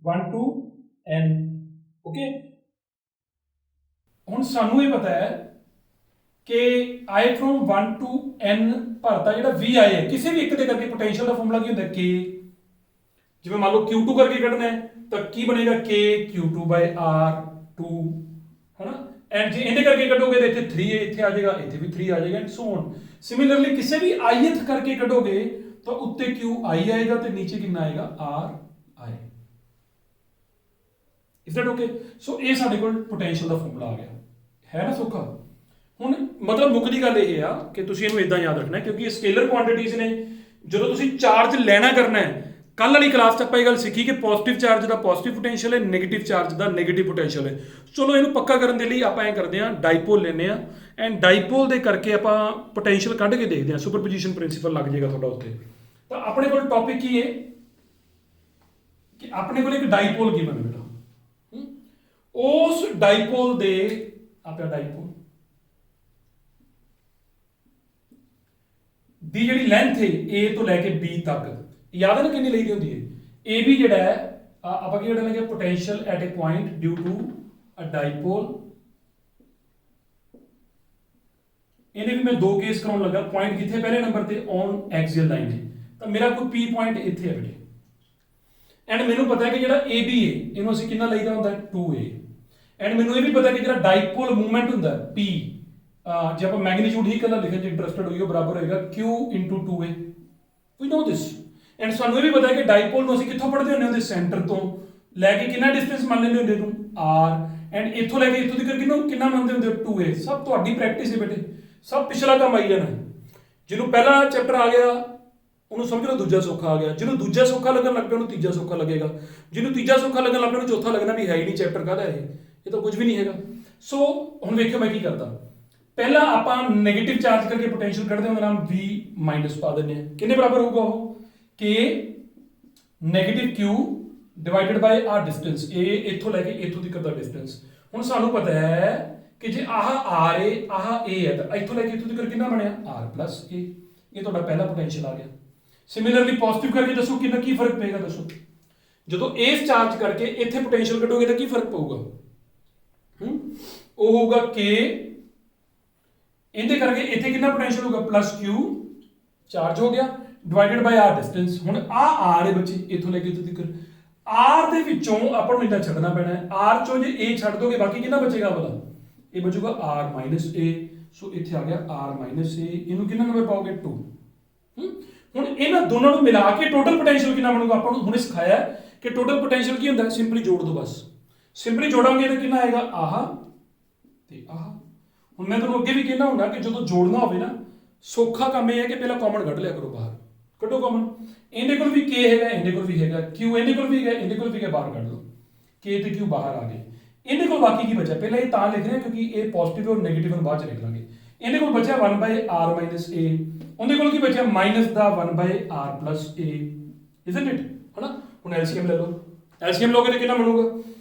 1 to n, okay. ਹੁਣ ਸਾਨੂੰ ਇਹ ਪਤਾ ਹੈ ਕਿ I from 1 to n ਭਰਤਾ ਜਿਹੜਾ VI ਹੈ, ਕਿਸੇ ਵੀ ਇੱਕ ਦੇ ਕਰਕੇ ਪੋਟੈਂਸ਼ੀਅਲ ਦਾ ਫਾਰਮੂਲਾ ਕੀ ਹੁੰਦਾ, K। ਜਿਵੇਂ ਮੰਨ ਲਓ Q2 ਕਰਕੇ ਕੱਢਣਾ ਹੈ ਤਾਂ ਕੀ ਬਣੇਗਾ, K Q2/R2, ਹੈ ਨਾ। ਐਂਡ ਜੇ ਇਹਦੇ ਕਰਕੇ ਕੱਢੋਗੇ ਤਾਂ ਇੱਥੇ 3 ਇੱਥੇ ਆ ਜਾਏਗਾ, ਇੱਥੇ ਵੀ 3 ਆ ਜਾਏਗਾ, ਐਂਡ ਸੋ ਔਨ। ਸਿਮਿਲਰਲੀ ਕਿਸੇ ਵੀ ith ਕਰਕੇ ਕੱਢੋਗੇ ਤਾਂ ਉੱਤੇ QI ਆਏਗਾ ਤੇ ਨੀਚੇ ਕਿੰਨਾ ਆਏਗਾ, RI। Is that okay. So ਇਹ ਸਾਡੇ ਕੋਲ ਪੋਟੈਂਸ਼ੀਅਲ ਦਾ ਫਾਰਮੂਲਾ ਆ ਗਿਆ, ਹੈ ਨਾ ਸੌਖਾ। ਹੁਣ ਮਤਲਬ ਮੁੱਕਦੀ ਗੱਲ ਇਹ ਆ ਕਿ ਤੁਸੀਂ ਇਹਨੂੰ ਇਦਾਂ ਯਾਦ ਰੱਖਣਾ, ਕਿਉਂਕਿ ਇਹ ਸਕੇਲਰ ਕੁਆਂਟੀਟੀਜ਼ ਨੇ। ਜਦੋਂ ਤੁਸੀਂ ਚਾਰਜ ਲੈਣਾ ਕਰਨਾ ਹੈ, ਕੱਲ ਵਾਲੀ ਕਲਾਸ 'ਚ ਆਪਾਂ ਇਹ ਗੱਲ ਸਿੱਖੀ ਕਿ ਪੋਜ਼ਿਟਿਵ ਚਾਰਜ ਦਾ ਪੋਜ਼ਿਟਿਵ ਪੋਟੈਂਸ਼ੀਅਲ ਹੈ, ਨੈਗੇਟਿਵ ਚਾਰਜ ਦਾ ਨੈਗੇਟਿਵ ਪੋਟੈਂਸ਼ੀਅਲ ਹੈ। ਚਲੋ ਇਹਨੂੰ ਪੱਕਾ ਕਰਨ ਦੇ ਲਈ ਆਪਾਂ ਐਂ ਕਰਦੇ ਹਾਂ, ਡਾਈਪੋਲ ਲੈਂਦੇ ਹਾਂ, ਐਂਡ ਡਾਈਪੋਲ ਦੇ ਕਰਕੇ ਆਪਾਂ ਪੋਟੈਂਸ਼ੀਅਲ ਕੱਢ ਕੇ ਦੇਖਦੇ ਹਾਂ। ਸੁਪਰਪੋਜੀਸ਼ਨ ਪ੍ਰਿੰਸੀਪਲ ਲੱਗ ਜਾਏਗਾ ਤੁਹਾਡਾ ਉੱਤੇ। ਤਾਂ ਆਪਣੇ ਕੋਲ ਟੌਪਿਕ ਕੀ ਹੈ ਕਿ ਆਪਣੇ ਕੋਲ ਇੱਕ ਡਾਈਪੋਲ ਗਿਵਨ ਹੈ ਬੇਟਾ, ਉਸ ਡਾਈਪੋਲ ਦੇ ਆਪਿਆ ਡਾਈਪੋਲ ਦੀ ਜਿਹੜੀ ਲੈਂਥ ਹੈ A ਤੋਂ ਲੈ ਕੇ B ਤੱਕ, ਯਾਦ ਹੈ ਨਾ ਕਿੰਨੀ ਲਈਦੀ ਹੁੰਦੀ ਹੈ। AB ਜਿਹੜਾ ਹੈ ਆਪਾਂ ਕੀ ਕੱਢਾਂਗੇ, potential at a point due to a dipole. ਇਹਨੇ ਵੀ ਮੈਂ 2 ਕੇਸ ਕਰਾਉਣ ਲੱਗਾ। ਪੁਆਇੰਟ ਕਿੱਥੇ, ਪਹਿਲੇ ਨੰਬਰ ਤੇ ਔਨ ਐਕਸੀਅਲ ਲਾਈਨ ਹੈ, ਤਾਂ ਮੇਰਾ ਕੋਈ P ਪੁਆਇੰਟ ਇੱਥੇ ਹੈ ਬੇਟੇ। ਐਂਡ ਮੈਨੂੰ ਪਤਾ ਹੈ ਕਿ ਜਿਹੜਾ AB ਹੈ ਇਹਨੂੰ ਅਸੀਂ ਕਿੰਨਾ ਲਈਦਾ ਹੁੰਦਾ, 2A। ਐਂਡ ਮੈਨੂੰ ਇਹ ਵੀ ਪਤਾ ਕਿ ਜਿਹੜਾ ਡਾਈਪੋਲ ਮੂਵਮੈਂਟ ਹੁੰਦਾ P, ਜੇ ਆਪਾਂ ਮੈਗਨੀਟਿਊਡ ਹੀ ਇਕੱਲਾ ਲਿਖਣ 'ਚ ਇੰਟਰਸਟਡ ਹੋਈਏ, ਉਹ ਬਰਾਬਰ ਹੋਏਗਾ Q × 2A। We no this. And ਸਾਨੂੰ ਇਹ ਵੀ ਪਤਾ ਹੈ ਕਿ ਡਾਈਪੋਲ ਨੂੰ ਅਸੀਂ ਕਿੱਥੋਂ ਪੜ੍ਹਦੇ ਹੁੰਦੇ ਉਹਦੇ ਸੈਂਟਰ ਤੋਂ ਲੈ ਕੇ ਕਿੰਨਾ ਡਿਸਟੈਂਸ ਮੰਨ ਲੈਂਦੇ ਹੁੰਦੇ ਨੂੰ, R। ਐਂਡ ਇੱਥੋਂ ਲੈ ਕੇ ਇੱਥੋਂ ਤੱਕ ਕਿੰਨਾ ਮੰਨਦੇ ਹੁੰਦੇ, 2A। ਸਭ ਤੁਹਾਡੀ ਪ੍ਰੈਕਟਿਸ ਹੈ ਬੇਟੇ, ਸਭ ਪਿਛਲਾ ਕੰਮ ਆਈ ਜਾਣਾ। ਜਿਹਨੂੰ ਪਹਿਲਾ ਚੈਪਟਰ ਆ ਗਿਆ ਉਹਨੂੰ ਸਮਝ ਲਓ ਦੂਜਾ ਸੌਖਾ ਆ ਗਿਆ, ਜਿਹਨੂੰ ਦੂਜਾ ਸੌਖਾ ਲੱਗਣ ਲੱਗ ਪਿਆ ਉਹਨੂੰ ਤੀਜਾ ਸੌਖਾ ਲੱਗੇਗਾ, ਜਿਹਨੂੰ ਤੀਜਾ ਸੌਖਾ ਲੱਗਣ ਲੱਗ ਪਿਆ ਉਹਨੂੰ ਚੌਥਾ ਲੱਗਣਾ ਵੀ ਹੈ ਹੀ ਨਹੀਂ, ਚੈਪਟਰ ਕਾਹਦਾ ਇਹ ਤਾਂ ਕੁਝ ਵੀ ਨਹੀਂ ਹੈਗਾ। ਸੋ ਹੁਣ ਵੇਖਿਓ ਮੈਂ ਕੀ ਕਰਦਾ। ਪਹਿਲਾਂ ਆਪਾਂ ਨੈਗੇਟਿਵ ਚਾਰਜ ਕਰਕੇ ਪੋਟੈਂਸ਼ੀਅਲ ਕੱਢਦੇ ਹਾਂ, ਉਹਦਾ ਨਾਮ V- ਪਾ ਦਿੰਦੇ ਹਾਂ। ਕਿੰਨੇ ਬਰਾਬਰ ਹੋਊਗਾ ਉਹ, K -Q divided by R distance, ਇਹ ਇੱਥੋਂ ਲੈ ਕੇ ਇੱਥੋਂ ਤੱਕ ਦਾ ਡਿਸਟੈਂਸ। ਹੁਣ ਸਾਨੂੰ ਪਤਾ ਹੈ ਕਿ ਜੇ ਆਹ R ਹੈ, ਆਹ A ਹੈ, ਤਾਂ ਇੱਥੋਂ ਲੈ ਕੇ ਇੱਥੋਂ ਤੱਕ ਕਿੰਨਾ ਬਣਿਆ, R + A। ਇਹ ਤੁਹਾਡਾ ਪਹਿਲਾ ਪੋਟੈਂਸ਼ੀਅਲ ਆ ਗਿਆ। ਸਿਮਿਲਰਲੀ ਪੋਜ਼ਿਟਿਵ ਕਰਕੇ ਦੱਸੋ ਕਿੰਨਾ ਕੀ ਫਰਕ ਪਏਗਾ, ਦੱਸੋ। ਜਦੋਂ ਇਸ ਚਾਰਜ ਕਰਕੇ ਇੱਥੇ ਪੋਟੈਂਸ਼ੀਅਲ ਕੱਢੋਗੇ ਤਾਂ ਕੀ ਫਰਕ ਪਊਗਾ, ਉਹ ਹੋਊਗਾ K, ਇਹਦੇ ਕਰਕੇ ਇੱਥੇ ਕਿੰਨਾ ਪੋਟੈਂਸ਼ੀਅਲ ਹੋਊਗਾ, +Q ਚਾਰਜ ਹੋ ਗਿਆ, ਡਿਵਾਈਡਡ ਬਾਈ r ਡਿਸਟੈਂਸ। ਹੁਣ ਆ r ਹੈ ਬੱਚੇ, ਇੱਥੋਂ ਲੈ ਕੇ ਇੱਥੋਂ ਤੱਕ r ਦੇ ਵਿੱਚੋਂ ਆਪਾਂ ਨੂੰ ਇੰਨਾ ਛੱਡਣਾ ਪੈਣਾ ਹੈ। r ਚੋਂ ਜੇ a ਛੱਡ ਦੋਗੇ ਬਾਕੀ ਕਿੰਨਾ ਬਚੇਗਾ ਭਲਾ? ਇਹ ਬਚੂਗਾ r ਮਾਈਨਸ a। ਸੋ ਇੱਥੇ ਆ ਗਿਆ r ਮਾਈਨਸ a, ਇਹਨੂੰ ਕਿੰਨਾ ਨੰਬਰ ਪਾਓਗੇ 2। ਹੁਣ ਇਹਨਾਂ ਦੋਨਾਂ ਨੂੰ ਮਿਲਾ ਕੇ ਟੋਟਲ ਪੋਟੈਂਸ਼ੀਅਲ ਕਿੰਨਾ ਬਣੂਗਾ? ਆਪਾਂ ਨੂੰ ਹੁਣੇ ਸਿਖਾਇਆ ਕਿ ਟੋਟਲ ਪੋਟੈਂਸ਼ੀਅਲ ਕੀ ਹੁੰਦਾ? ਸਿੰਪਲੀ ਜੋੜ ਦੋ ਬਸ। ਸਿੰਪਲੀ ਜੋੜਾਂਗੇ ਤਾਂ ਕਿੰਨਾ ਆਏਗਾ? ਆਹ ਤੇ ਆਹ। ਹੁਣ ਮੈਂ ਤੁਹਾਨੂੰ ਅੱਗੇ ਵੀ ਕਹਿਣਾ ਹੁੰਦਾ ਕਿ ਜਦੋਂ ਜੋੜਨਾ ਹੋਵੇ ਨਾ, ਸੌਖਾ ਕੰਮ ਇਹ ਹੈ ਕਿ ਪਹਿਲਾਂ ਕਾਮਨ ਕੱਢ ਲਿਆ ਕਰੋ ਬਾਹਰ। ਕੱਢੋ ਕਾਮਨ। ਇਹਦੇ ਕੋਲ ਵੀ k ਹੈਗਾ, ਇਹਦੇ ਕੋਲ ਵੀ ਹੈਗਾ, q ਇਹਦੇ ਕੋਲ ਵੀ ਹੈਗਾ, ਇਹਦੇ ਕੋਲ ਵੀ ਹੈਗਾ, ਬਾਹਰ ਕੱਢ ਲਓ। k ਤੇ q ਬਾਹਰ ਆ ਗਏ। ਇਹਦੇ ਕੋਲ ਬਾਕੀ ਕੀ ਬਚਿਆ? ਪਹਿਲਾਂ ਇਹ ਤਾਂ ਲਿਖ ਰਹੇ ਹਾਂ ਕਿਉਂਕਿ ਇਹ ਪੋਜ਼ਿਟਿਵ ਔਰ ਨੈਗੇਟਿਵ ਨੂੰ ਬਾਅਦ ਚ ਲਿਖ ਲਾਂਗੇ। ਇਹਦੇ ਕੋਲ ਬਚਿਆ 1/r ਮਾਈਨਸ a, ਉਹਦੇ ਕੋਲ ਕੀ ਬਚਿਆ? Minus the 1/r plus a, isn't it? ਹਨਾ। ਹੁਣ ਐਲਸੀਐਮ ਲੈ ਲਓ। ਐਲਸੀਐਮ ਲੋਗੇ ਤਾਂ ਕਿੰਨਾ ਬਣੂਗਾ?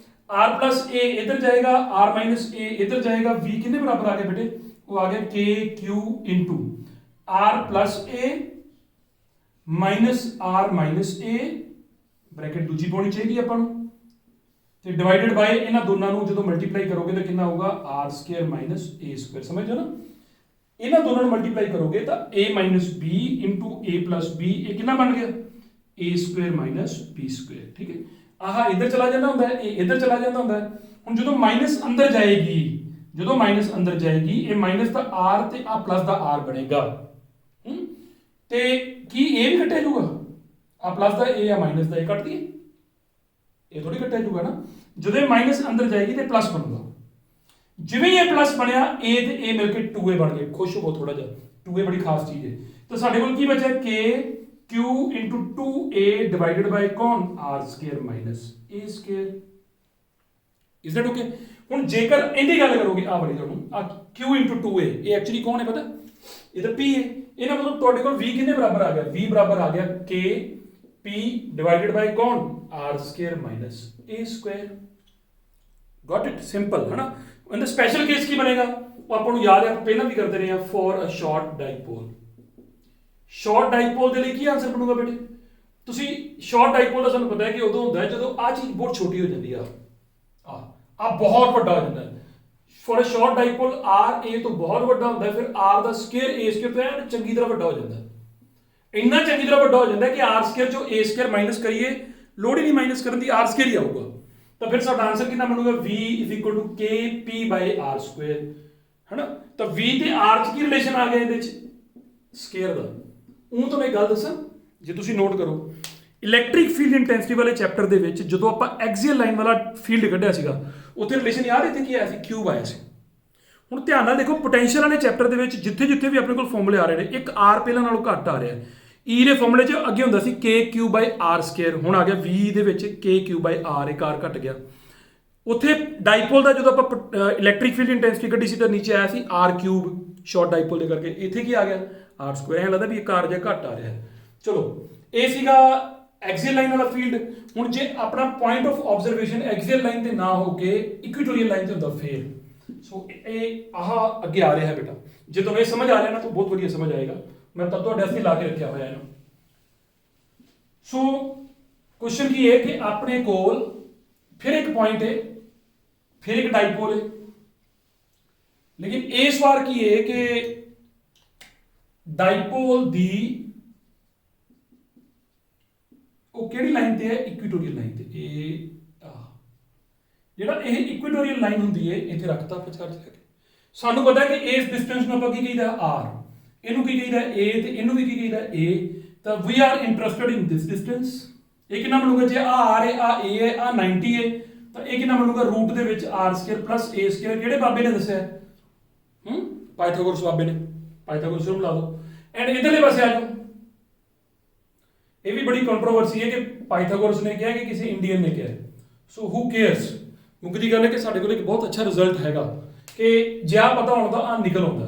r plus a इधर जाएगा, r minus a इधर जाएगा, v कितने बराबर आ गया बेटे? वो आ गया k q into r plus a minus r minus a bracket दूजी पानी चाहिए अपन ਤੇ ਡਿਵਾਈਡਡ ਬਾਈ ਇਹਨਾਂ ਦੋਨਾਂ ਨੂੰ ਜਦੋਂ ਮਲਟੀਪਲਾਈ ਕਰੋਗੇ ਤਾਂ ਕਿੰਨਾ ਹੋਊਗਾ? r square minus a square. ਸਮਝੋ ਨਾ, ਇਹਨਾਂ ਦੋਨਾਂ ਨੂੰ ਮਲਟੀਪਲਾਈ ਕਰੋਗੇ ਤਾਂ a minus b into a plus b ਇਹ ਕਿੰਨਾ ਬਣ ਗਿਆ? a square minus b square. ਠੀਕ ਹੈ। ਆਹ ਇੱਧਰ ਚਲਾ ਜਾਂਦਾ ਹੁੰਦਾ ਹੈ, ਇਹ ਇੱਧਰ ਚਲਾ ਜਾਂਦਾ ਹੁੰਦਾ ਹੈ। ਹੁਣ ਜਦੋਂ ਮਾਈਨਸ ਅੰਦਰ ਜਾਏਗੀ, ਜਦੋਂ ਮਾਈਨਸ ਅੰਦਰ ਜਾਏਗੀ, ਇਹ ਮਾਈਨਸ ਦਾ r ਤੇ ਆ ਪਲੱਸ ਦਾ r ਬਣੇਗਾ। ਤੇ ਕੀ ਇਹ ਵੀ ਕੱਟਿਆ ਜਾਊਗਾ? ਆ ਪਲੱਸ ਦਾ a ਆ ਮਾਈਨਸ ਦਾ ਇਹ ਕੱਟ ਦਈਏ? ਇਹ ਥੋੜੀ ਕੱਟਿਆ ਜਾਊਗਾ ਨਾ। ਜਦੋਂ ਇਹ ਮਾਈਨਸ ਅੰਦਰ ਜਾਏਗੀ ਤੇ ਪਲੱਸ ਬਣੂਗਾ। ਜਿਵੇਂ ਇਹ ਪਲੱਸ ਬਣਿਆ, a ਤੇ a ਮਿਲ ਕੇ 2a ਬਣ ਗਏ। ਖੁਸ਼ ਹੋ ਥੋੜਾ ਜਿਹਾ, 2a ਬੜੀ ਖਾਸ ਚੀਜ਼ ਹੈ। ਤਾਂ ਸਾਡੇ ਕੋਲ ਕੀ ਬਚਿਆ? k q into 2a divided by कौन? r square minus a square। Is that okay? ਹੁਣ ਜੇਕਰ ਇਹਦੀ ਗੱਲ ਕਰੋਗੇ ਆ ਵਾਲੀ ਤੁਹਾਨੂੰ ਆ q into 2a ਇਹ ਐਕਚੁਅਲੀ ਕੌਣ ਹੈ ਪਤਾ? ਇਹ ਤਾਂ p ਹੈ। ਇਹਦਾ ਮਤਲਬ ਤੁਹਾਡੇ ਕੋਲ v ਕਿੰਨੇ ਬਰਾਬਰ ਆ ਗਿਆ? v ਬਰਾਬਰ ਆ ਗਿਆ k p divided by कौन? r square minus a square। Got it? Simple है ना। In the special case ਕੀ ਬਣੇਗਾ? ਉਹ ਆਪਾਂ ਨੂੰ ਯਾਦ ਹੈ, ਆਪਾਂ ਪਹਿਲਾਂ ਵੀ ਕਰਦੇ ਰਹੇ ਹਾਂ। for a short dipole। Short dipole ਦੇ ਲਈ ਕੀ ਆਨਸਰ ਬਣੂਗਾ ਬੇਟੇ? ਤੁਸੀਂ ਸ਼ਾਰਟ ਡਾਈਪੋਲ ਦਾ ਸਾਨੂੰ ਪਤਾ ਹੈ ਕਿ ਉਦੋਂ ਹੁੰਦਾ ਹੈ ਜਦੋਂ ਆ ਚੀਜ਼ ਬਹੁਤ ਛੋਟੀ ਹੋ ਜਾਂਦੀ ਆ, ਆ ਬਹੁਤ ਵੱਡਾ ਹੋ ਜਾਂਦਾ ਹੈ। For a short dipole r a ਤੋਂ ਬਹੁਤ ਵੱਡਾ ਹੁੰਦਾ ਹੈ, ਫਿਰ r ਦਾ ਸਕੁਅਰ a ਸਕੁਅਰ ਤੋਂ ਐਨ ਚੰਗੀ ਤਰ੍ਹਾਂ ਵੱਡਾ ਹੋ ਜਾਂਦਾ ਹੈ। ਇੰਨਾ ਚੰਗੀ ਤਰ੍ਹਾਂ ਵੱਡਾ ਹੋ ਜਾਂਦਾ ਹੈ ਕਿ r ਸਕੁਅਰ ਚੋਂ a ਸਕੁਅਰ ਮਾਈਨਸ ਕਰੀਏ, ਲੋੜ ਹੀ ਨਹੀਂ ਮਾਈਨਸ ਕਰਨ ਦੀ, r ਸਕੁਅਰ ਹੀ ਆਊਗਾ। ਤਾਂ ਫਿਰ ਸਾਡਾ ਆਨਸਰ ਕਿੰਨਾ ਬਣੂਗਾ? v kp/r square. ਹੈਨਾ। ਤਾਂ v ਤੇ r ਚ ਕੀ ਰਿਲੇਸ਼ਨ ਆ ਗਿਆ ਇਹਦੇ ਚ? ਸਕੁਅਰ ਦਾ। ਉਹ ਤਾਂ ਮੈਂ ਗੱਲ ਦੱਸਾਂ, ਜੇ ਤੁਸੀਂ ਨੋਟ ਕਰੋ ਇਲੈਕਟ੍ਰਿਕ ਫੀਲਡ ਇੰਟੈਂਸਿਟੀ ਵਾਲੇ ਚੈਪਟਰ ਦੇ ਵਿੱਚ ਜਦੋਂ ਆਪਾਂ ਐਕਸੀਅਲ ਲਾਈਨ ਵਾਲਾ ਫੀਲਡ ਕੱਢਿਆ ਸੀਗਾ, ਉੱਥੇ ਰਿਲੇਸ਼ਨ ਯਾਦ ਇੱਥੇ ਕੀ ਆਇਆ ਸੀ? ਕਿਊਬ ਆਇਆ ਸੀ। ਹੁਣ ਧਿਆਨ ਨਾਲ ਦੇਖੋ, ਪੋਟੈਂਸ਼ੀਅਲ ਵਾਲੇ ਚੈਪਟਰ ਦੇ ਵਿੱਚ ਜਿੱਥੇ ਜਿੱਥੇ ਵੀ ਆਪਣੇ ਕੋਲ ਫਾਰਮੂਲੇ ਆ ਰਹੇ ਨੇ, ਇੱਕ r ਪਹਿਲਾਂ ਨਾਲੋਂ ਘੱਟ ਆ ਰਿਹਾ ਹੈ। E ਦੇ ਫਾਰਮੂਲੇ 'ਚ ਅੱਗੇ ਹੁੰਦਾ ਸੀ k/r ਸਕੁਅਰ, ਹੁਣ ਆ ਗਿਆ v ਦੇ ਵਿੱਚ k/r, ਇੱਕ r ਘਟ ਗਿਆ। ਉੱਥੇ ਡਾਈਪੋਲ ਦਾ ਜਦੋਂ ਆਪਾਂ ਇਲੈਕਟ੍ਰਿਕ ਫੀਲਡ ਇੰਟੈਂਸਿਟੀ ਕੱਢੀ ਸੀ ਤਾਂ ਨੀਚੇ ਆਇਆ ਸੀ r³ ਸ਼ਾਰਟ ਡਾਈਪੋਲ ਦੇ ਕਰਕੇ। ਇੱਥੇ ਕੀ ਆ ਗਿਆ? r square. ਐਂ ਲੱਗਦਾ ਵੀ ਇੱਕ r ਜਿਹਾ ਘੱਟ ਆ ਰਿਹਾ ਹੈ। ਚਲੋ, ਇਹ ਸੀਗਾ ਐਕਸੀਅਲ ਲਾਈਨ ਵਾਲਾ ਫੀਲਡ। ਹੁਣ ਜੇ ਆਪਣਾ point of observation axial line ਤੇ ਨਾ ਹੋ ਕੇ ਇਕੁਆਟੋਰੀਅਲ ਲਾਈਨ ਤੇ ਹੁੰਦਾ ਫੇਰ। ਸੋ ਇਹ ਆਹ ਅੱਗੇ ਆ ਰਿਹਾ ਹੈ ਬੇਟਾ। ਜੇ ਤੁਹਾਨੂੰ ਇਹ ਸਮਝ ਆ ਰਿਹਾ ਨਾ ਤਾਂ ਬਹੁਤ ਵਧੀਆ ਸਮਝ ਆਏਗਾ। ਮੈਂ ਤਾਂ ਤੁਹਾਡੇ ਵਾਸਤੇ ਲਾ ਕੇ ਰੱਖਿਆ ਹੋਇਆ ਇਹਨੂੰ। ਸੋ ਕੁਐਸਚਨ ਕੀ ਹੈ ਕਿ ਆਪਣੇ ਕੋਲ ਫਿਰ ਇੱਕ ਪੁਆਇੰਟ ਹੈ, ਫਿਰ ਇੱਕ ਡਾਈਪੋਲ ਹੈ, ਲੇਕਿਨ ਇਸ ਵਾਰ ਕੀ ਹੈ ਕਿ ਡਾਈਪੋਲ ਦੀ ਉਹ ਕਿਹੜੀ ਲਾਈਨ ਤੇ ਹੈ? ਇਕੁਆਟੋਰੀਅਲ ਲਾਈਨ ਤੇ। ਇਹ ਜਿਹੜਾ ਇਹ ਇਕੁਆਟੋਰੀਅਲ ਲਾਈਨ ਹੁੰਦੀ ਹੈ, ਇੱਥੇ ਰੱਖਤਾ ਆਪਾਂ ਚਾਰਜ ਕਰਕੇ। ਸਾਨੂੰ ਪਤਾ ਹੈ ਕਿ ਇਸ ਡਿਸਟੈਂਸ ਨੂੰ ਆਪਾਂ ਕੀ ਕਹੀਦਾ? r। ਇਹਨੂੰ ਕੀ ਕਹੀਦਾ? a, ਤੇ ਇਹਨੂੰ ਵੀ ਕੀ ਕਹੀਦਾ? a। ਤਾਂ we are interested in this distance. ਇਹ ਕਿੰਨਾ ਬਣੂਗਾ? ਜੇ ਆ r ਹੈ, ਆ a ਹੈ, ਆ 90 ਹੈ, ਤਾਂ ਇਹ ਕਿੰਨਾ ਬਣੂਗਾ? ਰੂਟ ਦੇ ਵਿੱਚ r square plus a square. ਕਿਹੜੇ ਬਾਬੇ ਨੇ ਦੱਸਿਆ? ਪਾਇਥਾਗੋਰਸ ਬਾਬੇ ਨੇ। ਪਾਇਥਾਗੋਰਸ ਨੂੰ ਲਾ ਦਿਓ। ਐਂਡ ਇਧਰਲੇ ਪਾਸੇ ਆ ਜਾਓ। ਇਹ ਵੀ ਬੜੀ ਕੰਟਰੋਵਰਸੀ ਹੈ ਕਿ ਪਾਇਥਾਗੋਰਸ ਨੇ ਕਿਹਾ ਕਿ ਕਿਸੇ ਇੰਡੀਅਨ ਨੇ ਕਿਹਾ। ਸੋ ਹੂ ਕੇਅਰਸ। ਮੁੱਕਦੀ ਗੱਲ ਹੈ ਕਿ ਸਾਡੇ ਕੋਲ ਇੱਕ ਬਹੁਤ ਅੱਛਾ ਰਿਜ਼ਲਟ ਹੈਗਾ ਕਿ ਜੇ ਆ ਪਤਾ ਹੋਣ ਦਾ ਆ ਨਿਕਲ ਆਉਂਦਾ।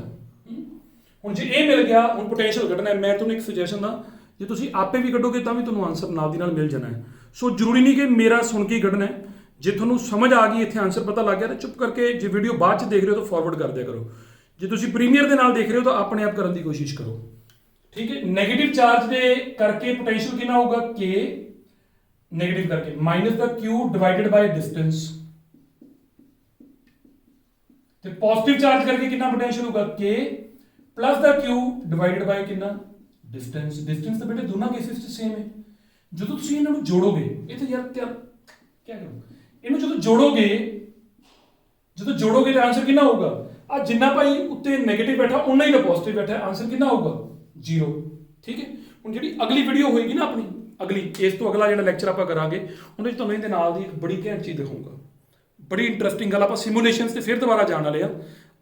ਹੁਣ ਜੇ ਇਹ ਮਿਲ ਗਿਆ, ਹੁਣ ਪੋਟੈਂਸ਼ੀਅਲ ਕੱਢਣਾ ਹੈ। ਮੈਂ ਤੁਹਾਨੂੰ ਇੱਕ ਸੁਜੈਸ਼ਨ ਦਾ, ਜੇ ਤੁਸੀਂ ਆਪੇ ਵੀ ਕੱਢੋਗੇ ਤਾਂ ਵੀ ਤੁਹਾਨੂੰ ਆਨਸਰ ਨਾਲ ਦੀ ਨਾਲ ਮਿਲ ਜਾਣਾ ਹੈ। ਸੋ ਜ਼ਰੂਰੀ ਨਹੀਂ ਕਿ ਮੇਰਾ ਸੁਣ ਕੇ ਹੀ ਕੱਢਣਾ ਹੈ। ਜੇ ਤੁਹਾਨੂੰ ਸਮਝ ਆ ਗਈ, ਇੱਥੇ ਆਨਸਰ ਪਤਾ ਲੱਗ ਗਿਆ ਤਾਂ ਚੁੱਪ ਕਰਕੇ, ਜੇ ਵੀਡੀਓ ਬਾਅਦ ਚ ਦੇਖ ਰਹੇ ਹੋ ਤਾਂ ਫਾਰਵਰਡ ਕਰ ਦਿਆ ਕਰੋ। ਜੇ ਤੁਸੀਂ ਪ੍ਰੀਮੀਅਰ ਦੇ ਨਾਲ ਦੇਖ ਰਹੇ ਹੋ ਤਾਂ ਆਪਣੇ ਆਪ ਕਰਨ ਦੀ ਕੋਸ਼ਿਸ਼ ਕਰੋ। ਠੀਕ ਹੈ। ਨੈਗੇਟਿਵ ਚਾਰਜ ਦੇ ਕਰਕੇ ਪੋਟੈਂਸ਼ੀਅਲ ਕਿੰਨਾ ਹੋਊਗਾ? k ਨੈਗੇਟਿਵ ਕਰਕੇ ਮਾਈਨਸ ਦਾ q ਡਿਵਾਈਡਡ ਬਾਈ ਡਿਸਟੈਂਸ। ਤੇ ਪੋਜ਼ਿਟਿਵ ਚਾਰਜ ਕਰਕੇ ਕਿੰਨਾ ਪੋਟੈਂਸ਼ੀਅਲ ਹੋਊਗਾ? k ਪਲੱਸ ਦਾ q ਡਿਵਾਈਡਡ ਬਾਈ ਕਿੰਨਾ? डिस्टेंस डिस्टेंस तो बेटे दोनों केसेस च सेम है जो तुम इन्हों जोड़ोगे ये तो यार क्या करो इन्हों जो जोड़ोगे तो आंसर कितना होगा आ जिन्ना भाई उत्ते नेगेटिव बैठा उन्ना ही पॉजिटिव बैठा आंसर कितना होगा 0 ठीक है हुण जिहड़ी अगली वीडियो होएगी ना अपनी अगली इस तो अगला जो लैक्चर आप करांगे उन्हें तुहानूं इहदे नाल दी बड़ी घैंट चीज़ दिखाऊंगा बड़ी इंटरस्टिंग गल आप सिमुलेशनस से फिर दोबारा जाण वाले आ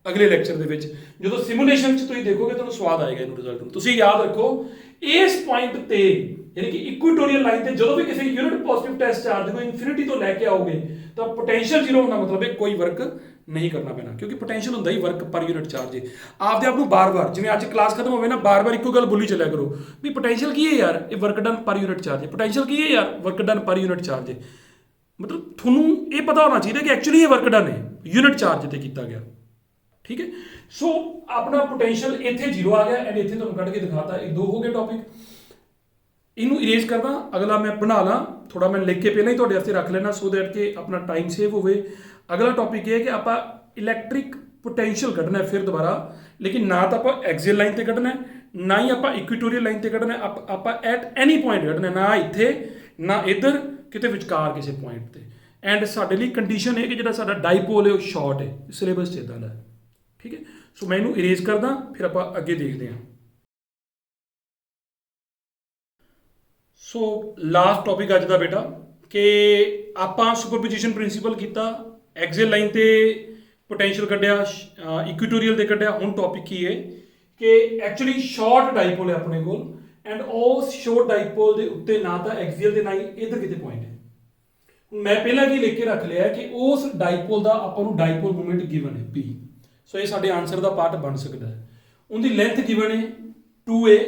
अगले लैक्चर के जो सिमुलेशन तुम देखोगे तो स्वाद आएगा इन रिजल्ट तुम याद रखो इस पॉइंट ते यानी कि इक्वेटोरियल लाइन ते जो भी किसी यूनिट पॉजिटिव टेस्ट चार्ज को इनफिनिटी तो लैके आओगे तो पोटेंशियल जीरो होना मतलब है कोई वर्क नहीं करना पैना क्योंकि पोटेंशियल होंदा ही वर्क पर यूनिट चार्ज है आपदे आप नूं बार-बार जिवें अज क्लास खत्म होवे ना बार-बार इक्को गल बोली चलिया करो भी पोटेंशियल की है यार ये work done per unit charge है पोटेंशियल की है यार work done per unit charge है मतलब थोनों ये पता होना चाहिए कि एक्चुअली ये वर्क डन है यूनिट चार्ज ते कीता गया ठीक है सो अपना पोटेंशियल इत्थे 0 आ गया एंड इत्थे तुहानूं कढ के दिखाता ये 2 हो गए टॉपिक इनू इरेज करदा अगला मैं बना ला थोड़ा मैं लिख के पहले ही तुहाडे वास्ते रख लेना सो दैट कि अपना टाइम सेव होवे अगला टॉपिक ये है कि आप इलैक्ट्रिक पोटेंशियल कढ़ना है फिर दोबारा लेकिन ना तो आप एक्सियल लाइन ते कढ़ना है ना ही आप इक्वेटोरियल लाइन ते कढ़ना है आप एट एनी पॉइंट कढ़ना है ना इत्थे ना इधर किते विचकार किसी पॉइंट ते एंड साडे लई कंडीशन है कि जिहड़ा साडा डाइपोल है वो शॉर्ट है सिलेबस च इदां दा ठीक है सो मैं इनू इरेज करदा फिर आप अगे देखते हैं सो लास्ट टॉपिक अज दा बेटा कि आप सुपरपोजिशन प्रिंसीपल किया एक्सियल लाइन ते पोटेंशियल कढ़िया इक्वेटोरियल ते कढ़िया हुण टॉपिक की है कि एक्चुअली शॉर्ट डाइपोल है अपने को एंड उस शॉर्ट डाइपोल के उत्ते ना तो एक्सियल के ना ही इधर कितने पॉइंट है मैं पहला की लिख के रख लिया कि उस डाइपोल का आपां डाइपोल मूवमेंट गिवन है पी सो ये साडे आंसर का पार्ट बन सकता है उनकी लेंथ गिवन है 2a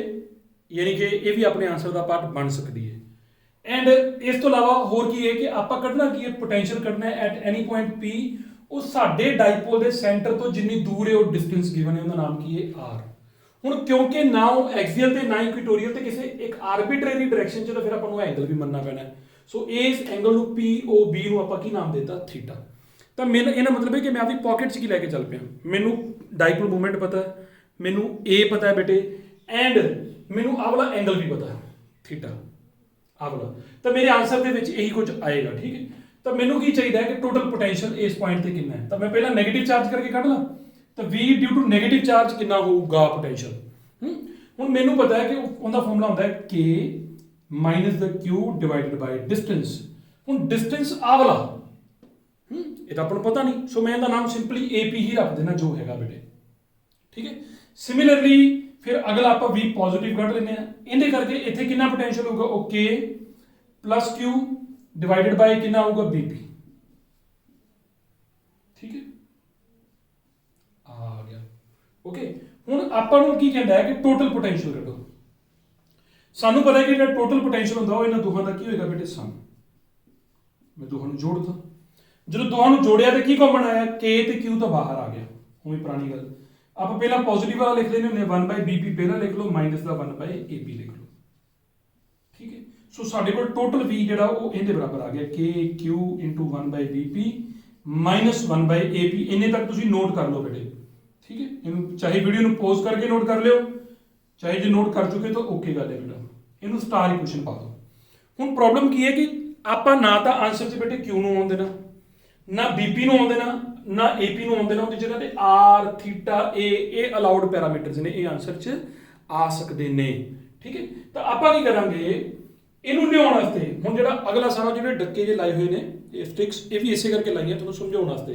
यानी कि ये भी अपने आंसर का पार्ट बन सकती है एंड इस तो अलावा होर की है कि आप कढ़ना की है पोटेंशियल कढ़ना है एट एनी पॉइंट पी उस साडे डाइपोल के सेंटर तो जिन्नी दूर है वो डिस्टेंस गिवन है उनका नाम की है आर हुण क्योंकि ना वो एक्सियल ते ना इक्वेटोरियल ते किसी एक आर्बिट्रेरी डायरैक्शन च तो फिर आपां नूं एंगल भी मनना पैना है सो इस एंगल नूं पी ओ बी नूं आपां की नाम देता थीटा तो मेरा इहदा मतलब है कि मैं अपनी पॉकेट च की लैके चल पिया मैनू डाइपोल मूवमेंट पता है मैनू ए पता है बेटे एंड मैनू आ वाला एंगल भी पता है थीटा आ वाला तो मेरे आंसर के यही कुछ आएगा ठीक है तो मैनू की चाहिए कि टोटल पोटेंशियल इस पॉइंट पे कितना है तो मैं पहला नेगेटिव चार्ज करके कढ़ ला तो V due to negative charge कितना होगा पोटेंशियल हुण मैनू पता है कि उनका फॉर्मूला होता है K minus the Q divided by distance हुण डिस्टेंस आ वाला ये तो अपन पता नहीं सो मैं इहदा नाम सिंपली AP ही रख देना जो हैगा बेटे ठीक है सिमिलरली फिर अगला आप V पॉजिटिव कढ़ लेने इहदे करके इत्थे कितना पोटेंशियल होगा okay plus Q divided by कितना होगा BP ठीक है आ गया ओके हुण आपां नूं की कहंदा है कि टोटल पोटेंशियल कढो सानू पता है कि जिहड़ा टोटल पोटेंशियल हुंदा वो इन्हां दोहां दा की होएगा बेटे सम मैं दोहां नूं जोड़दा जो दोहां नूं जोड़िया तो की कॉमन आया K ते Q तो बाहर आ गया उवें पुरानी गल आप पहला पॉजिटिव वाला लिख लेने होंगे 1/BP पहला लिख लो माइनस का 1/AP लिख लो ठीक है सो साडे कोल टोटल V जिहड़ा वो इहदे बराबर आ गया KQ * 1/BP माइनस 1/AP इन्ने तक तुसीं नोट कर लो बेटे ठीक है इन्हू चाहे वीडियो नूं पॉज करके नोट कर लियो चाहे जो नोट कर चुके तो ओके गल है बेटा इन्हू स्टार इक्वेशन पा दो हुण प्रॉब्लम की है कि आपां ना तो आंसर च बेटे Q नूं आउण देना ना BP नूं आउण देना ना AP नूं आउण देना उहदी जगह ते R थीटा A ये अलाउड पैरामीटर्स ने ये आंसर च आ सकते ने ठीक है तो आपां की करांगे इनू लियाउण वास्ते हुण जिहड़ा अगला सारा जिहड़े डक्के जे लाए हुए ने ये स्टिक्स ये भी इसे करके लाइए तुहानूं समझाउण वास्ते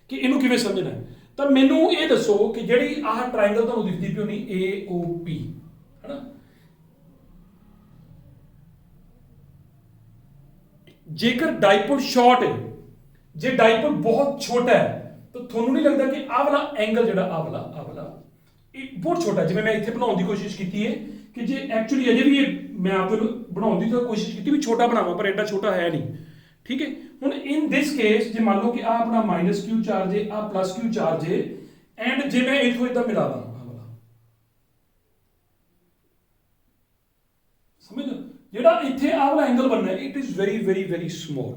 कि इनू किवें समझना है तो मैनू ये दसो कि जिहड़ी आह ट्रायंगल तुहानूं दिखदी पई होनी AOP है ना जेकर डाइपोल शॉर्ट है जे डाइपोल बहुत छोटा है तो थोनू नहीं लगता कि आ वाला एंगल जिहड़ा आ वाला ये बहुत छोटा है जिवें मैं इत्थे बनाउण दी कोशिश की है कि जे एक्चुअली अजे भी मैं आप बनाउण दी तो कोशिश की भी छोटा बनावा पर एडा छोटा है नहीं ठीक है हुण इन दिस केस जे मान लो कि आ अपना माइनस Q चार्ज है आ प्लस Q चार्ज है एंड जे मैं इथों इदां मिला दा आ वाला समझ जिहड़ा इत्थे आ वाला एंगल बनना है it is very very very small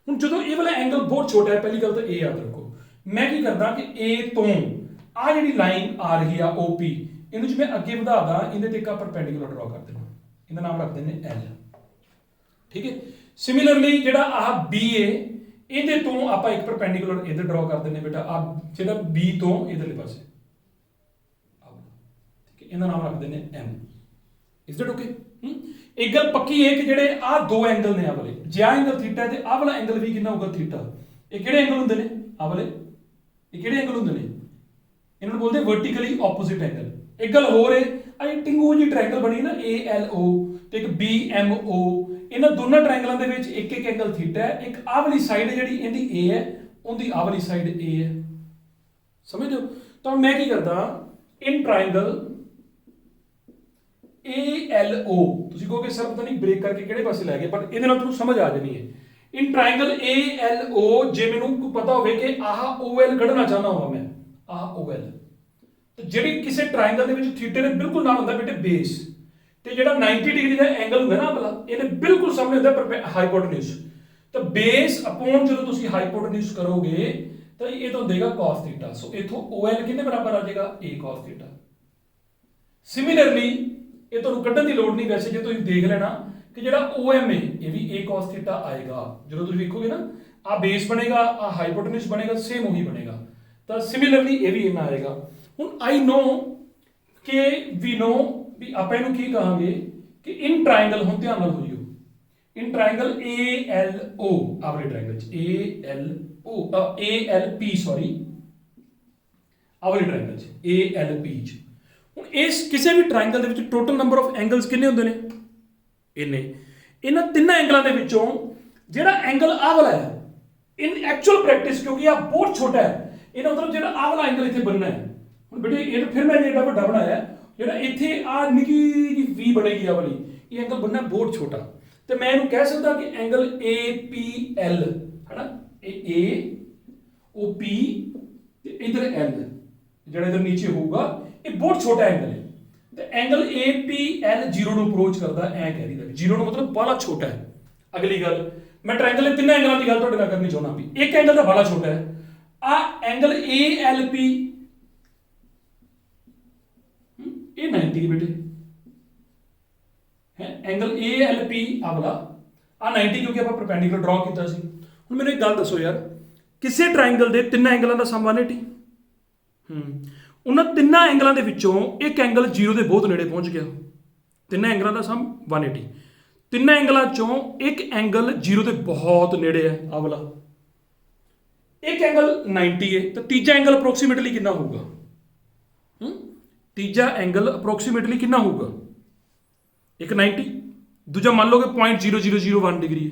हुण जदों ये वाला एंगल बहुत छोटा है पहली गल तो ये याद रखो मैं की करदा कि A तो आ जिहड़ी लाइन आ रही है OP ਇਹਨੂੰ ਜੇ ਮੈਂ ਅੱਗੇ ਵਧਾ ਦਾਂ ਇਹਦੇ ਤੇ ਇੱਕ ਪਰਪੈਂਡੀਕੂਲਰ ਡਰਾ ਕਰ ਦੇਣਾ, ਇਹਦਾ ਨਾਮ ਰੱਖ ਦਿੰਦੇ L। ਠੀਕ ਹੈ। ਸਿਮਿਲਰਲੀ ਜਿਹੜਾ ਆਹ B ਹੈ ਇਹਦੇ ਤੋਂ ਆਪਾਂ ਇੱਕ ਪਰਪੈਂਡੀਕੂਲਰ ਇੱਧਰ ਡਰਾ ਕਰ ਦਿੰਦੇ ਬੇਟਾ, ਆ ਜਿਹੜਾ B ਤੋਂ ਇਧਰਲੇ ਪਾਸੇ, ਠੀਕ ਹੈ, ਇਹਦਾ ਨਾਮ ਰੱਖ ਦਿੰਦੇ M। Is that okay? ਇੱਕ ਗੱਲ ਪੱਕੀ ਹੈ ਕਿ ਜਿਹੜੇ ਆਹ ਦੋ ਐਂਗਲ ਨੇ ਆ ਵਾਲੇ, ਜੇ ਆਹ ਐਂਗਲ ਥੀਟਾ ਤੇ ਆਹ ਵਾਲਾ ਐਂਗਲ ਵੀ ਕਿੰਨਾ ਹੋਊਗਾ ਥੀਟਾ। ਇਹ ਕਿਹੜੇ ਐਂਗਲ ਹੁੰਦੇ ਨੇ ਆਹ ਵਾਲੇ? ਇਹ ਕਿਹੜੇ ਐਂਗਲ ਹੁੰਦੇ ਨੇ? ਇਹਨਾਂ ਨੂੰ ਬੋਲਦੇ ਵਰਟੀਕਲੀ ਆਪੋਜ਼ਿਟ ਐਂਗਲ। ਇੱਕ ਗੱਲ ਹੋਰ ਹੈ, ਆ ਟਿੰਗੂ ਜੀ ਟ੍ਰਾਇੰਗਲ ਬਣੀ ਨਾ ALO ਤੇ ਇੱਕ BMO, ਇਹਨਾਂ ਦੋਨਾਂ ਟ੍ਰਾਇੰਗਲਾਂ ਦੇ ਵਿੱਚ ਇੱਕ ਇੱਕ ਐਂਗਲ ਥੀਟਾ ਹੈ। ਇੱਕ ਆਹ ਵਾਲੀ ਸਾਈਡ ਹੈ ਜਿਹੜੀ ਇਹਦੀ A ਹੈ, ਉਹਦੀ ਆਹ ਵਾਲੀ ਸਾਈਡ A ਹੈ। ਸਮਝਦੇ ਹੋ? ਤਾਂ ਮੈਂ ਕੀ ਕਰਦਾ, ਇਨ ਟ੍ਰਾਇੰਗਲ ALO, ਤੁਸੀਂ ਕਹੋਗੇ ਸਰ ਪਤਾ ਨਹੀਂ ਬ੍ਰੇਕ ਕਰਕੇ ਕਿਹੜੇ ਪਾਸੇ ਲੈ ਗਏ, ਬਟ ਇਹਦੇ ਨਾਲ ਤੁਹਾਨੂੰ ਸਮਝ ਆ ਜਾਣੀ ਹੈ। ਇਨ ਟ੍ਰਾਇੰਗਲ ALO ਜੇ ਮੈਨੂੰ ਪਤਾ ਹੋਵੇ ਕਿ ਆਹ OL ਕੱਢਣਾ ਚਾਹੁੰਦਾ ਹਾਂ ਮੈਂ, ਆਹ OL, ਤੇ ਜਿਹੜੀ ਕਿਸੇ ਟ੍ਰਾਇੰਗਲ ਦੇ ਵਿੱਚ ਥੀਟੇ ਦੇ ਬਿਲਕੁਲ ਨਾਲ ਹੁੰਦਾ ਬੇਟੇ ਬੇਸ, ਤੇ ਜਿਹੜਾ 90 ਡਿਗਰੀ ਦਾ ਐਂਗਲ ਹੁੰਦਾ ਨਾ ਵਾਲਾ, ਇਹਦੇ ਬਿਲਕੁਲ ਸਾਹਮਣੇ ਹੁੰਦਾ ਹਾਈਪੋਟੇਨਿਊਸ। ਤਾਂ ਬੇਸ ਅਪੋਨ ਜਦੋਂ ਤੁਸੀਂ ਹਾਈਪੋਟੇਨਿਊਸ ਕਰੋਗੇ ਤਾਂ ਇਹ ਤੋਂ ਦੇਗਾ cos ਥੀਟਾ। ਸੋ ਇਥੋਂ OL ਕਿੰਨੇ ਬਰਾਬਰ ਆ ਜਾਏਗਾ? A cos theta. ਸਿਮਿਲਰਲੀ ਇਹ ਤੁਹਾਨੂੰ ਕੱਢਣ ਦੀ ਲੋੜ ਨਹੀਂ, ਵੈਸੇ ਜੇ ਤੁਸੀਂ ਦੇਖ ਲੈਣਾ ਕਿ ਜਿਹੜਾ OM ਹੈ ਇਹ ਵੀ A cos ਥੀਟਾ ਆਏਗਾ। ਜਦੋਂ ਤੁਸੀਂ ਵੇਖੋਗੇ ਨਾ ਆ ਬੇਸ ਬਣੇਗਾ, ਆ ਹਾਈਪੋਟੇਨਿਊਸ ਬਣੇਗਾ, ਸੇਮ ਉਹੀ ਬਣੇਗਾ। ਤਾਂ ਸਿਮਿਲਰਲੀ ਇਹ ਵੀ ਇੰਨਾ ਆਏਗਾ। ਹੁਣ ਆਈ ਨੋ ਕਿ ਵੀ ਨੋ ਵੀ ਆਪਾਂ ਇਹਨੂੰ ਕੀ ਕਹਾਂਗੇ ਕਿ ਇਨ ਟ੍ਰਾਇੰਗਲ, ਹੁਣ ਧਿਆਨ ਨਾਲ ਹੋ ਜਿਓ, ਇਨ ਟ੍ਰਾਇੰਗਲ ALO, ਆਵਰੇ ਟ੍ਰਾਇੰਗਲ ਚ ALP ਸੌਰੀ, ਆਵਰੇ ਟ੍ਰਾਇੰਗਲ ਚ ALP ਚ। ਹੁਣ ਇਸ ਕਿਸੇ ਵੀ ਟ੍ਰਾਇੰਗਲ ਦੇ ਵਿੱਚ ਟੋਟਲ ਨੰਬਰ ਆਫ ਐਂਗਲਸ ਕਿੰਨੇ ਹੁੰਦੇ ਨੇ? ਇੰਨੇ। ਇਹਨਾਂ ਤਿੰਨਾਂ ਐਂਗਲਾਂ ਦੇ ਵਿੱਚੋਂ ਜਿਹੜਾ ਐਂਗਲ ਆਹ ਵਾਲਾ ਹੈ, ਇਨ ਐਕਚੁਅਲ ਪ੍ਰੈਕਟਿਸ ਕਿਉਂਕਿ ਆ ਬਹੁਤ ਛੋਟਾ ਹੈ, ਇਹਦਾ ਮਤਲਬ ਜਿਹੜਾ ਆਹ ਵਾਲਾ ਐਂਗਲ ਇੱਥੇ ਬਣਨਾ ਹੈ। ਹੁਣ ਬੇਟੇ ਇਹ ਫਿਰ ਮੈਂ ਜਿਹੜਾ ਵੱਡਾ ਬਣਾਇਆ, ਜਿਹੜਾ ਇੱਥੇ ਆ ਨਿੱਕੀ ਜਿਹੀ V ਬਣੇਗੀ ਆ ਵਾਲੀ, ਇਹ ਐਂਗਲ ਬਣਨਾ ਬਹੁਤ ਛੋਟਾ, ਤੇ ਮੈਂ ਇਹਨੂੰ ਕਹਿ ਸਕਦਾ ਕਿ ਐਂਗਲ APL ਹੈ ਨਾ, ਇਹ AOP ਤੇ ਇਧਰ L ਜਿਹੜਾ ਇਧਰ ਨੀਚੇ ਹੋਊਗਾ, ਇਹ ਬਹੁਤ ਛੋਟਾ ਐਂਗਲ ਹੈ। ਤੇ ਐਂਗਲ APL 0 ਨੂੰ ਅਪਰੋਚ ਕਰਦਾ, ਐ ਕਹਿ ਦਿੰਦਾ 0 ਨੂੰ ਮਤਲਬ ਬੜਾ ਛੋਟਾ ਹੈ। ਅਗਲੀ ਗੱਲ ਮੈਂ ਟ੍ਰਾਇੰਗਲ ਦੇ ਤਿੰਨਾਂ ਐਂਗਲਾਂ ਦੀ ਗੱਲ ਤੁਹਾਡੇ ਨਾਲ ਕਰਨੀ ਚਾਹੁੰਦਾ ਵੀ ਇੱਕ ਐਂਗਲ ਦਾ ਬੜਾ ਛੋਟਾ ਹੈ, ਆ ਐਂਗਲ ALP ਇਹ 90 ਬੇਟੇ ਹੈ, ਐਂਗਲ ALP ਆ ਵਾਲਾ ਆ 90 ਕਿਉਂਕਿ ਆਪਾਂ ਪਰਪੈਂਡੀਕੂਲਰ ਡਰਾ ਕੀਤਾ ਸੀ। ਹੁਣ ਮੈਨੂੰ ਇੱਕ ਗੱਲ ਦੱਸੋ ਯਾਰ, ਕਿਸੇ ਟ੍ਰਾਇੰਗਲ ਦੇ ਤਿੰਨਾਂ ਐਂਗਲਾਂ ਦਾ ਸਮ 180, ਉਹਨਾਂ ਤਿੰਨਾਂ ਐਂਗਲਾਂ ਦੇ ਵਿੱਚੋਂ ਇੱਕ ਐਂਗਲ 0 ਦੇ ਬਹੁਤ ਨੇੜੇ ਪਹੁੰਚ ਗਿਆ, ਤਿੰਨਾਂ ਐਂਗਲਾਂ ਦਾ ਸਮ 180। ਤਿੰਨਾਂ ਐਂਗਲਾਂ ਚੋਂ ਇੱਕ ਐਂਗਲ 0 ਦੇ ਬਹੁਤ ਨੇੜੇ ਹੈ, ਆ ਵਾਲਾ, ਇੱਕ ਐਂਗਲ 90 ਹੈ, ਤਾਂ ਤੀਜਾ ਐਂਗਲ ਅਪਰੋਕਸੀਮੇਟਲੀ ਕਿੰਨਾ ਹੋਊਗਾ? ਤੀਜਾ ਐਂਗਲ ਅਪਰੋਕਸੀਮੇਟਲੀ ਕਿੰਨਾ ਹੋਊਗਾ? ਇੱਕ 90, ਦੂਜਾ ਮੰਨ ਲਓ ਕਿ 0.0001 ਡਿਗਰੀ ਹੈ,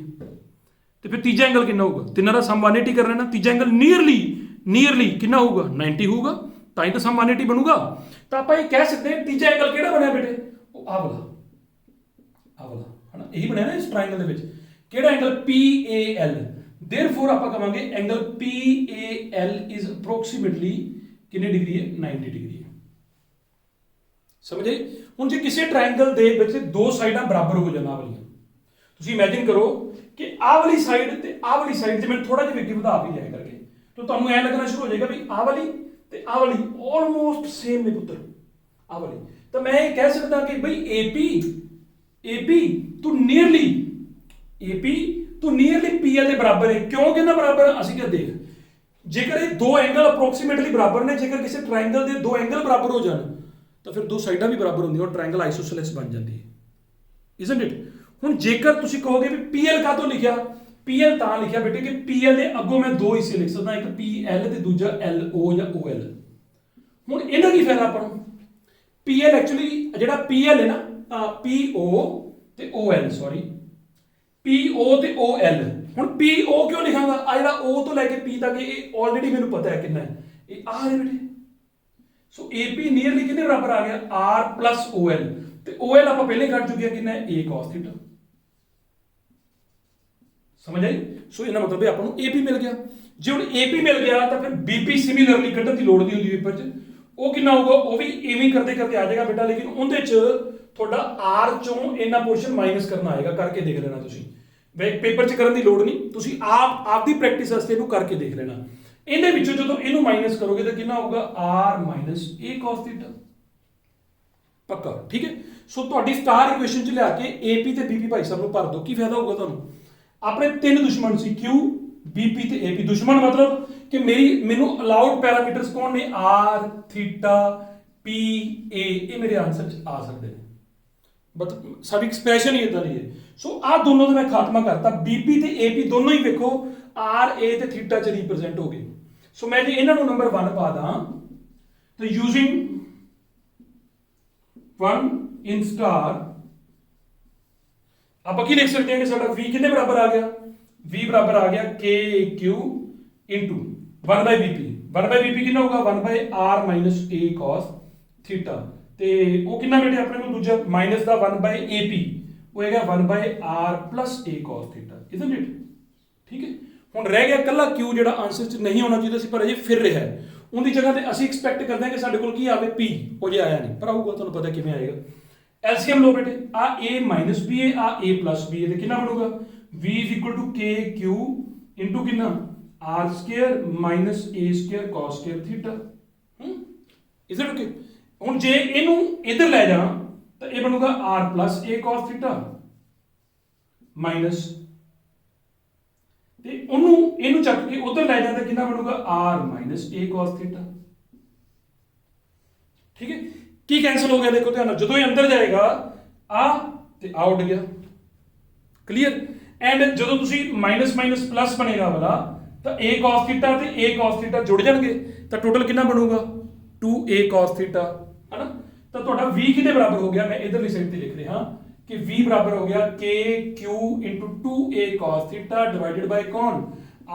ਤੇ ਫਿਰ ਤੀਜਾ ਐਂਗਲ ਕਿੰਨਾ ਹੋਊਗਾ? ਤਿੰਨਾਂ ਦਾ ਸਮ 180 ਕਰ ਲੈਣਾ, ਤੀਜਾ ਐਂਗਲ ਨੀਅਰਲੀ ਕਿੰਨਾ ਹੋਊਗਾ? 90 ਹੋਊਗਾ, ਤਾਂ ਹੀ ਤਾਂ ਸਮ 180 ਬਣੂਗਾ। ਤਾਂ ਆਪਾਂ ਇਹ ਕਹਿ ਸਕਦੇ ਹਾਂ ਤੀਜਾ ਐਂਗਲ ਕਿਹੜਾ ਬਣਿਆ ਬੇਟੇ? ਉਹ ਆਹ ਵਾਲਾ ਹਨਾ, ਇਹੀ ਬਣਿਆ ਨਾ ਇਸ ਟ੍ਰਾਇੰਗਲ ਦੇ ਵਿੱਚ। ਕਿਹੜਾ ਐਂਗਲ? PAL। ਦੇਅਰਫੋਰ ਆਪਾਂ ਕਹਾਂਗੇ ਐਂਗਲ PAL ਇਜ਼ ਅਪਰੋਕਸੀਮੇਟਲੀ ਕਿੰਨੀ ਡਿਗਰੀ ਹੈ? 90 ਡਿਗਰੀ ਹੈ। ਸਮਝੇ? ਹੁਣ ਜੇ ਕਿਸੇ ਟ੍ਰਾਇੰਗਲ ਦੇ ਵਿੱਚ ਦੋ ਸਾਈਡਾਂ ਬਰਾਬਰ ਹੋ ਜਾਣ ਵਾਲੀਆਂ, ਤੁਸੀਂ ਇਮੇਜਿਨ ਕਰੋ ਕਿ ਆਹ ਵਾਲੀ ਸਾਈਡ ਤੇ ਆਹ ਵਾਲੀ ਸਾਈਡ, ਜੇ ਮੈਂ ਥੋੜਾ ਜਿਹਾ ਅੱਗੇ ਵਧਾ ਵੀ ਜਾਇਆ ਕਰਕੇ, ਤਾਂ ਤੁਹਾਨੂੰ ਐ ਲੱਗਣਾ ਸ਼ੁਰੂ ਹੋ ਜਾਏਗਾ ਵੀ ਆਹ ਵਾਲੀ ਤੇ ਆਹ ਵਾਲੀ ਆਲਮੋਸਟ ਸੇਮ ਨੇ ਪੁੱਤਰ, ਆਹ ਵਾਲੀ। ਤਾਂ ਮੈਂ ਇਹ ਕਹਿ ਸਕਦਾ ਕਿ ਬਈ AP ਤੂੰ ਨੀਅਰਲੀ PL ਦੇ ਬਰਾਬਰ ਹੈ। ਕਿਉਂ ਕਹਿੰਦਾ ਬਰਾਬਰ? ਅਸੀਂ ਕਿਹਾ ਦੇਖ, ਜੇਕਰ ਇਹ ਦੋ ਐਂਗਲ ਅਪਰੋਕਸੀਮੇਟਲੀ ਬਰਾਬਰ ਨੇ, ਜੇਕਰ ਕਿਸੇ ਟ੍ਰਾਇੰਗਲ ਦੇ ਦੋ ਐਂਗਲ ਬਰਾਬਰ ਹੋ ਜਾਣ ਤਾਂ ਫਿਰ ਦੋ ਸਾਈਡਾਂ ਵੀ ਬਰਾਬਰ ਹੁੰਦੀਆਂ, ਉਹ ਟ੍ਰਾਇੰਗਲ ਆਈਸੋਸੇਲਸ ਬਣ ਜਾਂਦੀ ਹੈ, ਇਜ਼ਨਟ ਇਟ? ਹੁਣ ਜੇਕਰ ਤੁਸੀਂ ਕਹੋਗੇ ਵੀ PL ਕਾਹਤੋਂ ਲਿਖਿਆ? PL ਤਾਂ ਲਿਖਿਆ ਬੇਟੇ ਕਿ PL ਦੇ ਅੱਗੋਂ ਮੈਂ ਦੋ ਹਿੱਸੇ ਲਿਖ ਸਕਦਾ, ਇੱਕ PL ਤੇ ਦੂਜਾ LO ਜਾਂ OL। ਹੁਣ ਇਹਨਾਂ ਕੀ ਫਾਇਦਾ ਆਪਾਂ ਨੂੰ? PL ਐਕਚੁਅਲੀ ਜਿਹੜਾ PL ਹੈ ਨਾ, PO ਤੇ OL, ਸੌਰੀ PO ਤੇ OL। ਹੁਣ PO ਕਿਉਂ ਲਿਖਾਂਗਾ? ਆ ਜਿਹੜਾ O ਤੋਂ ਲੈ ਕੇ P ਤੱਕ ਇਹ ਆਲਰੇਡੀ ਮੈਨੂੰ ਪਤਾ ਹੈ ਕਿੰਨਾ ਹੈ, ਇਹ ਆ ਹੈ ਬੇਟੇ। ਸੋ AP ਨੀਅਰਲੀ ਕਿੰਨੇ ਬਰਾਬਰ ਆ ਗਿਆ? R + OL, ਤੇ OL ਆਪਾਂ ਪਹਿਲੇ ਕੱਢ ਚੁੱਕੇ ਹਾਂ, ਕਿੰਨਾ ਹੈ? A cos theta. ਸਮਝ ਆਈ? ਸੋ ਇਹਦਾ ਮਤਲਬ ਹੈ ਆਪਾਂ ਨੂੰ AP ਮਿਲ ਗਿਆ। ਜੇ ਹੁਣ AP ਮਿਲ ਗਿਆ ਤਾਂ ਫਿਰ BP ਸਿਮਿਲਰਲੀ ਕੱਢਣ ਦੀ ਲੋੜ ਨਹੀਂ ਹੁੰਦੀ ਪੇਪਰ 'ਚ। ਉਹ ਕਿੰਨਾ ਹੋਊਗਾ? ਉਹ ਵੀ ਇਵੇਂ ਕਰਦੇ ਆ ਜਾਏਗਾ ਬੇਟਾ, ਲੇਕਿਨ ਉਹਦੇ 'ਚ ਤੁਹਾਡਾ R ਚੋਂ ਇੰਨਾ ਪੋਰਸ਼ਨ ਮਾਈਨਸ ਕਰਨਾ ਆਏਗਾ। ਕਰਕੇ ਦੇਖ ਲੈਣਾ ਤੁਸੀਂ, ਪੇਪਰ 'ਚ ਕਰਨ ਦੀ ਲੋੜ ਨਹੀਂ, ਤੁਸੀਂ ਆਪਦੀ ਪ੍ਰੈਕਟਿਸ ਵਾਸਤੇ ਇਹਨੂੰ ਕਰਕੇ ਦੇਖ ਲੈਣਾ। ਇਹਦੇ ਵਿੱਚੋਂ ਜਦੋਂ ਇਹਨੂੰ ਮਾਈਨਸ ਕਰੋਗੇ ਤਾਂ ਕਿੰਨਾ ਹੋਊਗਾ? R - A cos theta. ਪੱਕਾ, ਠੀਕ ਹੈ। ਸੋ ਤੁਹਾਡੀ ਸਟਾਰ ਇਕੁਏਸ਼ਨ ਚ ਲਿਆ ਕੇ AP ਤੇ BP ਭਾਈ ਸਾਹਿਬ ਨੂੰ ਭਰ ਦਿਓ। ਕੀ ਫਾਇਦਾ ਹੋਊਗਾ ਤੁਹਾਨੂੰ? ਆਪਣੇ ਤਿੰਨ ਦੁਸ਼ਮਣ ਸੀ, Q BP ਤੇ AP। ਦੁਸ਼ਮਣ ਮਤਲਬ ਕਿ ਮੈਨੂੰ ਅਲਾਉਡ ਪੈਰਾਮੀਟਰਸ ਕੌਣ ਨੇ? R ਥੀਟਾ P A, ਇਹ ਮੇਰੇ ਆਨਸਰ ਚ ਆ ਸਕਦੇ ਨੇ। ਬਟ ਸਾਡੀ ਐਕਸਪ੍ਰੈਸ਼ਨ ਹੀ ਇਦਾਂ ਦੀ ਹੈ। ਸੋ ਆਹ ਦੋਨੋਂ ਦਾ ਮੈਂ ਖਾਤਮਾ ਕਰਤਾ। BP ਤੇ AP ਦੋਨੋਂ ਹੀ ਵੇਖੋ R A ਤੇ ਥੀਟਾ ਚ ਰਿਪਰੈਜ਼ੈਂਟ ਹੋ ਗਏ। ਸੋ ਮੈਂ ਜੇ ਇਹਨਾਂ ਨੂੰ ਨੰਬਰ 1 ਪਾ ਦਾਂ ਤਾਂ ਯੂਜ਼ਿੰਗ 1 in star ਆਪਾਂ ਕੀ ਲਿਖ ਸਕਦੇ ਹਾਂ ਕਿ ਸਾਡਾ V ਕਿੰਨੇ ਬਰਾਬਰ ਆ ਗਿਆ? V ਬਰਾਬਰ ਆ ਗਿਆ KQ into 1 by BP। 1 by BP ਕਿੰਨਾ ਹੋਊਗਾ? 1 by R minus A cos theta। ਤੇ ਉਹ ਕਿੰਨਾ ਬੇਟੇ ਆਪਣੇ ਕੋਲ ਦੂਜਾ ਮਾਈਨਸ ਦਾ 1 by AP ਹੋਏਗਾ 1 by R plus A cos theta, isn't it? ਠੀਕ ਹੈ। ਹੁਣ ਰਹਿ ਗਿਆ ਕੱਲਾ Q ਜਿਹੜਾ ਆਨਸਰ ਚ ਨਹੀਂ ਹੋਣਾ ਚਾਹੀਦਾ ਸੀ ਪਰ ਅਜੇ ਫਿਰ ਰਿਹਾ ਹੈ। ਉਹਦੀ ਜਗ੍ਹਾ ਤੇ ਅਸੀਂ ਐਕਸਪੈਕਟ ਕਰਦੇ ਹਾਂ ਕਿ ਸਾਡੇ ਕੋਲ ਕੀ ਆਵੇ? P। ਉਹ ਜੇ ਆਇਆ ਨਹੀਂ ਪਰ ਆਊਗਾ, ਤੁਹਾਨੂੰ ਪਤਾ ਕਿਵੇਂ ਆਏਗਾ। ਐਲਸੀਐਮ ਲੋ ਬੇਟੇ, ਆ A minus BA, ਆ A plus BA ਤੇ ਕਿੰਨਾ ਬਣੂਗਾ? V is equal to KQ into ਕਿੰਨਾ? R square minus A square cos square theta। is it okay? ਹੁਣ ਜੇ ਇਹਨੂੰ ਇਧਰ ਲੈ ਜਾ ਤਾਂ ਇਹ ਬਣੂਗਾ R plus A cos theta minus, ਤੇ ਇਹਨੂੰ ਚੱਕ ਕੇ ਉਧਰ ਲੈ ਜਾਂਦਾ ਕਿੰਨਾ ਬਣੂਗਾ? R minus A cos theta। ਠੀਕ ਹੈ। ਕੀ ਕੈਂਸਲ ਹੋ ਗਿਆ? ਦੇਖੋ ਧਿਆਨ ਨਾਲ, ਜਦੋਂ ਇਹ ਅੰਦਰ ਜਾਏਗਾ ਆ ਤੇ ਆ ਉੱਡ ਗਿਆ। ਕਲੀਅਰ। ਐਂਡ ਜਦੋਂ ਤੁਸੀਂ ਮਾਈਨਸ ਮਾਈਨਸ ਪਲੱਸ ਬਣੇਗਾ ਵਾਲਾ ਤਾਂ A cos theta ਤੇ A cos theta ਜੁੜ ਜਾਣਗੇ ਤਾਂ ਟੋਟਲ ਕਿੰਨਾ ਬਣੂਗਾ? 2A cos theta, ਹੈ ਨਾ। ਤਾਂ ਤੁਹਾਡਾ V ਕਿਹਦੇ ਬਰਾਬਰ ਹੋ ਗਿਆ? ਮੈਂ ਇਧਰਲੀ ਸਾਈਡ ਤੇ ਲਿਖ ਰਿਹਾ ਕਿ V ਬਰਾਬਰ ਹੋ ਗਿਆ KQ into 2A cos theta divided by ਕੌਣ?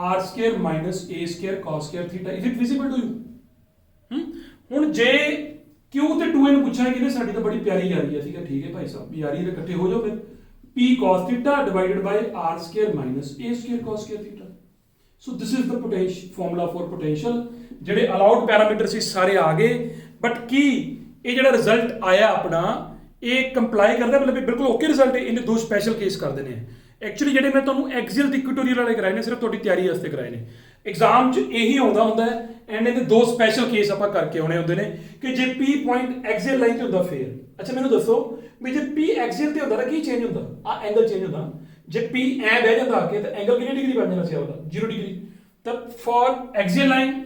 R square minus A square cos square theta। is it visible to you? ਹੁਣ ਜੇ Q ਤੇ 2A ਨੂੰ ਪੁੱਛਾਂਗੇ ਕਿ ਸਾਡੀ ਤਾਂ ਬੜੀ ਪਿਆਰੀ ਯਾਰੀ ਹੈ, ਠੀਕ ਹੈ। ਠੀਕ ਹੈ ਭਾਈ ਸਾਹਿਬ, ਯਾਰੀ ਦੇ ਇਕੱਠੇ ਹੋ ਜਾਓ ਫਿਰ। P cos theta divided by R square minus A square cos square theta। so this is the potential formula for potential। ਜਿਹੜੇ ਅਲਾਉਡ ਪੈਰਾਮੀਟਰ ਸੀ ਸਾਰੇ ਆ ਗਏ, ਬਟ ਕੀ ਇਹ ਜਿਹੜਾ ਰਿਜ਼ਲਟ ਆਇਆ ਆਪਣਾ ਇਹ ਕੰਪਲਾਈ ਕਰਦਾ? ਮਤਲਬ ਇਹ ਬਿਲਕੁਲ ਓਕੇ ਰਿਜ਼ਲਟ ਹੈ। ਇਹਨੇ ਦੋ ਸਪੈਸ਼ਲ ਕੇਸ ਕਰਦੇ ਨੇ। ਐਕਚੁਅਲੀ ਜਿਹੜੇ ਮੈਂ ਤੁਹਾਨੂੰ ਐਕਸੀਅਲ ਤੇ ਇਕੁਟੋਰੀਅਲ ਵਾਲੇ ਕਰਾਏ ਨੇ ਸਿਰਫ ਤੁਹਾਡੀ ਤਿਆਰੀ ਵਾਸਤੇ ਕਰਾਏ ਨੇ। ਐਗਜ਼ਾਮ 'ਚ ਇਹੀ ਆਉਂਦਾ ਹੁੰਦਾ ਹੈ। ਐਂਡ ਇਹਦੇ ਦੋ ਸਪੈਸ਼ਲ ਕੇਸ ਆਪਾਂ ਕਰਕੇ ਆਉਣੇ ਹੁੰਦੇ ਨੇ ਕਿ ਜੇ P ਪੁਆਇੰਟ ਐਕਸੀਅਲ ਲਾਈਨ ਤੇ ਹੁੰਦਾ ਫੇਰ। ਅੱਛਾ ਮੈਨੂੰ ਦੱਸੋ ਵੀ ਜੇ P ਐਕਸੀਅਲ ਤੇ ਹੁੰਦਾ ਤਾਂ ਕੀ ਚੇਂਜ ਹੁੰਦਾ? ਆ ਐਂਗਲ ਚੇਂਜ ਹੁੰਦਾ। ਜੇ P ਐ ਬਹਿ ਜਾਂਦਾ ਆ ਕੇ ਤਾਂ ਐਂਗਲ ਕਿੰਨੀ ਡਿਗਰੀ ਬਣ ਜਾਣਾ ਸੀ ਉਹਦਾ? 0 ਡਿਗਰੀ। ਤਾਂ ਫॉर ਐਕਸੀਅਲ ਲਾਈਨ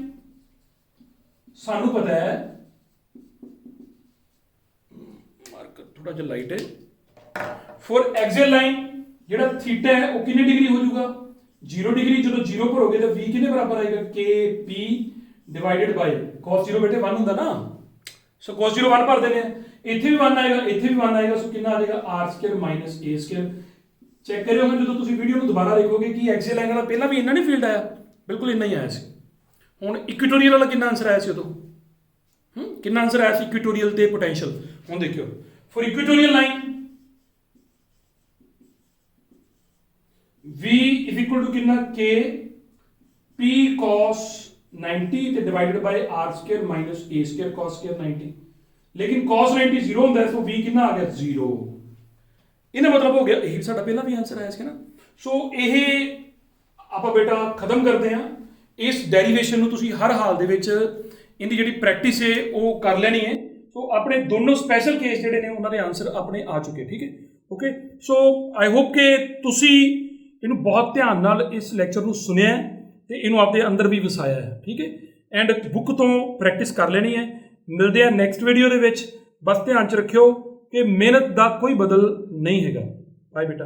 ਸਾਨੂੰ ਪਤਾ ਹੈ, ਮਾਰਕਰ ਥੋੜਾ ਜਿਹਾ ਲਾਈਟ ਹੈ। ਫॉर ਐਕਸੀਅਲ ਲਾਈਨ ਜਿਹੜਾ ਥੀਟਾ ਹੈ ਉਹ ਕਿੰਨੀ ਡਿਗਰੀ ਹੋ ਜਾਊਗਾ? 0 ਡਿਗਰੀ। ਜਦੋਂ 0 ਭਰੋਗੇ ਤਾਂ V ਕਿੰਨੇ ਬਰਾਬਰ ਆਏਗਾ? KP ਡਿਵਾਈਡਡ ਬਾਈ cos 0 ਬੇਟੇ 1 ਹੁੰਦਾ ਨਾ। ਸੋ cos 0 1 ਭਰ ਦਿੰਦੇ ਆ। ਇੱਥੇ ਵੀ 1 ਆਏਗਾ, ਇੱਥੇ ਵੀ 1 ਆਏਗਾ। ਸੋ ਕਿੰਨਾ ਆ ਜਾਏਗਾ? R square minus A square. Check ਕਰਿਓ ਜਦੋਂ ਤੁਸੀਂ ਵੀਡੀਓ ਨੂੰ ਦੁਬਾਰਾ ਦੇਖੋਗੇ ਕਿ ਐਕਸੀਅਲ ਲਾਈਨ ਵਾਲਾ ਪਹਿਲਾਂ ਵੀ ਇੰਨਾ ਨਹੀਂ ਫੀਲਡ ਆਇਆ, ਬਿਲਕੁਲ ਇੰਨਾ ਹੀ ਆਇਆ ਸੀ। ਹੁਣ ਇਕੁਟੋਰੀਅਲ ਵਾਲਾ ਕਿੰਨਾ ਆਨਸਰ ਆਇਆ ਸੀ ਉਦੋਂ? ਕਿੰਨਾ ਆਨਸਰ ਆਇਆ ਸੀ ਇਕੁਟੋਰੀਅਲ ਤੇ ਪੋਟੈਂਸ਼ੀਅਲ? ਹੁਣ ਦੇਖਿਓ for equatorial line V is equal to कितना K P cos 90 ਤੇ divided by R square minus A square cos square 90। लेकिन cos 90 0 ਹੁੰਦਾ ਹੈ, ਸੋ V ਕਿੰਨਾ ਆ ਗਿਆ? 0। ਇਹਦਾ ਮਤਲਬ ਹੋ ਗਿਆ ਇਹ ਸਾਡਾ ਪਹਿਲਾਂ ਵੀ ਆਨਸਰ ਆਇਆ ਸੀ ਨਾ। ਸੋ ਇਹ ਆਪਾਂ ਬੇਟਾ ਖਤਮ ਕਰਦੇ ਹਾਂ। ਇਸ ਡੈਰੀਵੇਸ਼ਨ ਨੂੰ ਤੁਸੀਂ ਹਰ ਹਾਲ ਦੇ ਵਿੱਚ ਇਹਦੀ ਜਿਹੜੀ ਪ੍ਰੈਕਟਿਸ ਹੈ ਉਹ ਕਰ ਲੈਣੀ ਹੈ। ਸੋ ਆਪਣੇ ਦੋਨੋਂ ਸਪੈਸ਼ਲ ਕੇਸ ਜਿਹੜੇ ਨੇ ਉਹਨਾਂ ਦੇ ਆਨਸਰ ਆਪਣੇ ਆ ਚੁੱਕੇ। ਠੀਕ ਹੈ, ਓਕੇ। ਸੋ ਆਈ ਹੋਪ ਕਿ ਤੁਸੀਂ ਇਹਨੂੰ ਬਹੁਤ ਧਿਆਨ ਨਾਲ ਇਸ ਲੈਕਚਰ ਨੂੰ ਸੁਣਿਆ ਤੇ ਇਹਨੂੰ ਆਪਦੇ ਅੰਦਰ ਵੀ ਵਸਾਇਆ ਹੈ। ਠੀਕ ਹੈ, ਐਂਡ ਬੁੱਕ ਤੋਂ ਪ੍ਰੈਕਟਿਸ ਕਰ ਲੈਣੀ ਹੈ। ਮਿਲਦੇ ਆ ਨੈਕਸਟ ਵੀਡੀਓ ਦੇ ਵਿੱਚ। ਬਸ ਧਿਆਨ 'ਚ ਰੱਖਿਓ ਕਿ ਮਿਹਨਤ ਦਾ ਕੋਈ ਬਦਲ ਨਹੀਂ ਹੈਗਾ। ਬਾਏ ਬੇਟਾ।